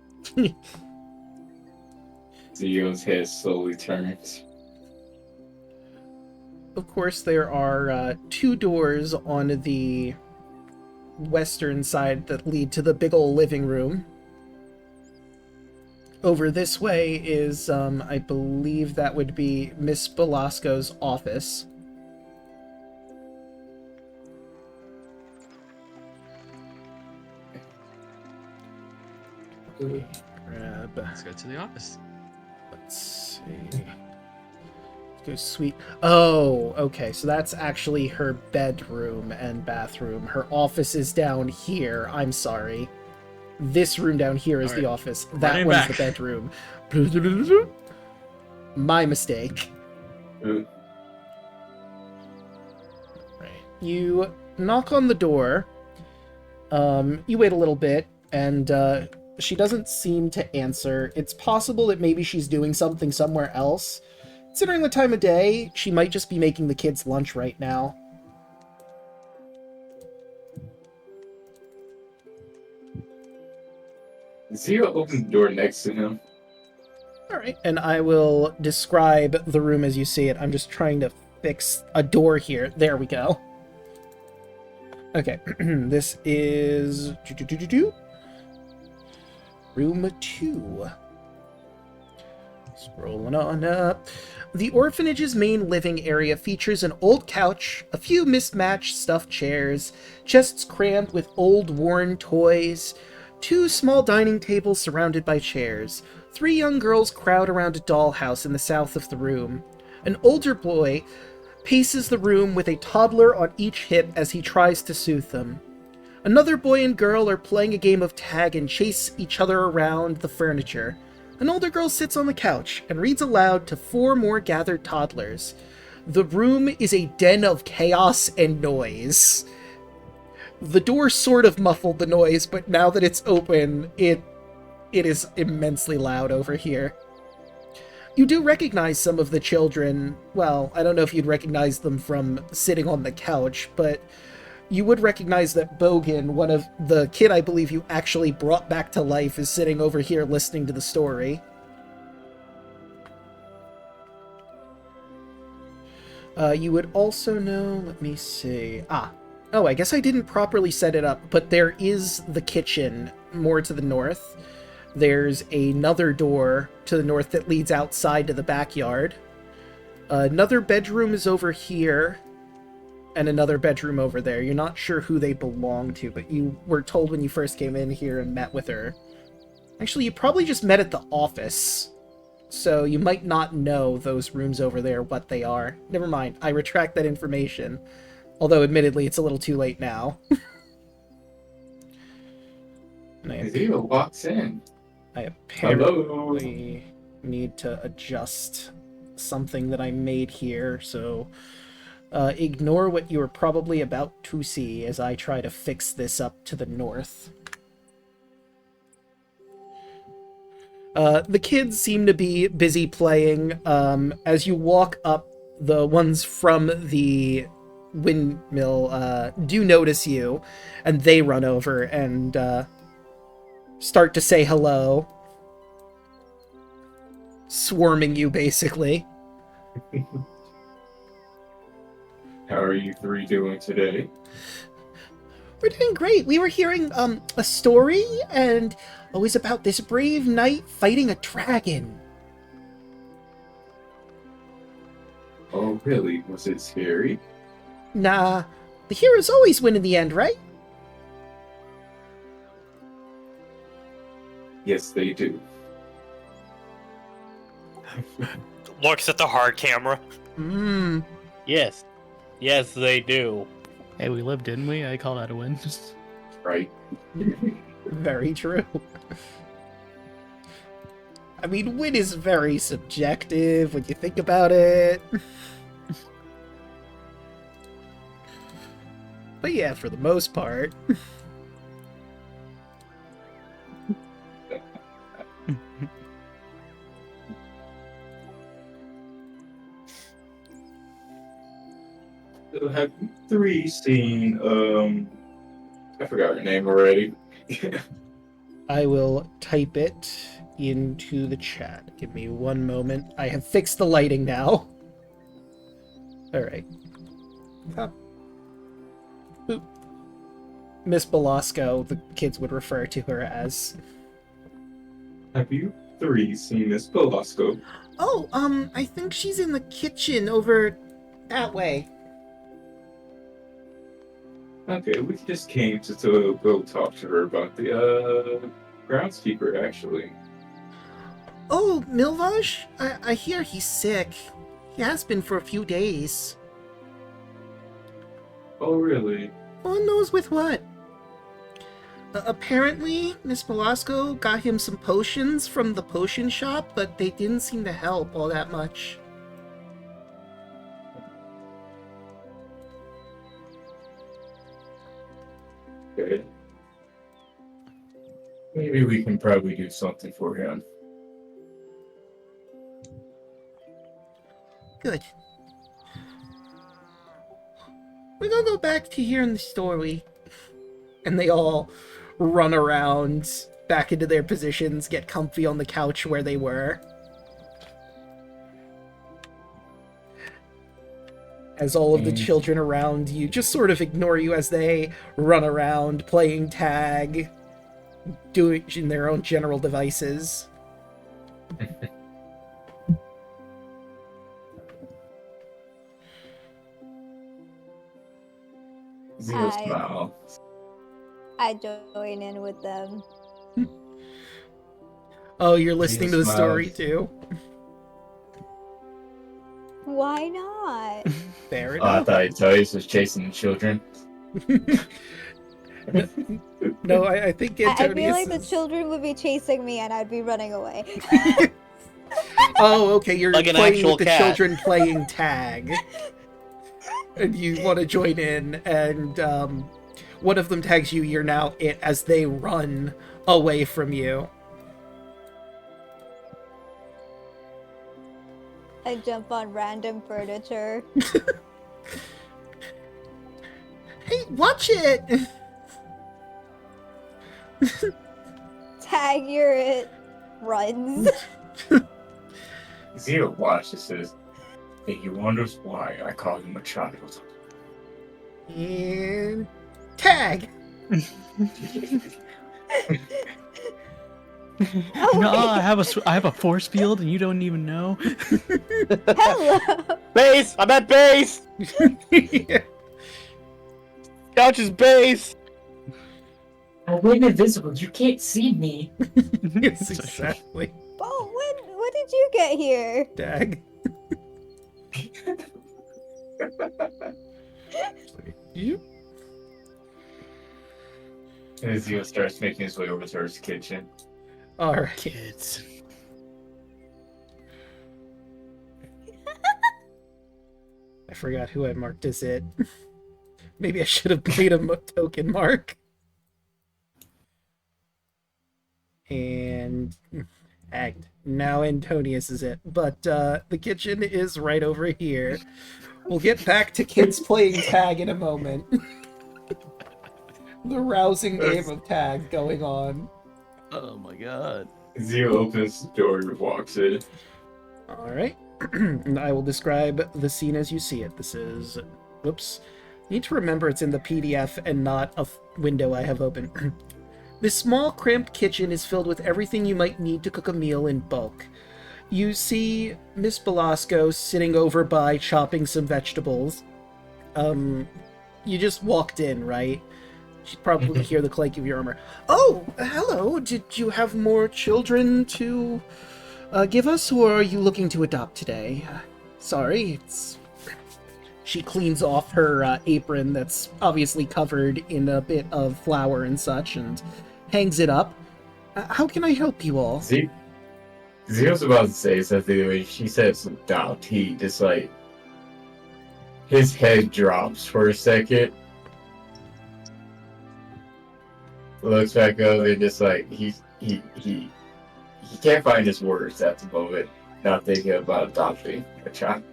Zio's head slowly turns. Of course, there are 2 doors on the western side that lead to the big old living room. Over this way is, I believe that would be Miss Belasco's office. Grab. Let's go to the office. Let's see. Let's go sweet. Oh, okay. So that's actually her bedroom and bathroom. Her office is down here. I'm sorry. This room down here is the office. That Running one's back. the bedroom. My mistake. Ooh. Right. You knock on the door. You wait a little bit, and she doesn't seem to answer. It's possible that maybe she's doing something somewhere else. Considering the time of day, she might just be making the kids lunch right now. Zio opens the door next to him. Alright, and I will describe the room as you see it. I'm just trying to fix a door here. There we go. Okay, this is... Room 2. Scrolling on up. The orphanage's main living area features an old couch, a few mismatched stuffed chairs, chests crammed with old worn toys, 2 small dining tables surrounded by chairs. 3 young girls crowd around a dollhouse in the south of the room. An older boy paces the room with a toddler on each hip as he tries to soothe them. Another boy and girl are playing a game of tag and chase each other around the furniture. An older girl sits on the couch and reads aloud to 4 more gathered toddlers. The room is a den of chaos and noise. The door sort of muffled the noise, but now that it's open, it is immensely loud over here. You do recognize some of the children. Well, I don't know if you'd recognize them from sitting on the couch, but you would recognize that Bogan, one of the kid I believe you actually brought back to life, is sitting over here listening to the story. You would also know, let me see. Oh, I guess I didn't properly set it up, but there is the kitchen more to the north. There's another door to the north that leads outside to the backyard. Another bedroom is over here, and another bedroom over there. You're not sure who they belong to, but you were told when you first came in here and met with her. Actually, you probably just met at the office, so you might not know those rooms over there, what they are. Never mind, I retract that information. Although, admittedly, it's a little too late now. Zio walks in. I apparently need to adjust something that I made here, so ignore what you were probably about to see as I try to fix this up to the north. The kids seem to be busy playing. As you walk up, the ones from the windmill do notice you, and they run over and start to say hello. Swarming you, basically. How are you three doing today? We're doing great. We were hearing a story, and it was about this brave knight fighting a dragon. Oh, really? Was it scary? Nah, the heroes always win in the end, right? Yes, they do. Looks at the hard camera. Mmm. Yes. Yes, they do. Hey, we lived, didn't we? I call that a win. Right? Very true. I mean, win is very subjective when you think about it. But yeah, for the most part. So have you three seen, I forgot her name already. I will type it into the chat. Give me one moment. I have fixed the lighting now. Alright. Boop. Miss Belasco, the kids would refer to her as. Have you three seen Miss Belasco? Oh, I think she's in the kitchen over that way. Okay, we just came to go talk to her about the groundskeeper, actually. Oh, Milvaj? I hear he's sick. He has been for a few days. Oh, really? One knows with what. Apparently, Miss Belasco got him some potions from the potion shop, but they didn't seem to help all that much. Okay. Maybe we can probably do something for him. Good. We're gonna go back to hearing the story. And they all run around back into their positions, get comfy on the couch where they were. As all of the children around you just sort of ignore you as they run around playing tag, doing in their own general devices. Zero Hi. smile. I join in with them. Oh, you're listening to the story smiles. too? Why not? Fair I enough. thought he was chasing the children. No, I think I feel Antonius like the is- children would be chasing me and I'd be running away. Oh, okay, you're Like an playing actual with the cat. children playing tag. And you want to join in, and one of them tags you, you're now it, as they run away from you. I jump on random furniture. Hey, watch it! Tag, you're it. Runs. Zero watches says, and he wonders why I call him a child. And tag! Oh, No, wait. I have a force field and you don't even know. Hello. Base! I'm at base! Couch is base! I'm invisible. You can't see me. Yes, exactly. Oh, when did you get here? Tag. You? And Zero starts making his way over to his kitchen. Alright. Kids. forgot who I marked as it. Maybe I should have played a token mark. And act. Now Antonius is it. But the kitchen is right over here. We'll get back to kids playing tag in a moment. The rousing game of tag going on. Oh my god. Zio opens the door and walks in. Alright. And I will describe the scene as you see it. This is... Whoops. Need to remember it's in the PDF and not a window I have open. This small, cramped kitchen is filled with everything you might need to cook a meal in bulk. You see Miss Belasco sitting over by chopping some vegetables. You just walked in, right? She'd probably hear the clank of your armor. Oh, hello. Did you have more children to give us, or are you looking to adopt today? Sorry, it's... She cleans off her apron that's obviously covered in a bit of flour and such, and hangs it up. How can I help you all? Zio's about to say something when she says adopt. He just like... His head drops for a second. Looks back up and just like he can't find his words at the moment. Not thinking about adopting a child.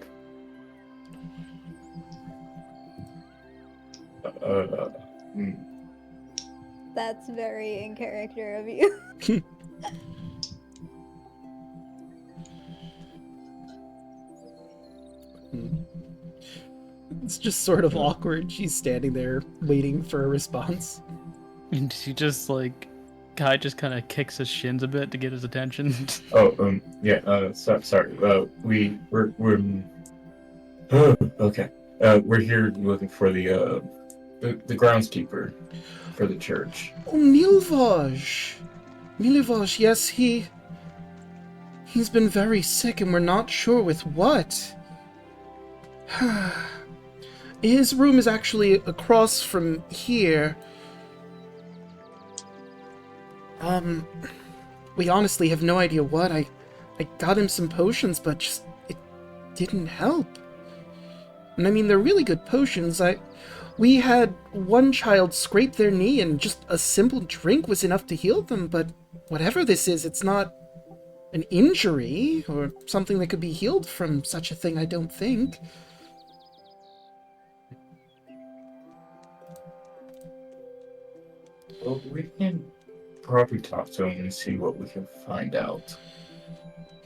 That's very in character of you. It's just sort of awkward. She's standing there waiting for a response. And she just like, Kai just kind of kicks his shins a bit to get his attention. Yeah. Sorry. We're okay. We're here looking for the groundskeeper for the church. Oh, Milvaj! Milvaj, yes, he's been very sick and we're not sure with what. His room is actually across from here. We honestly have no idea what. I got him some potions, but just, it didn't help. And I mean, they're really good potions. We had one child scrape their knee and just a simple drink was enough to heal them, but whatever this is, it's not an injury or something that could be healed from such a thing, I don't think. Well, we can probably talk to him and see what we can find out.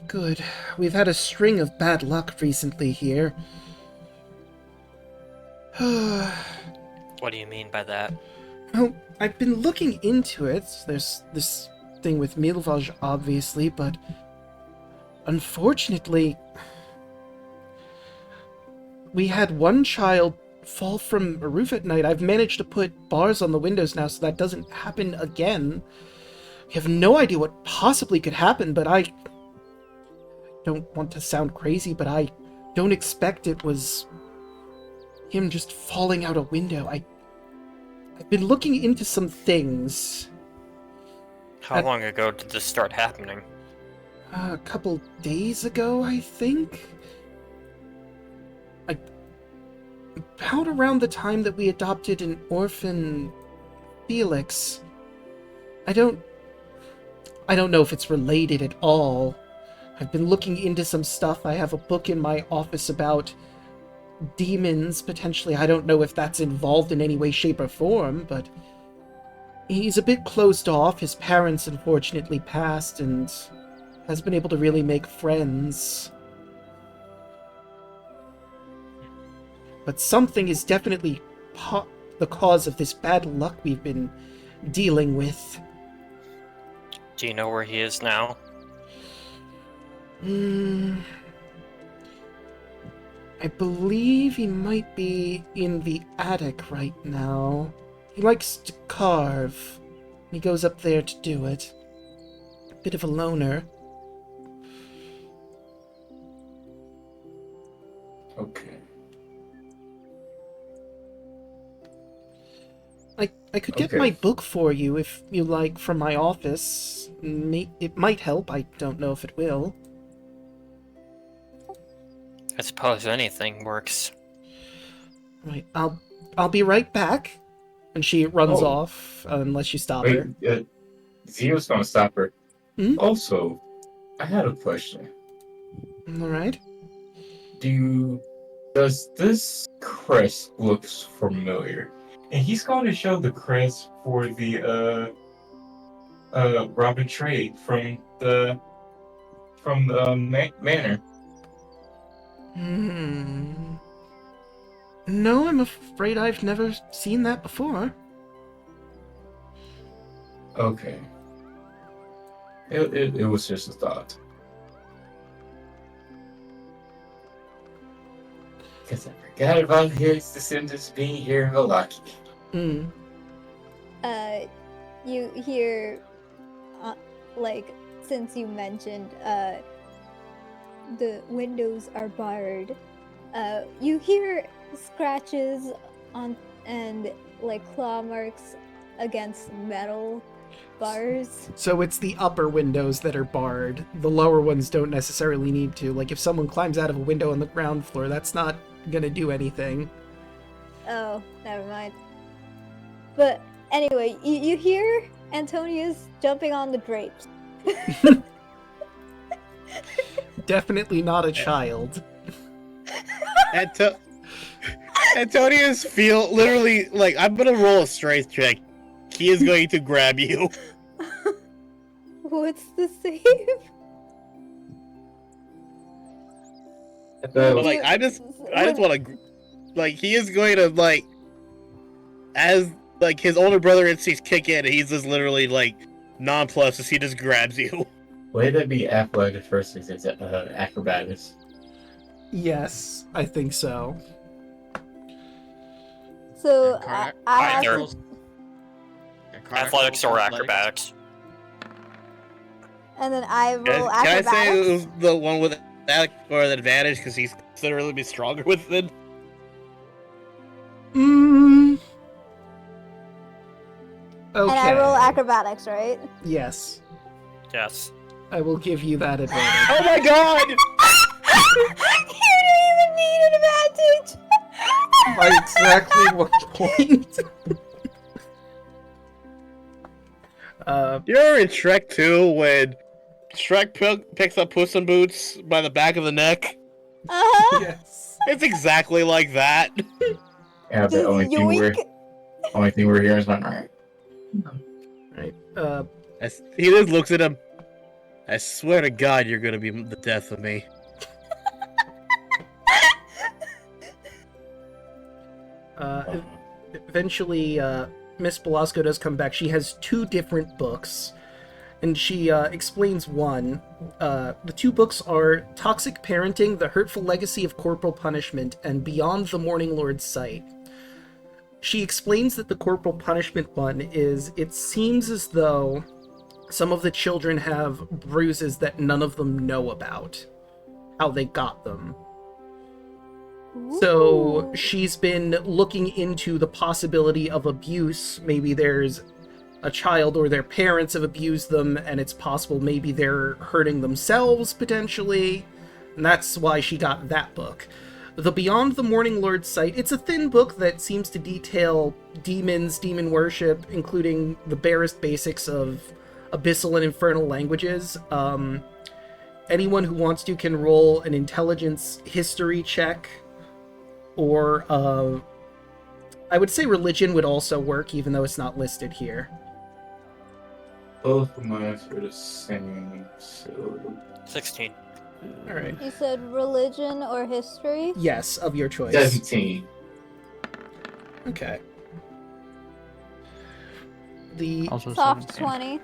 Good. We've had a string of bad luck recently here. What do you mean by that? Well, I've been looking into it. There's this thing with Milvaj, obviously, but unfortunately, we had one child fall from a roof at night. I've managed to put bars on the windows now so that doesn't happen again. We have no idea what possibly could happen, but I don't want to sound crazy, but I don't expect it was him just falling out a window. I've been looking into some things. How long ago did this start happening? A couple days ago, I think? About around the time that we adopted an orphan, Felix. I don't know if it's related at all. I've been looking into some stuff. I have a book in my office about demons, potentially. I don't know if that's involved in any way, shape, or form, but he's a bit closed off. His parents unfortunately passed and hasn't been able to really make friends. But something is definitely the cause of this bad luck we've been dealing with. Do you know where he is now? I believe he might be in the attic right now. He likes to carve. He goes up there to do it. Bit of a loner. Okay. I could get my book for you if you like from my office. It might help. I don't know if it will. I suppose anything works. Wait, I'll be right back. And she runs Oh. off unless you stop her. Wait, Zio's gonna stop her. Hmm? Also, I had a question. All right. Does this crest looks familiar? And he's going to show the crest for the Robin Trade from the manor. No, I'm afraid I've never seen that before. Okay. It was just a thought. Because I forgot about his descendants being here in Valaki. You hear, like, since you mentioned, the windows are barred, you hear scratches on and, like, claw marks against metal bars. So it's the upper windows that are barred. The lower ones don't necessarily need to. Like, if someone climbs out of a window on the ground floor, that's not gonna do anything. Oh, never mind. But anyway, you hear Antonius jumping on the drapes. Definitely not a child. Antonius feel literally like I'm gonna roll a strength check. He is going to grab you. What's the save? But, like I just want to, like he is going to like, as like his older brother instincts kick in, and he's just literally like nonplussed as he just grabs you. Would that be athletics versus acrobatics? Yes, I think so. So Cardiac- I have Either. to, Athletics or acrobatics. and then I roll Can I acrobatics. say it was the one with that or the advantage because he's considerably be stronger with it? Okay. And I roll acrobatics, right? Yes, Yes. I will give you that advantage. Oh my god! You don't even need an advantage. By exactly what point? You're in Shrek 2 when Shrek picks up Puss in Boots by the back of the neck. Yes. It's exactly like that. Yeah, the only thing we're hearing is my Right. He just looks at him. I swear to God, you're gonna be the death of me. Eventually, Miss Belasco does come back. She has two different books, and she explains one. The two books are Toxic Parenting, The Hurtful Legacy of Corporal Punishment, and Beyond the Morning Lord's Sight. She explains that the Corporal Punishment one is, it seems as though some of the children have bruises that none of them know about, how they got them. So she's been looking into the possibility of abuse. Maybe there's a child or their parents have abused them, and it's possible maybe they're hurting themselves, potentially. And that's why she got that book. The Beyond the Morning Lord's Sight, it's a thin book that seems to detail demons, demon worship, including the barest basics of abyssal and infernal languages. Anyone who wants to can roll an intelligence history check, or I would say religion would also work, even though it's not listed here. Both of mine are the same, so 16. All right. You said religion or history? Yes, of your choice. 17. Okay. The Also Soft 17. 20.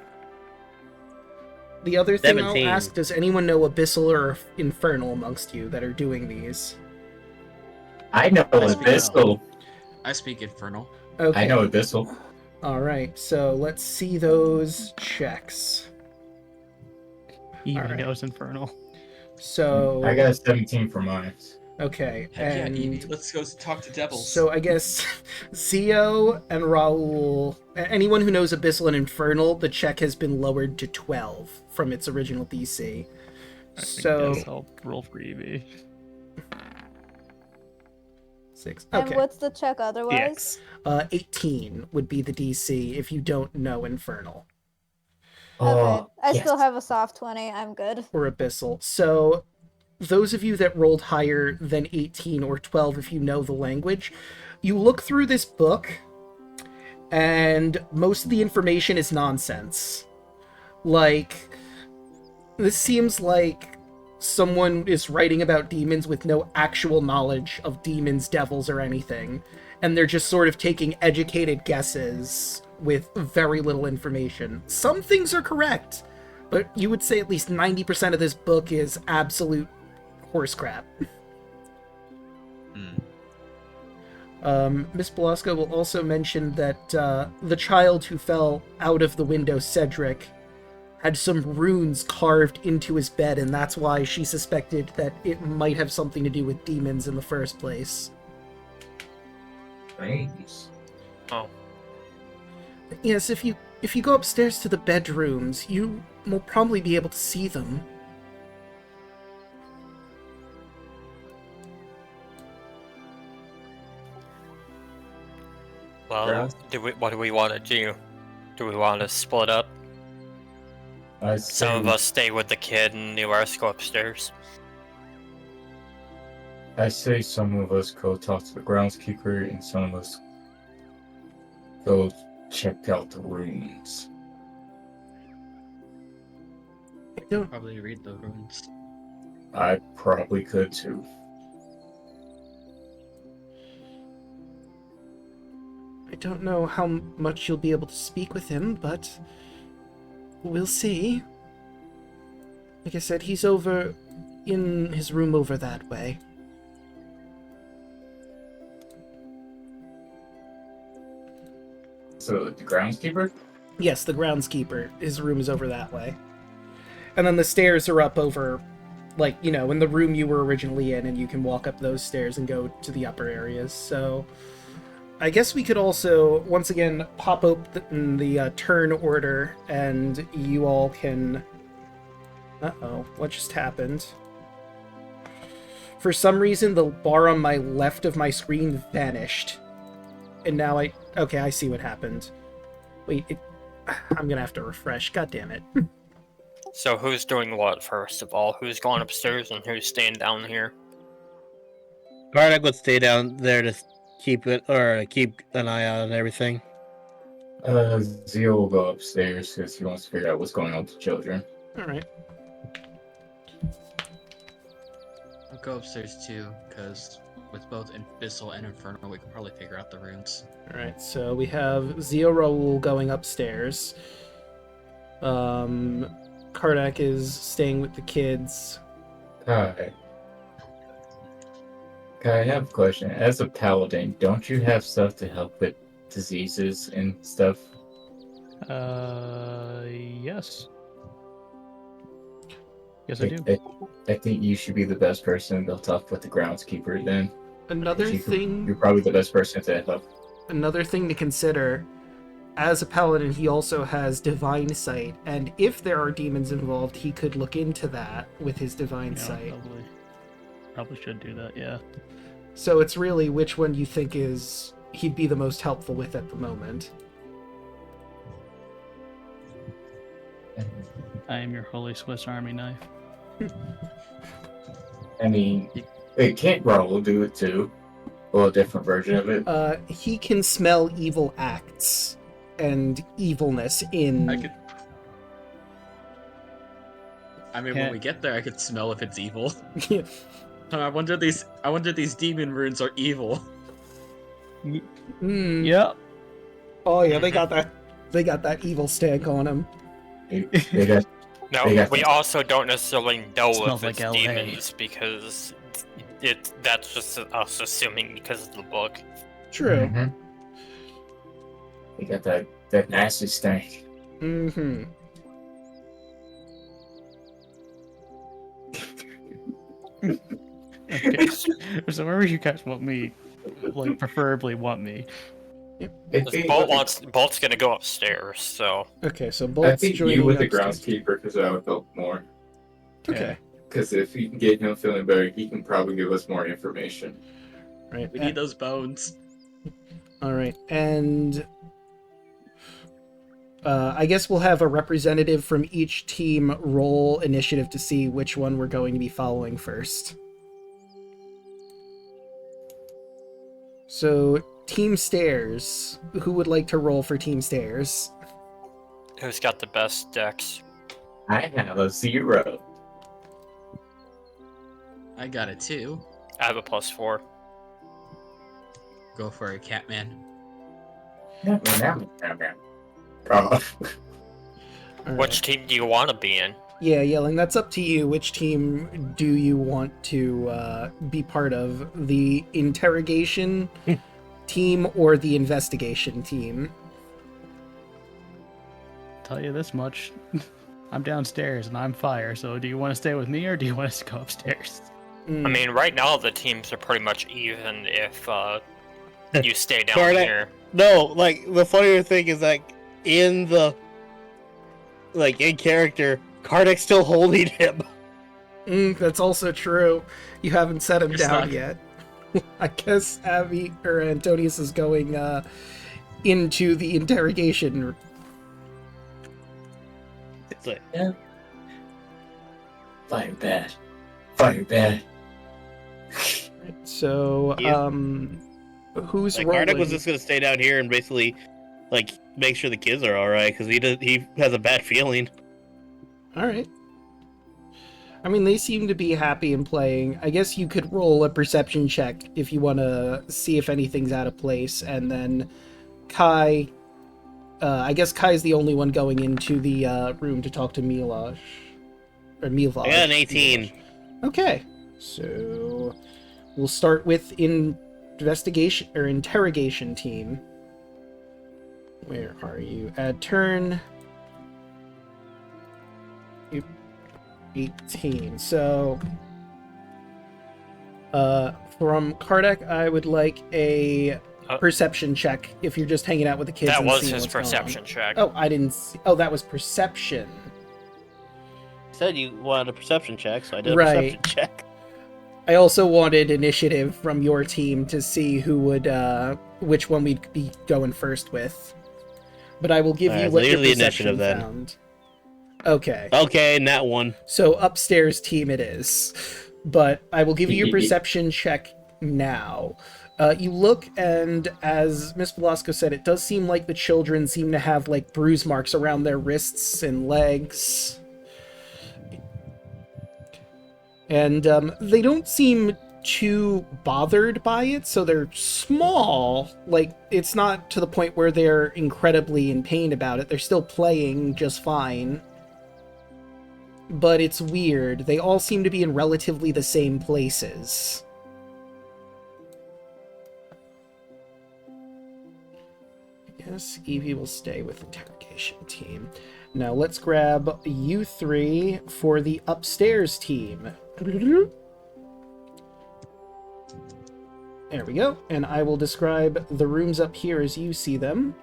the other thing 17. I'll ask, does anyone know abyssal or infernal amongst you that are doing these? I know Abyssal. I speak Infernal. Okay. I know Abyssal. All right. So let's see those checks. He Alright. knows Infernal. So I got a 17 for mine. okay, Heck yeah, and Evie. Let's go talk to Devils. so I guess Zio and Raul, anyone who knows Abyssal and Infernal, the check has been lowered to 12 from its original DC. I So guess I'll roll for Evie. 6. And Okay. what's the check otherwise? 18 would be the DC if you don't know Infernal. Okay, I yes. still have a soft 20. I'm good. Or Abyssal. So, those of you that rolled higher than 18 or 12 if you know the language, you look through this book, and most of the information is nonsense. Like, this seems like someone is writing about demons with no actual knowledge of demons, devils, or anything, and they're just sort of taking educated guesses with very little information. Some things are correct, but you would say at least 90% of this book is absolute horse crap. Miss Belasco will also mention that the child who fell out of the window, Cedric, had some runes carved into his bed, and that's why she suspected that it might have something to do with demons in the first place. Nice. Oh. Yes, if you go upstairs to the bedrooms, you will probably be able to see them. Well, what do we want to do? Do we want to split up? Some of us stay with the kid and the rest go upstairs. I say some of us go talk to the groundskeeper and some of us go check out the ruins. Probably read the runes. I probably could too. I don't know how much you'll be able to speak with him, but we'll see. Like I said, he's over in his room over that way. So, the groundskeeper? Yes, the groundskeeper. His room is over that way. And then the stairs are up over, like, you know, in the room you were originally in, and you can walk up those stairs and go to the upper areas. So, I guess we could also, once again, pop open the turn order, and you all can... Uh-oh, what just happened? For some reason, the bar on my left of my screen vanished. And now okay, I see what happened. Wait, I'm gonna have to refresh. God damn it. So who's doing what first of all? Who's going upstairs and who's staying down here? Karnak would stay down there to keep an eye out on everything. Zio will go upstairs because he wants to figure out what's going on with the children. Alright. I'll go upstairs too, because with both Abyssal and Infernal, we can probably figure out the runes. Alright, so we have Zio Raoul going upstairs. Karnak is staying with the kids. Hi. I have a question. As a paladin, don't you have stuff to help with diseases and stuff? Yes. Yes, I do. I think you should be the best person to talk with the groundskeeper then. You're probably the best person to help. Another thing to consider, as a paladin, he also has divine sight, and if there are demons involved, he could look into that with his divine sight. Probably should do that, yeah. So it's really which one you think he'd be the most helpful with at the moment. I am your holy Swiss Army knife. I mean, can't Raoul do it too? Well, a different version of it. He can smell evil acts and evilness in... When we get there, I could smell if it's evil. I wonder these demon runes are evil. Yeah. Oh yeah, they got that evil stank on them. We also don't necessarily know if it's like demons because that's just us assuming because of the book. True. Mm-hmm. They got that nasty stank. Mm-hmm. Okay, so wherever you guys want me, like preferably want me. Bolt's gonna go upstairs, so. Okay, so Bolt's I think joining you with the upstairs. groundskeeper because that would help more. Okay. Because if we can get him feeling better, he can probably give us more information. Right. We need those bones. All right, and I guess we'll have a representative from each team roll initiative to see which one we're going to be following first. So, Team Stairs. Who would like to roll for Team Stairs? Who's got the best decks? I have a 0. I got it too. I have a +4. Go for it, Catman. Oh. All Which team do you want to be in? Yeah, Yelling, that's up to you. Which team do you want to be part of? The interrogation team or the investigation team? Tell you this much. I'm downstairs and I'm fire, so do you want to stay with me or do you want us to go upstairs? I mean, right now the teams are pretty much even if you stay down Karnak- here. No, like the funnier thing is like in character, Kardak's still holding him. That's also true. You haven't set him You're down stuck. yet. I guess Abby or Antonius is going into the interrogation. It's like, Fire bad. Fire bad. So, Yeah. who's like rolling? Karnak was just gonna stay down here and basically like make sure the kids are all right because he has a bad feeling. All right. I mean, they seem to be happy in playing. I guess you could roll a perception check if you want to see if anything's out of place, and then Kai. I guess Kai's the only one going into the room to talk to Milaj. Or Milaj. I got an 18. Okay, so we'll start with investigation or interrogation team. Where are you? Add turn. 18. So, from Kardak, I would like a perception check if you're just hanging out with the kids. That and was seeing his what's going on. perception check. Oh, I didn't see. Oh, that was perception. Said you wanted a perception check, so I did a Right. perception check. I also wanted initiative from your team to see who would, which one we'd be going first with. But I will give you Alright, what so your here's the perception initiative then. found. Okay. Okay, and that one. So upstairs team it is. But I will give you your perception check now. You look, and as Miss Velasco said, it does seem like the children seem to have like bruise marks around their wrists and legs. And they don't seem too bothered by it, so they're small. Like, it's not to the point where they're incredibly in pain about it. They're still playing just fine. But it's weird. They all seem to be in relatively the same places. Yes, Evie will stay with interrogation team. Now let's grab you three for the upstairs team. There we go. And I will describe the rooms up here as you see them.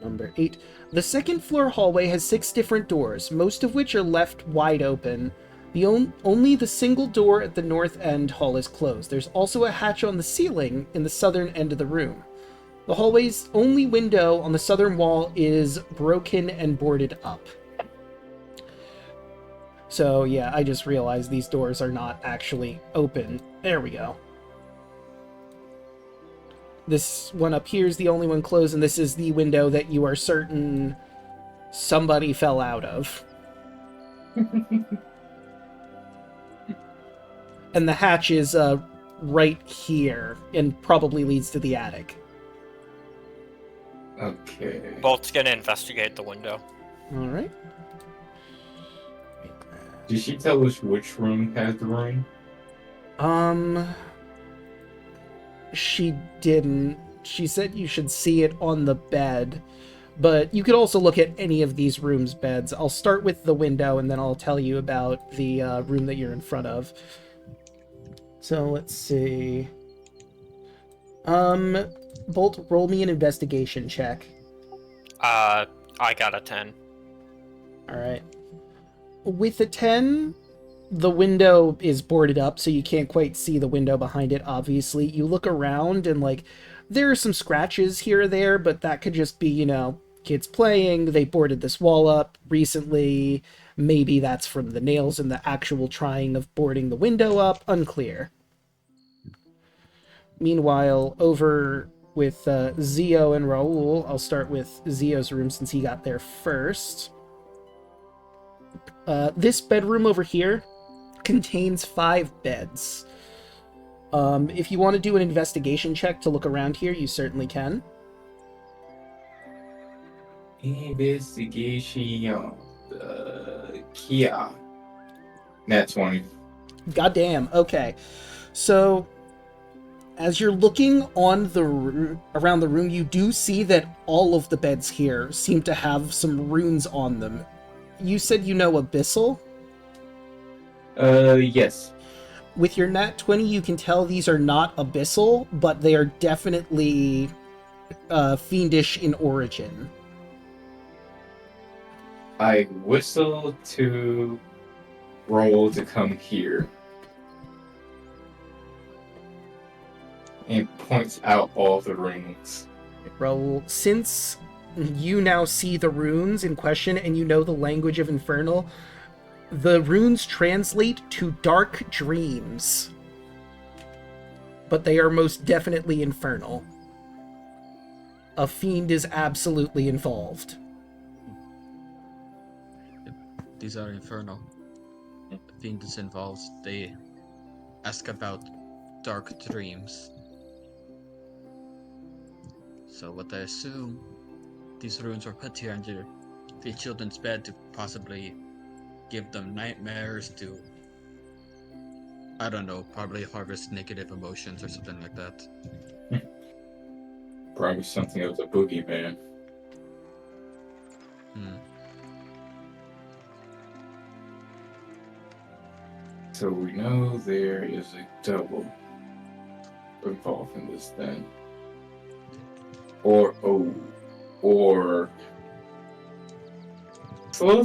Number 8. The second floor hallway has 6 different doors, most of which are left wide open. Only the single door at the north end hall is closed. There's also a hatch on the ceiling in the southern end of the room. The hallway's only window on the southern wall is broken and boarded up. So yeah, I just realized these doors are not actually open. There we go. This one up here is the only one closed, and this is the window that you are certain somebody fell out of. And the hatch is right here, and probably leads to the attic. Okay. Bolt's gonna investigate the window. Alright. Did she tell us which room has the room? She didn't. She said you should see it on the bed. But you could also look at any of these rooms' beds. I'll start with the window, and then I'll tell you about the room that you're in front of. So, let's see. Bolt, roll me an investigation check. I got a 10. Alright. With a 10, the window is boarded up, so you can't quite see the window behind it, obviously. You look around, and, like, there are some scratches here or there, but that could just be, you know, kids playing. They boarded this wall up recently. Maybe that's from the nails and the actual trying of boarding the window up. Unclear. Meanwhile, over with Zio and Raul, I'll start with Zio's room since he got there first. This bedroom over here contains 5 beds. If you want to do an investigation check to look around here, you certainly can. Investigation. Kia. Nat 20. Goddamn. Okay. So, as you're looking on around the room, you do see that all of the beds here seem to have some runes on them. You said you know Abyssal? Yes. With your nat 20, you can tell these are not Abyssal, but they are definitely fiendish in origin. I whistle to Roll to come here. And points out all the runes. Raul, since you now see the runes in question and you know the language of Infernal, the runes translate to dark dreams. But they are most definitely infernal. A fiend is absolutely involved. These are infernal. The fiend is involved. They ask about dark dreams. So what I assume, these runes were put here under the children's bed to possibly give them nightmares, to, I don't know, probably harvest negative emotions or something like that. Probably something of the boogeyman. So we know there is a double involved in this then. Or slow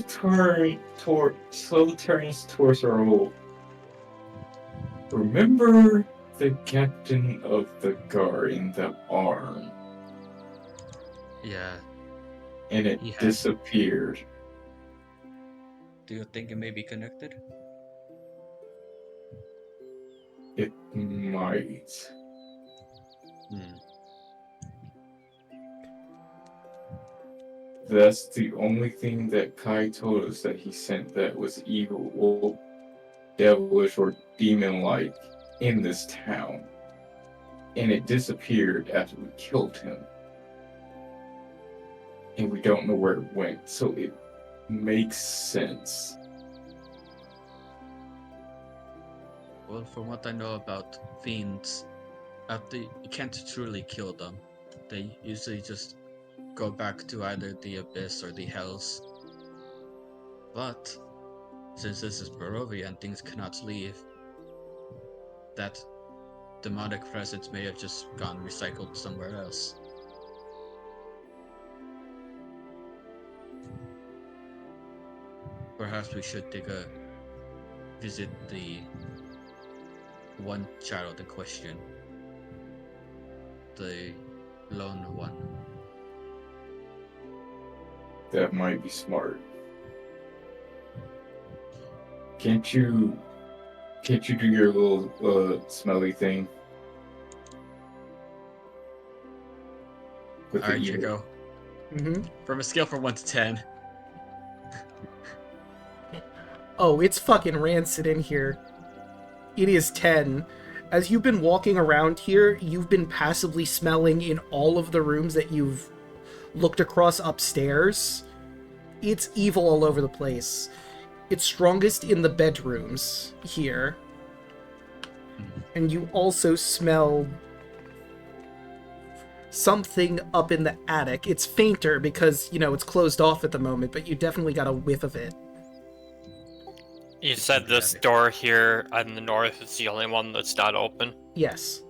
turns towards our old. Remember the captain of the guard in the arm? Yeah. And it disappeared. Do you think it may be connected? It might. That's the only thing that Kai told us that he sent that was evil, or devilish, or demon-like in this town. And it disappeared after we killed him. And we don't know where it went, so it makes sense. Well, from what I know about fiends, after you can't truly kill them. They usually just go back to either the abyss or the hells. But since this is Barovia and things cannot leave, that demonic presence may have just gone recycled somewhere else. Perhaps we should visit the one child in question. The lone one. That might be smart. Can't you do your little smelly thing? Alright, you go. From a scale from 1 to 10. Oh, it's fucking rancid in here. It is 10. As you've been walking around here, you've been passively smelling in all of the rooms that you've looked across upstairs. It's evil all over the place. It's strongest in the bedrooms here. And you also smell something up in the attic. It's fainter because, you know, it's closed off at the moment, but you definitely got a whiff of it. You said this door here on the north is the only one that's not open? Yes.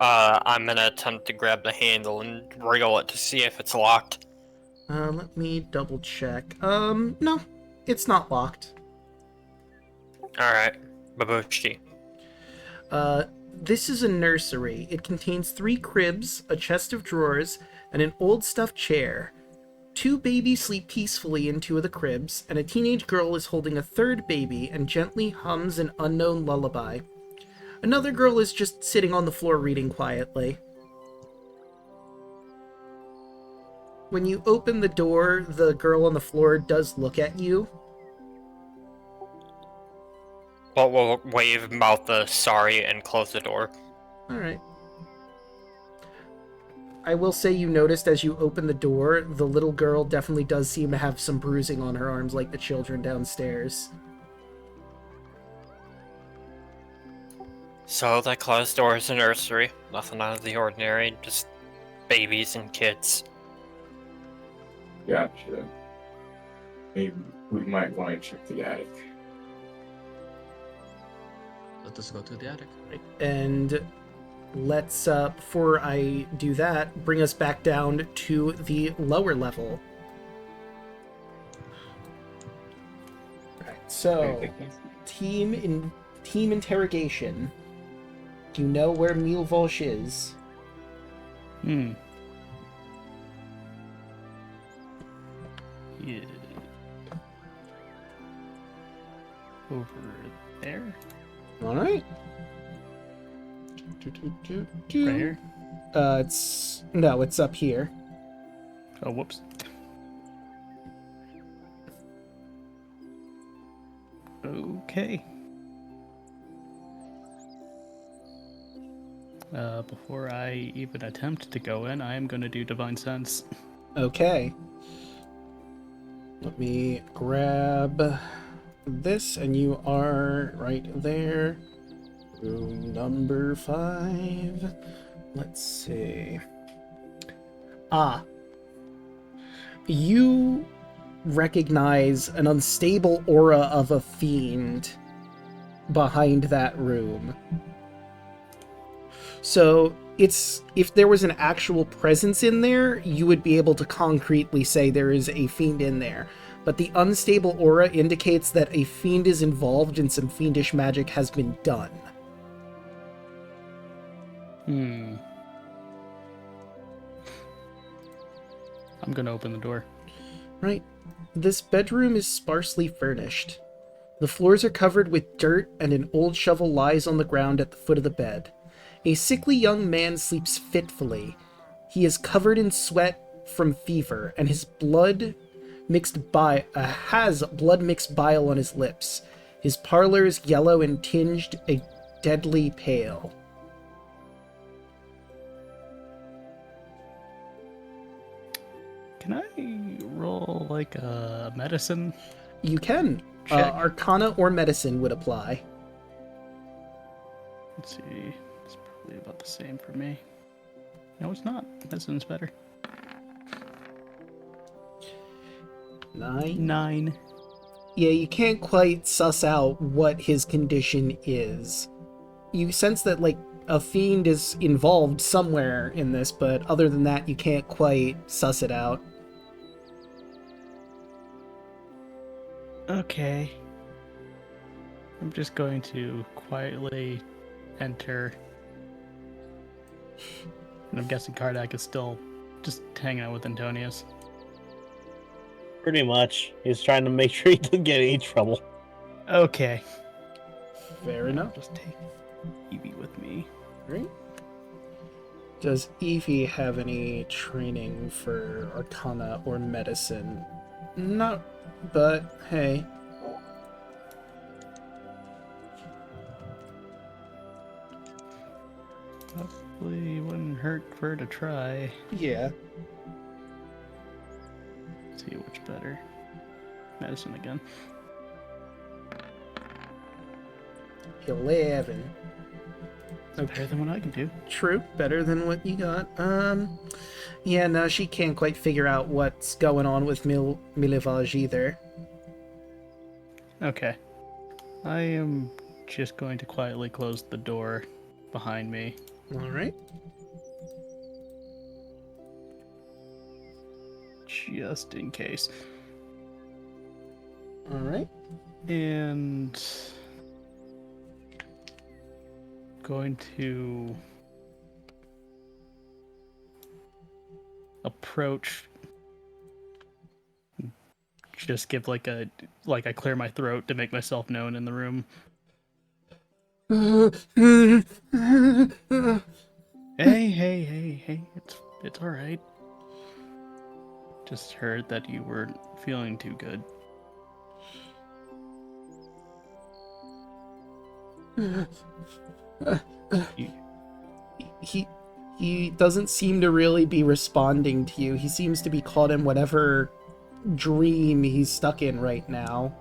I'm gonna attempt to grab the handle and wriggle it to see if it's locked. Let me double check. No, it's not locked. Alright. Babushi. This is a nursery. It contains 3 cribs, a chest of drawers, and an old stuffed chair. 2 babies sleep peacefully in 2 of the cribs, and a teenage girl is holding a 3rd baby and gently hums an unknown lullaby. Another girl is just sitting on the floor reading quietly. When you open the door, the girl on the floor does look at you. But we'll wave mouth the sorry and close the door. Alright. I will say you noticed as you open the door, the little girl definitely does seem to have some bruising on her arms like the children downstairs. So that closed door is a nursery. Nothing out of the ordinary, just babies and kids. Gotcha. Maybe we might want to check the attic. Let us go to the attic. And let's, before I do that, bring us back down to the lower level. Alright, so, team interrogation. Do you know where Milvolsh is? Yeah. Over there? Alright. Right here? It's up here. Oh, whoops. Okay. Before I even attempt to go in, I am going to do Divine Sense. Okay. Let me grab this, and you are right there. Room number 5. Let's see. You recognize an unstable aura of a fiend behind that room. So, if there was an actual presence in there, you would be able to concretely say there is a fiend in there. But the unstable aura indicates that a fiend is involved and some fiendish magic has been done. I'm gonna open the door. Right. This bedroom is sparsely furnished. The floors are covered with dirt, and an old shovel lies on the ground at the foot of the bed. A sickly young man sleeps fitfully. He is covered in sweat from fever, and his has blood mixed bile on his lips. His parlor is yellow and tinged a deadly pale. Can I roll like a medicine? You can. Check. Arcana or medicine would apply. Let's see. It's probably about the same for me. No, it's not. Medicine's better. 9. 9. Yeah, you can't quite suss out what his condition is. You sense that, like, a fiend is involved somewhere in this, but other than that, you can't quite suss it out. Okay. I'm just going to quietly enter. And I'm guessing Kardak is still just hanging out with Antonius. Pretty much. He's trying to make sure he doesn't get any trouble. Okay. Fair enough. Just take Evie with me. Right. Does Evie have any training for Arcana or medicine? No, but hey. Probably wouldn't hurt for her to try. Yeah. See which better. Medicine again. 11. Better than what I can do. True, better than what you got. Yeah, no, she can't quite figure out what's going on with Milivage either. Okay. I am just going to quietly close the door behind me. Alright. Just in case. Alright. And going to approach. Just give like I clear my throat to make myself known in the room. Hey, it's all right. Just heard that you weren't feeling too good. He doesn't seem to really be responding to you. He seems to be caught in whatever dream he's stuck in right now.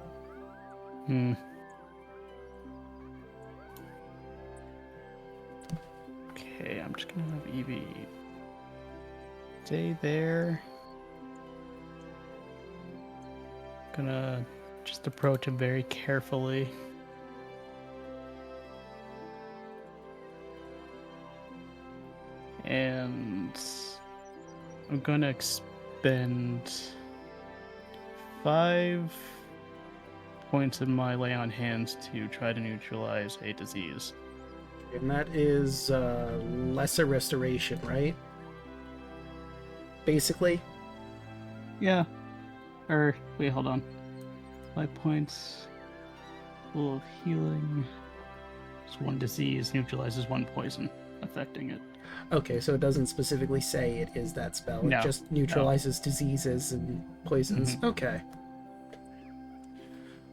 Okay, I'm just gonna have Evie stay there. Gonna just approach him very carefully. And I'm gonna expend 5 points in my lay on hands to try to neutralize a disease. And that is lesser restoration, right? Basically? Yeah. Or, wait, hold on. 5 points. Full of healing. So 1 disease neutralizes 1 poison affecting it. Okay, so it doesn't specifically say it is that spell. No, It just neutralizes diseases and poisons. Okay.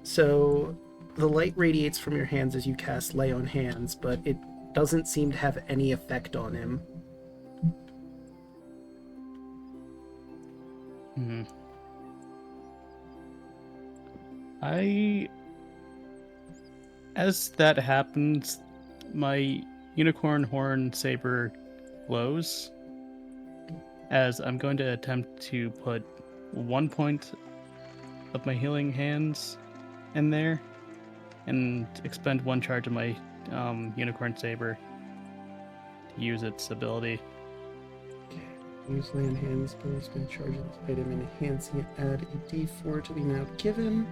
So the light radiates from your hands as you cast Lay on Hands, but it doesn't seem to have any effect on him. As that happens, my unicorn horn saber glows, as I'm going to attempt to put 1 point of my healing hands in there and expend 1 charge of my unicorn saber to use its ability. Okay. Use Lay on Hands, spend charge of this item, and enhancing it, add a d4 to the amount given.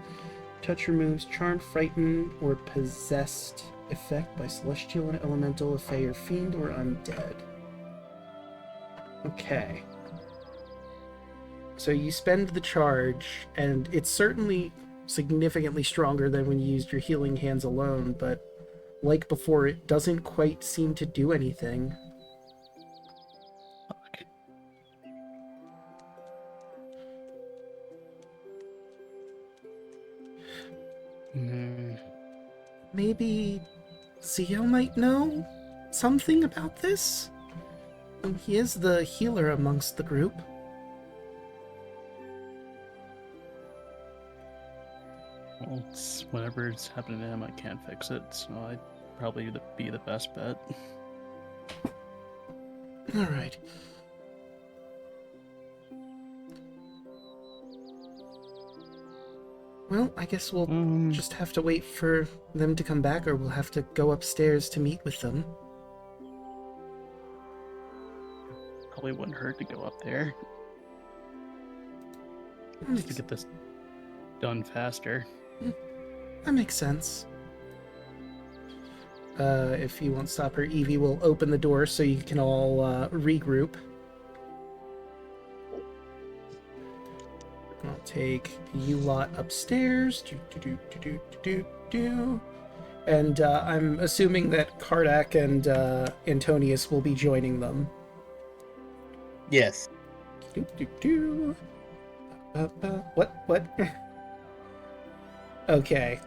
Touch removes Charmed, Frightened, or Possessed effect by Celestial and Elemental, a Fey or Fiend, or Undead. Okay. So you spend the charge, and it's certainly significantly stronger than when you used your healing hands alone, but like before, it doesn't quite seem to do anything. Maybe Zio might know something about this? He is the healer amongst the group. Well, whatever's happening to him, I can't fix it, so I'd probably be the best bet. Alright. Well, I guess we'll just have to wait for them to come back, or we'll have to go upstairs to meet with them. Probably wouldn't hurt to go up there. Just to get this done faster. That makes sense. If you won't stop her, Evie will open the door so you can all regroup. I'll take you lot upstairs. And I'm assuming that Kardak and Antonius will be joining them. Yes. What? Okay.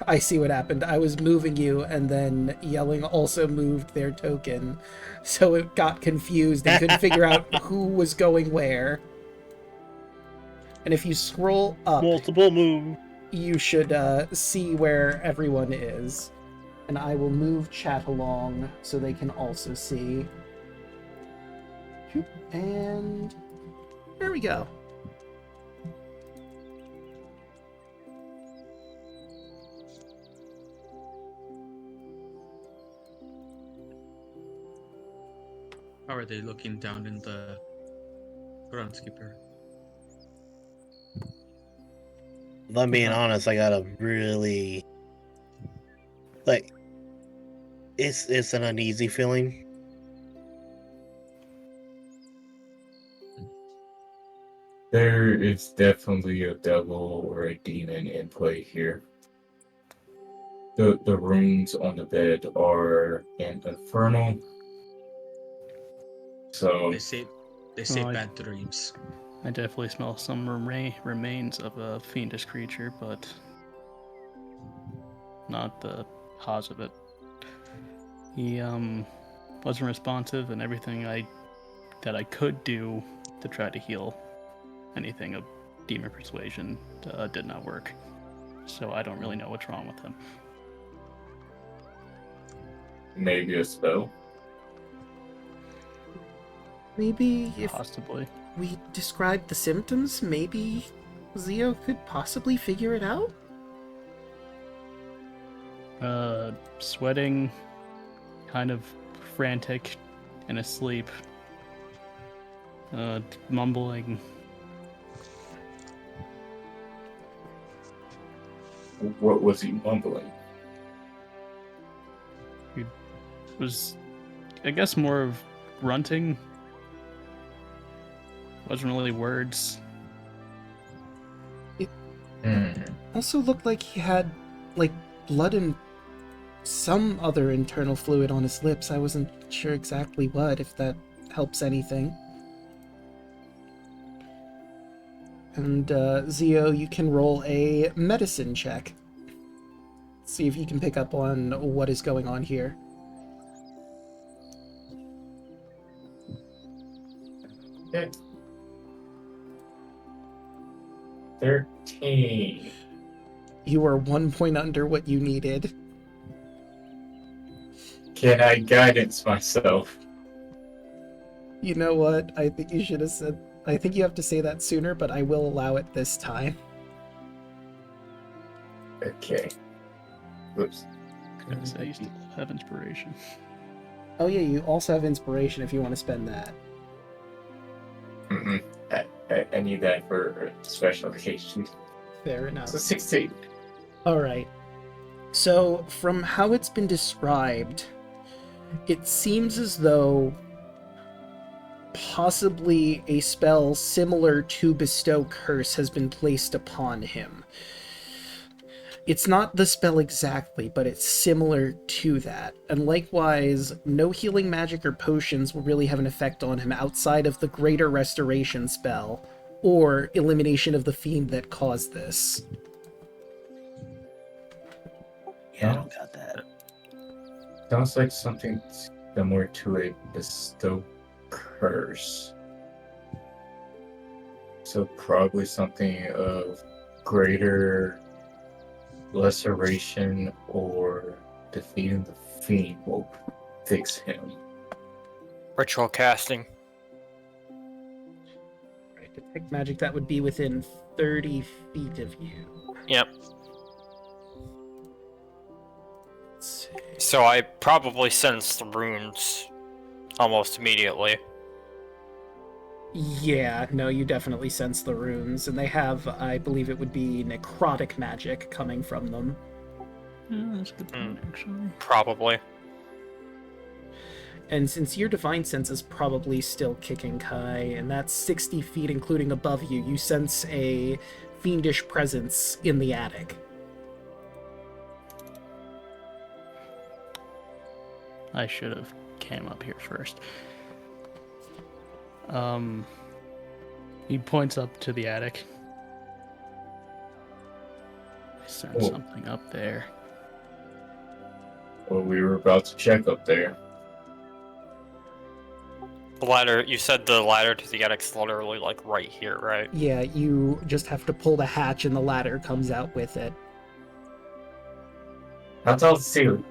I see what happened. I was moving you, and then yelling also moved their token. So it got confused and couldn't figure out who was going where. And if you scroll up, Multiple move. you should see where everyone is. And I will move chat along so they can also see. And there we go. How are they looking down in the groundskeeper? If I'm being honest, I got a really It's an uneasy feeling. There is definitely a devil or a demon in play here. The runes on the bed are an infernal. So They say Oh, bad dreams. I definitely smell some remains of a fiendish creature, but not the cause of it. He wasn't responsive, and everything that I could do to try to heal anything of demon persuasion did not work. So I don't really know what's wrong with him. maybe a spell. Maybe if Possibly. we describe the symptoms, maybe Zio could possibly figure it out? Sweating, kind of frantic and asleep. Mumbling. What was he mumbling? Was, I guess, more of grunting. Wasn't really words. Also looked like he had, like, blood and some other internal fluid on his lips. I wasn't sure exactly what, if that helps anything. And, Zio, you can roll a medicine check. See if you can pick up on what is going on here. Okay. 13. You are 1 point under what you needed. Can I guidance myself? You know what? I think you should have said... I think you have to say that sooner, but I will allow it this time. Okay. Oops. Gonna say you still have inspiration. Oh yeah, you also have inspiration if you want to spend that. Mm-mm. I need that for special occasions. Fair enough. So 16. Alright. So, from how it's been described, it seems as though possibly a spell similar to Bestow Curse has been placed upon him. It's not the spell exactly, but it's similar to that. And likewise, no healing magic or potions will really have an effect on him outside of the Greater Restoration spell, or elimination of the fiend that caused this. Yeah, I don't got that. Sounds like something similar to a Bestow Curse. So probably something of greater laceration or defeating the fiend will fix him. Ritual casting. Right, detect magic, that would be within 30 feet of you. Yep. Let's see. So I probably sense the runes almost immediately. Yeah, no, you definitely sense the runes, and they have, I believe it would be necrotic magic coming from them. Yeah, that's a good point, actually. Probably. And since your divine sense is probably still kicking, Kai, and that's 60 feet including above you, you sense a fiendish presence in the attic. I should have came up here first. He points up to the attic. I sense Oh. something up there. Well, we were about to check up there. The ladder, you said the ladder to the attic's literally like right here, right? Yeah, you just have to pull the hatch and the ladder comes out with it. How tall is the ceiling?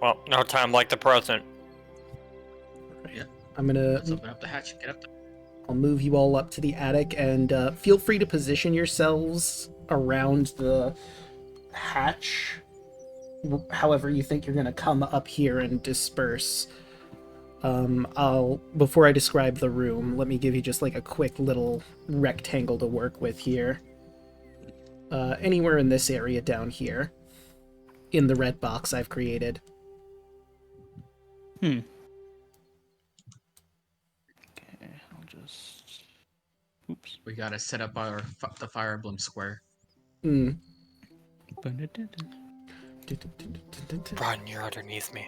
Well, no time like the present. I'm gonna... Let's open up the hatch. Get up there. I'll move you all up to the attic, and feel free to position yourselves around the hatch, however you think you're going to come up here and disperse. Before I describe the room, let me give you just like a quick little rectangle to work with here. Anywhere in this area down here, in the red box I've created. Okay, I'll just... Oops. We gotta set up the Fire Emblem Square. Mm. Ron, you're underneath me.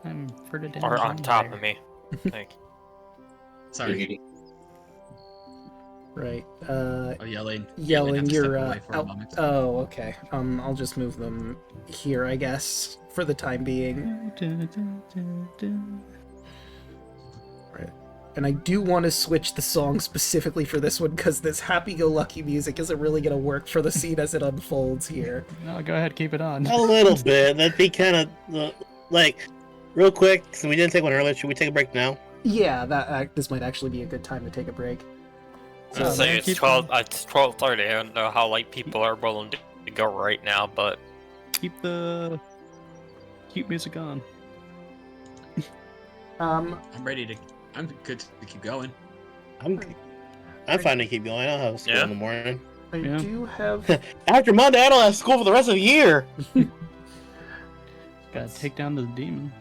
I'm further down. Or on top of me. Like, Sorry. Right. Yelling. Yelling, have to you're step away for a out. moment. Oh, okay. I'll just move them here, I guess, for the time being. Right. And I do want to switch the song specifically for this one, because this happy-go-lucky music isn't really going to work for the scene as it unfolds here. No, go ahead, keep it on. A little bit. That'd be kind of like, real quick. So we didn't take one earlier. Should we take a break now? Yeah, this might actually be a good time to take a break. I would say it's 12:30. I don't know how late people are willing to go right now, but Keep the cute music on. I'm good to keep going. I'm fine to keep going. I'll have school Yeah? in the morning. I Yeah. do have... After Monday, I don't have school for the rest of the year. Gotta take down the demon.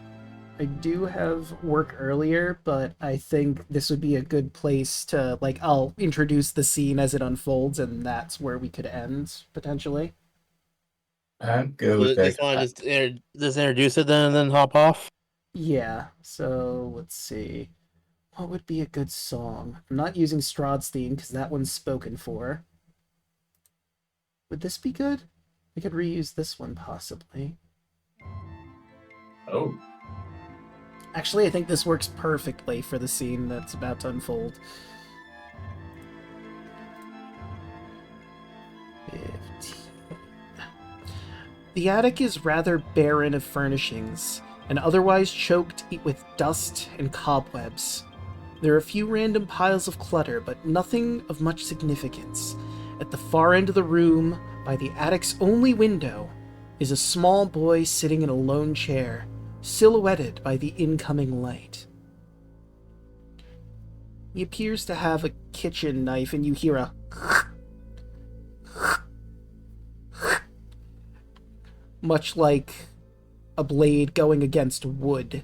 I do have work earlier, but I think this would be a good place to, like, I'll introduce the scene as it unfolds, and that's where we could end, potentially. I'm good with Just that. want to just introduce it then and then hop off. Yeah, so let's see. What would be a good song? I'm not using Strahd's theme, because that one's spoken for. Would this be good? I could reuse this one, possibly. Oh, Actually, I think this works perfectly for the scene that's about to unfold. 15. The attic is rather barren of furnishings, and otherwise choked with dust and cobwebs. There are a few random piles of clutter, but nothing of much significance. At the far end of the room, by the attic's only window, is a small boy sitting in a lone chair, silhouetted by the incoming light. He appears to have a kitchen knife, and you hear a much like a blade going against wood.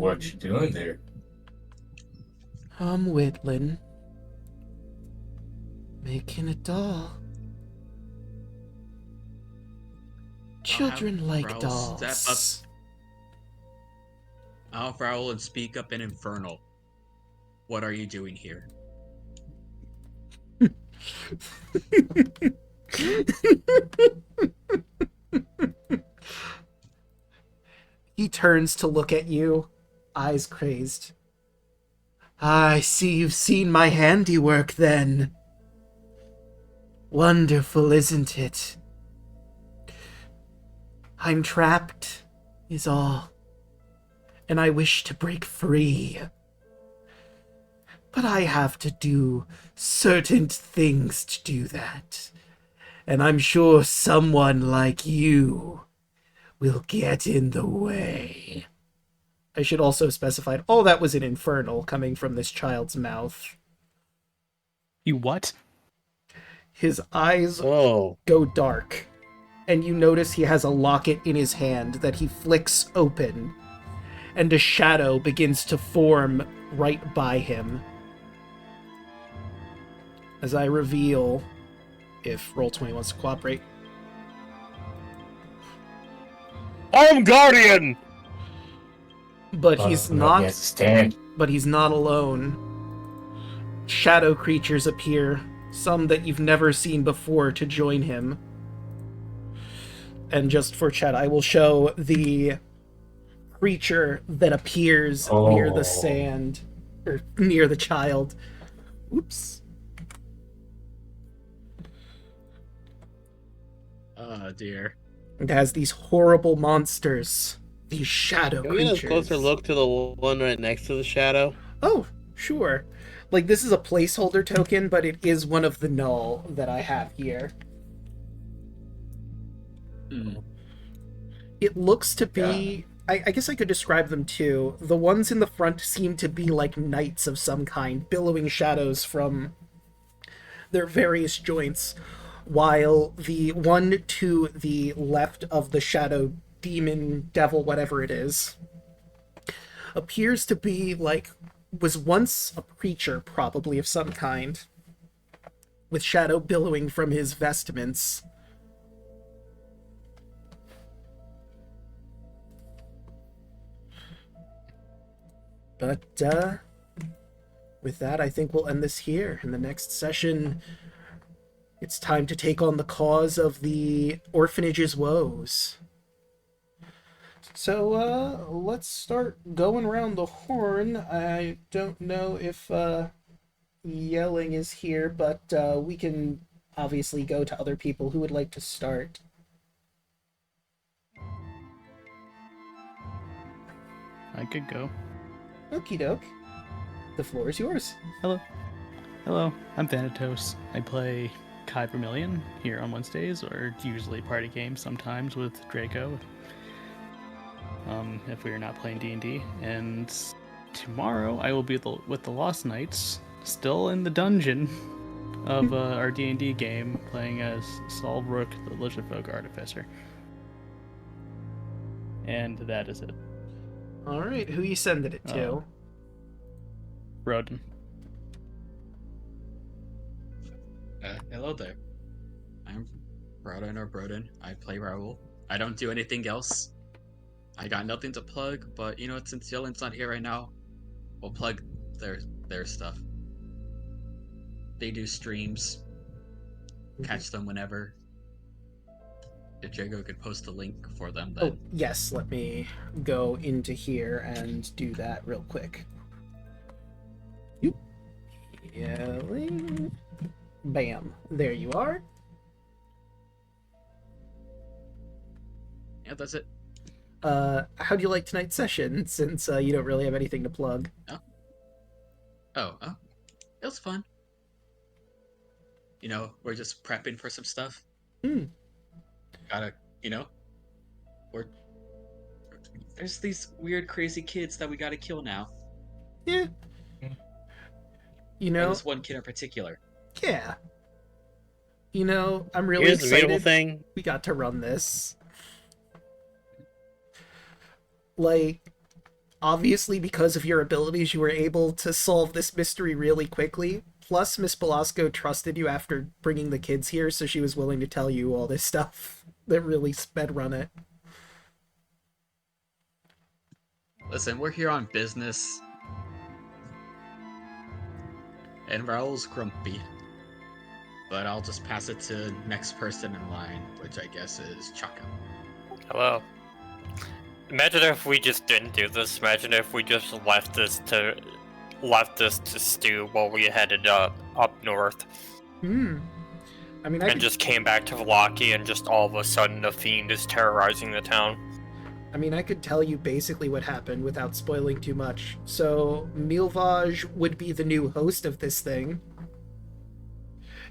what you doing there? I'm whittling. Making a doll. Children like Raoul step dolls. I'll growl and speak up in Infernal. What are you doing here? He turns to look at you, eyes crazed. I see you've seen my handiwork then. Wonderful, isn't it? I'm trapped, is all, and I wish to break free. But I have to do certain things to do that, and I'm sure someone like you will get in the way. I should also specify, all that was an infernal coming from this child's mouth. You what? His eyes Oh. go dark, and you notice he has a locket in his hand that he flicks open, and a shadow begins to form right by him. As I reveal, if Roll20 wants to cooperate. I'm Guardian! But he's He not. has to stand. But he's not alone. Shadow creatures appear, some that you've never seen before, to join him. And just for chat, I will show the creature that appears near the sand, or near the child. Oops. Oh dear. It has these horrible monsters, these shadow Can we get a creatures. closer look to the one right next to the shadow? Oh, sure. Like, this is a placeholder token, but it is one of the null that I have here. Mm. It looks to be I guess I could describe them too. The ones in the front seem to be like knights of some kind, billowing shadows from their various joints, while the one to the left of the shadow demon, devil, whatever it is, appears to be like, was once a preacher, probably of some kind, with shadow billowing from his vestments. But, with that, I think we'll end this here. In the next session, it's time to take on the cause of the orphanage's woes. So, let's start going around the horn. I don't know if, Yelling is here, but, we can obviously go to other people who would like to start. I could go. Okie doke. The floor is yours. Hello, I'm Thanatos. I play Kai Vermilion here on Wednesdays, or usually party games sometimes with Draco. If we are not playing D&D. And tomorrow I will be with the Lost Knights, still in the dungeon of our D&D game, playing as Saul Rook, the Lichtenfolk Artificer. And that is it. Alright, who you sending it to? Roden. Hello there. I'm Broden or Broden. I play Raoul. I don't do anything else. I got nothing to plug, but you know what, since Yellen's not here right now, we'll plug their stuff. They do streams. Catch them whenever. If Draco could post a link for them, then... Oh, yes, let me go into here and do that real quick. Yelling. Bam. There you are. Yeah, that's it. How do you like tonight's session, since you don't really have anything to plug? Oh, it was fun. You know, we're just prepping for some stuff. Gotta, there's these weird, crazy kids that we gotta kill now. Yeah. You know, this one kid in particular. Yeah. You know, I'm really Here's the excited beautiful thing. we got to run this. Like, obviously because of your abilities, you were able to solve this mystery really quickly. Plus, Miss Belasco trusted you after bringing the kids here, so she was willing to tell you all this stuff that really sped run it. Listen, we're here on business. And Raul's grumpy. But I'll just pass it to next person in line, which I guess is Chaka. Hello. Imagine if we just didn't do this. Imagine if we just left this to stew while we headed up north. I mean, and just came back to Vlaki, and just all of a sudden the fiend is terrorizing the town. I mean, I could tell you basically what happened without spoiling too much. So, Milvaj would be the new host of this thing.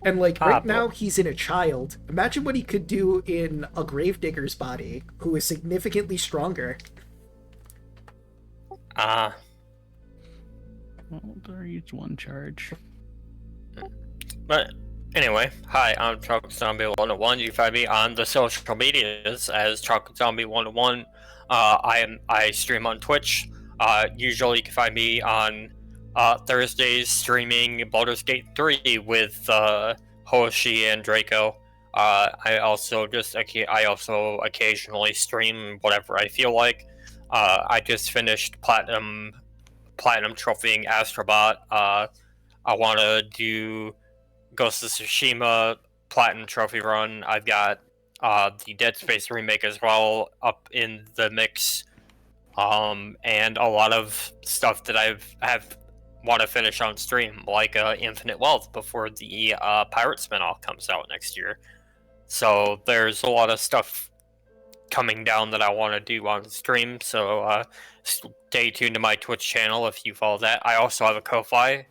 And, like, right now, he's in a child. Imagine what he could do in a gravedigger's body, who is significantly stronger. Well, there each one charge. But anyway, hi, I'm Chocolate Zombie 101. You can find me on the social medias as Chocolate Zombie 101. I stream on Twitch. Usually you can find me on Thursdays streaming Baldur's Gate 3 with Hoshi and Draco. I also occasionally stream whatever I feel like. I just finished platinum trophying Astrobot. I want to do Ghost of Tsushima platinum trophy run. I've got the Dead Space remake as well up in the mix, and a lot of stuff that have want to finish on stream, like Infinite Wealth before the Pirate spinoff comes out next year. So there's a lot of stuff coming down that I want to do on stream. So stay tuned to my Twitch channel if you follow that. I also have a Ko-Fi.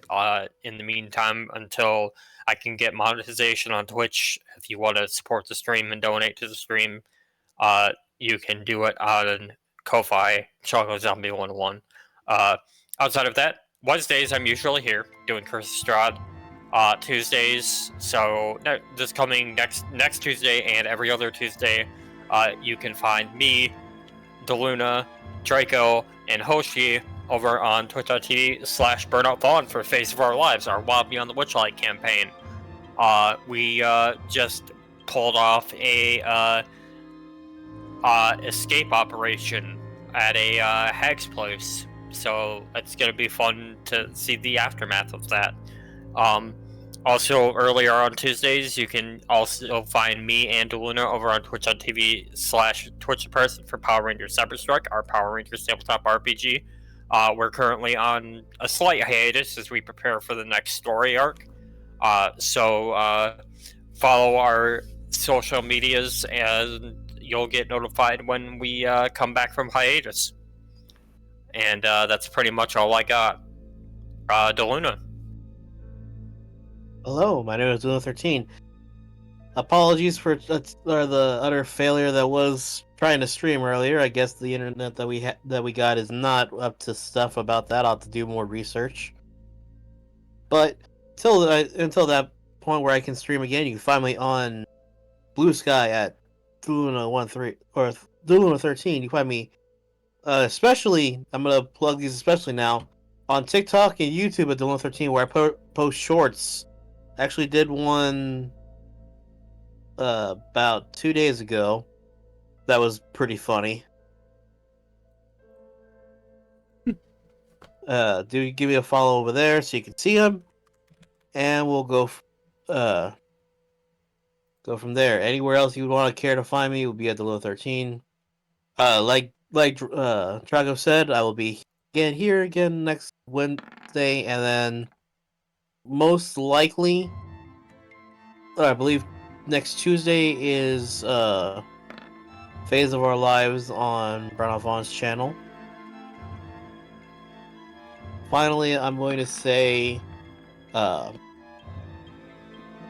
In the meantime, until I can get monetization on Twitch, if you want to support the stream and donate to the stream, you can do it on Ko-Fi, Choco Zombie 101. Outside of that, Wednesdays I'm usually here doing Curse of Strahd. Tuesdays, so this coming next Tuesday and every other Tuesday, you can find me, Daluna, Draco, and Hoshi over on twitch.tv/Burnout Vaughn for Face of Our Lives, our Wild Beyond the Witchlight campaign. We just pulled off a escape operation at a hag's place, so it's gonna be fun to see the aftermath of that. Also, earlier on Tuesdays, you can also find me and Daluna over on twitch.tv/TwitchAperson for Power Rangers Cyberstrike, our Power Rangers tabletop RPG. We're currently on a slight hiatus as we prepare for the next story arc. So follow our social medias and you'll get notified when we come back from hiatus. And that's pretty much all I got. Daluna. Hello, my name is Daluna13. Apologies for the utter failure that was trying to stream earlier. I guess the internet that we got is not up to stuff about that. I'll have to do more research. But until that point where I can stream again, you can find me on Blue Sky at Daluna13 or Daluna13. You can find me especially, I'm gonna plug these especially now, on TikTok and YouTube at Daluna13, where I post shorts. I actually did one about 2 days ago. That was pretty funny. Do give me a follow over there so you can see them, and we'll go from there. Anywhere else you would want to care to find me will be at Daluna13. Like Draco said, I will be here again next Wednesday, and then most likely, I believe next Tuesday is Phase of Our Lives on Burnout Vaughn's channel. Finally, I'm going to say,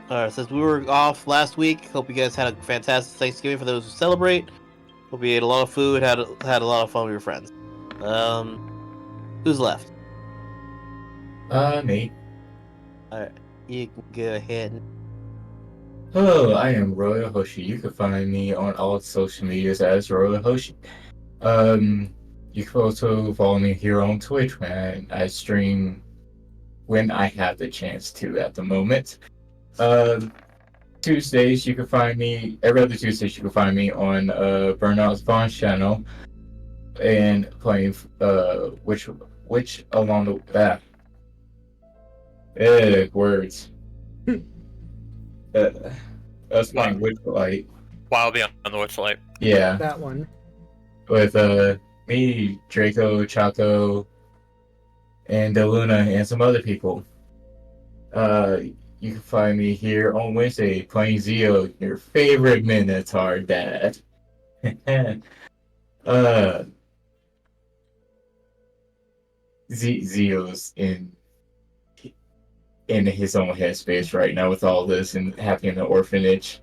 since we were off last week, hope you guys had a fantastic Thanksgiving for those who celebrate. Hope you ate a lot of food, had a lot of fun with your friends. Who's left? Me. Alright, you can go ahead. Hello, I am Royal Hoshi. You can find me on all social medias as Royal Hoshi. You can also follow me here on Twitch, man. I stream when I have the chance to at the moment. Tuesdays, you can find me, every other Tuesdays, you can find me on Burnout Vaughn's channel and playing, which along the, words. That's playing Witchlight. Wild Beyond the Witchlight. Yeah. That one. With, me, Draco, Chaco, and Daluna, and some other people. You can find me here on Wednesday playing Zeo, your favorite Minotaur dad. Zeo's in his own headspace right now with all this and having an orphanage.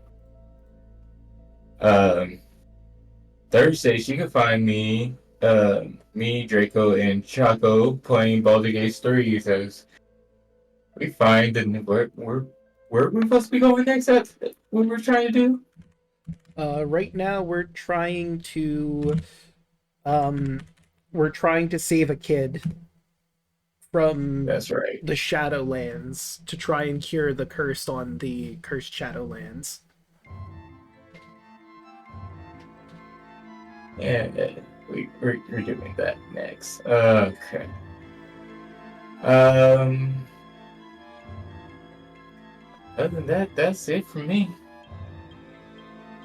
Thursdays you can find me, Draco, and Chaco playing Baldur's Gate 3 as we find and where we're supposed to be going next at what we're trying to do. Right now we're trying to save a kid from That's right. the Shadowlands to try and cure the curse on the cursed Shadowlands. Yeah, we're doing that next. Okay. Other than that, that's it for me.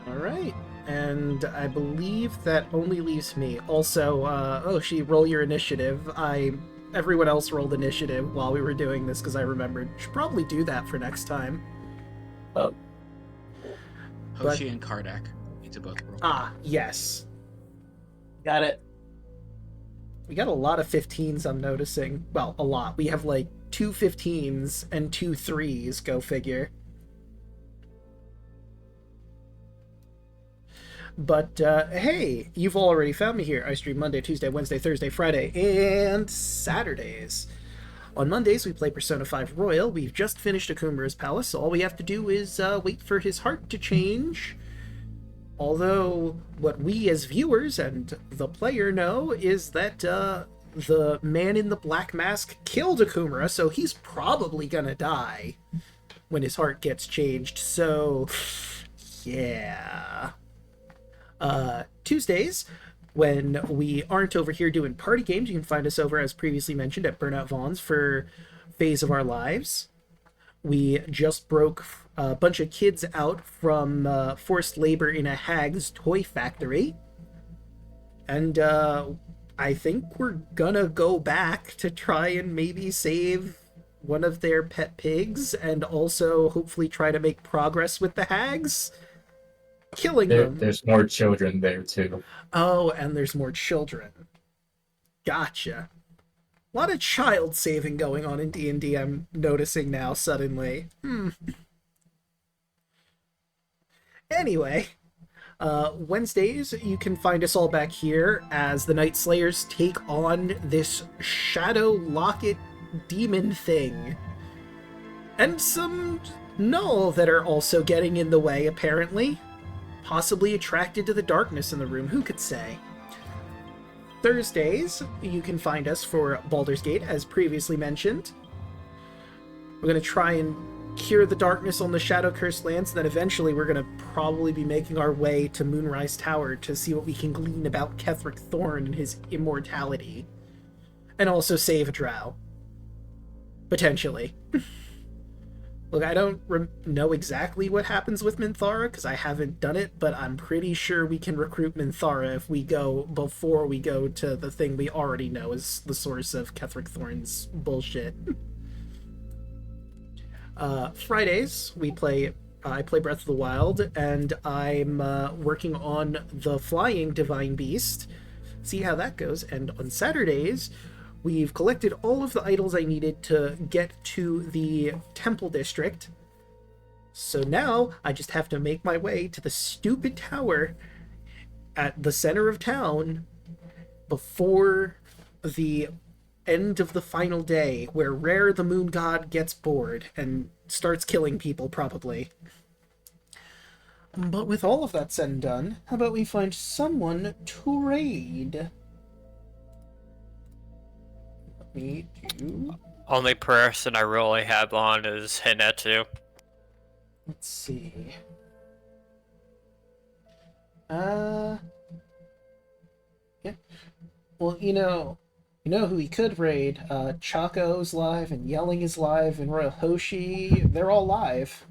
Alright, and I believe that only leaves me. Also, Hoshi, roll your initiative. Everyone else rolled initiative while we were doing this because I remembered. Should probably do that for next time. Oh. Hoshi and Kardak need to both roll. Ah, yes. Got it. We got a lot of 15s, I'm noticing. Well, a lot. We have like 2 15s and 2 3s, go figure. But hey, you've already found me here. I stream Monday, Tuesday, Wednesday, Thursday, Friday, and Saturdays. On Mondays, we play Persona 5 Royal. We've just finished Akumura's Palace, so all we have to do is wait for his heart to change. Although, what we as viewers and the player know is that the man in the black mask killed Akumura, so he's probably gonna die when his heart gets changed. So, yeah. Tuesdays, when we aren't over here doing party games, you can find us over, as previously mentioned, at Burnout Vaughn's for Phase of Our Lives. We just broke a bunch of kids out from forced labor in a hag's toy factory. And I think we're gonna go back to try and maybe save one of their pet pigs and also hopefully try to make progress with the hags. Killing them. There's more children there, too. Oh, and there's more children. Gotcha. A lot of child saving going on in D&D, I'm noticing now, suddenly. Anyway, Wednesdays, you can find us all back here as the Night Slayers take on this Shadow Locket demon thing. And some Null that are also getting in the way, apparently. Possibly attracted to the darkness in the room, who could say? Thursdays, you can find us for Baldur's Gate, as previously mentioned. We're going to try and cure the darkness on the Shadow-Cursed lands, and then eventually we're going to probably be making our way to Moonrise Tower to see what we can glean about Ketheric Thorn and his immortality. And also save a drow. Potentially. Look, I don't know exactly what happens with Minthara, because I haven't done it, but I'm pretty sure we can recruit Minthara if we go before we go to the thing we already know is the source of Ketheric Thorn's bullshit. Fridays, I play Breath of the Wild, and I'm working on the Flying Divine Beast. See how that goes. And on Saturdays, we've collected all of the idols I needed to get to the Temple District. So now I just have to make my way to the stupid tower at the center of town before the end of the final day, where Rare the Moon God gets bored and starts killing people, probably. But with all of that said and done, how about we find someone to raid? Me do. Only person I really have on is Hinetsu. Let's see. Yeah. Well, you know who he could raid? Chaco's live, and Yelling is live, and Royal Hoshi. They're all live.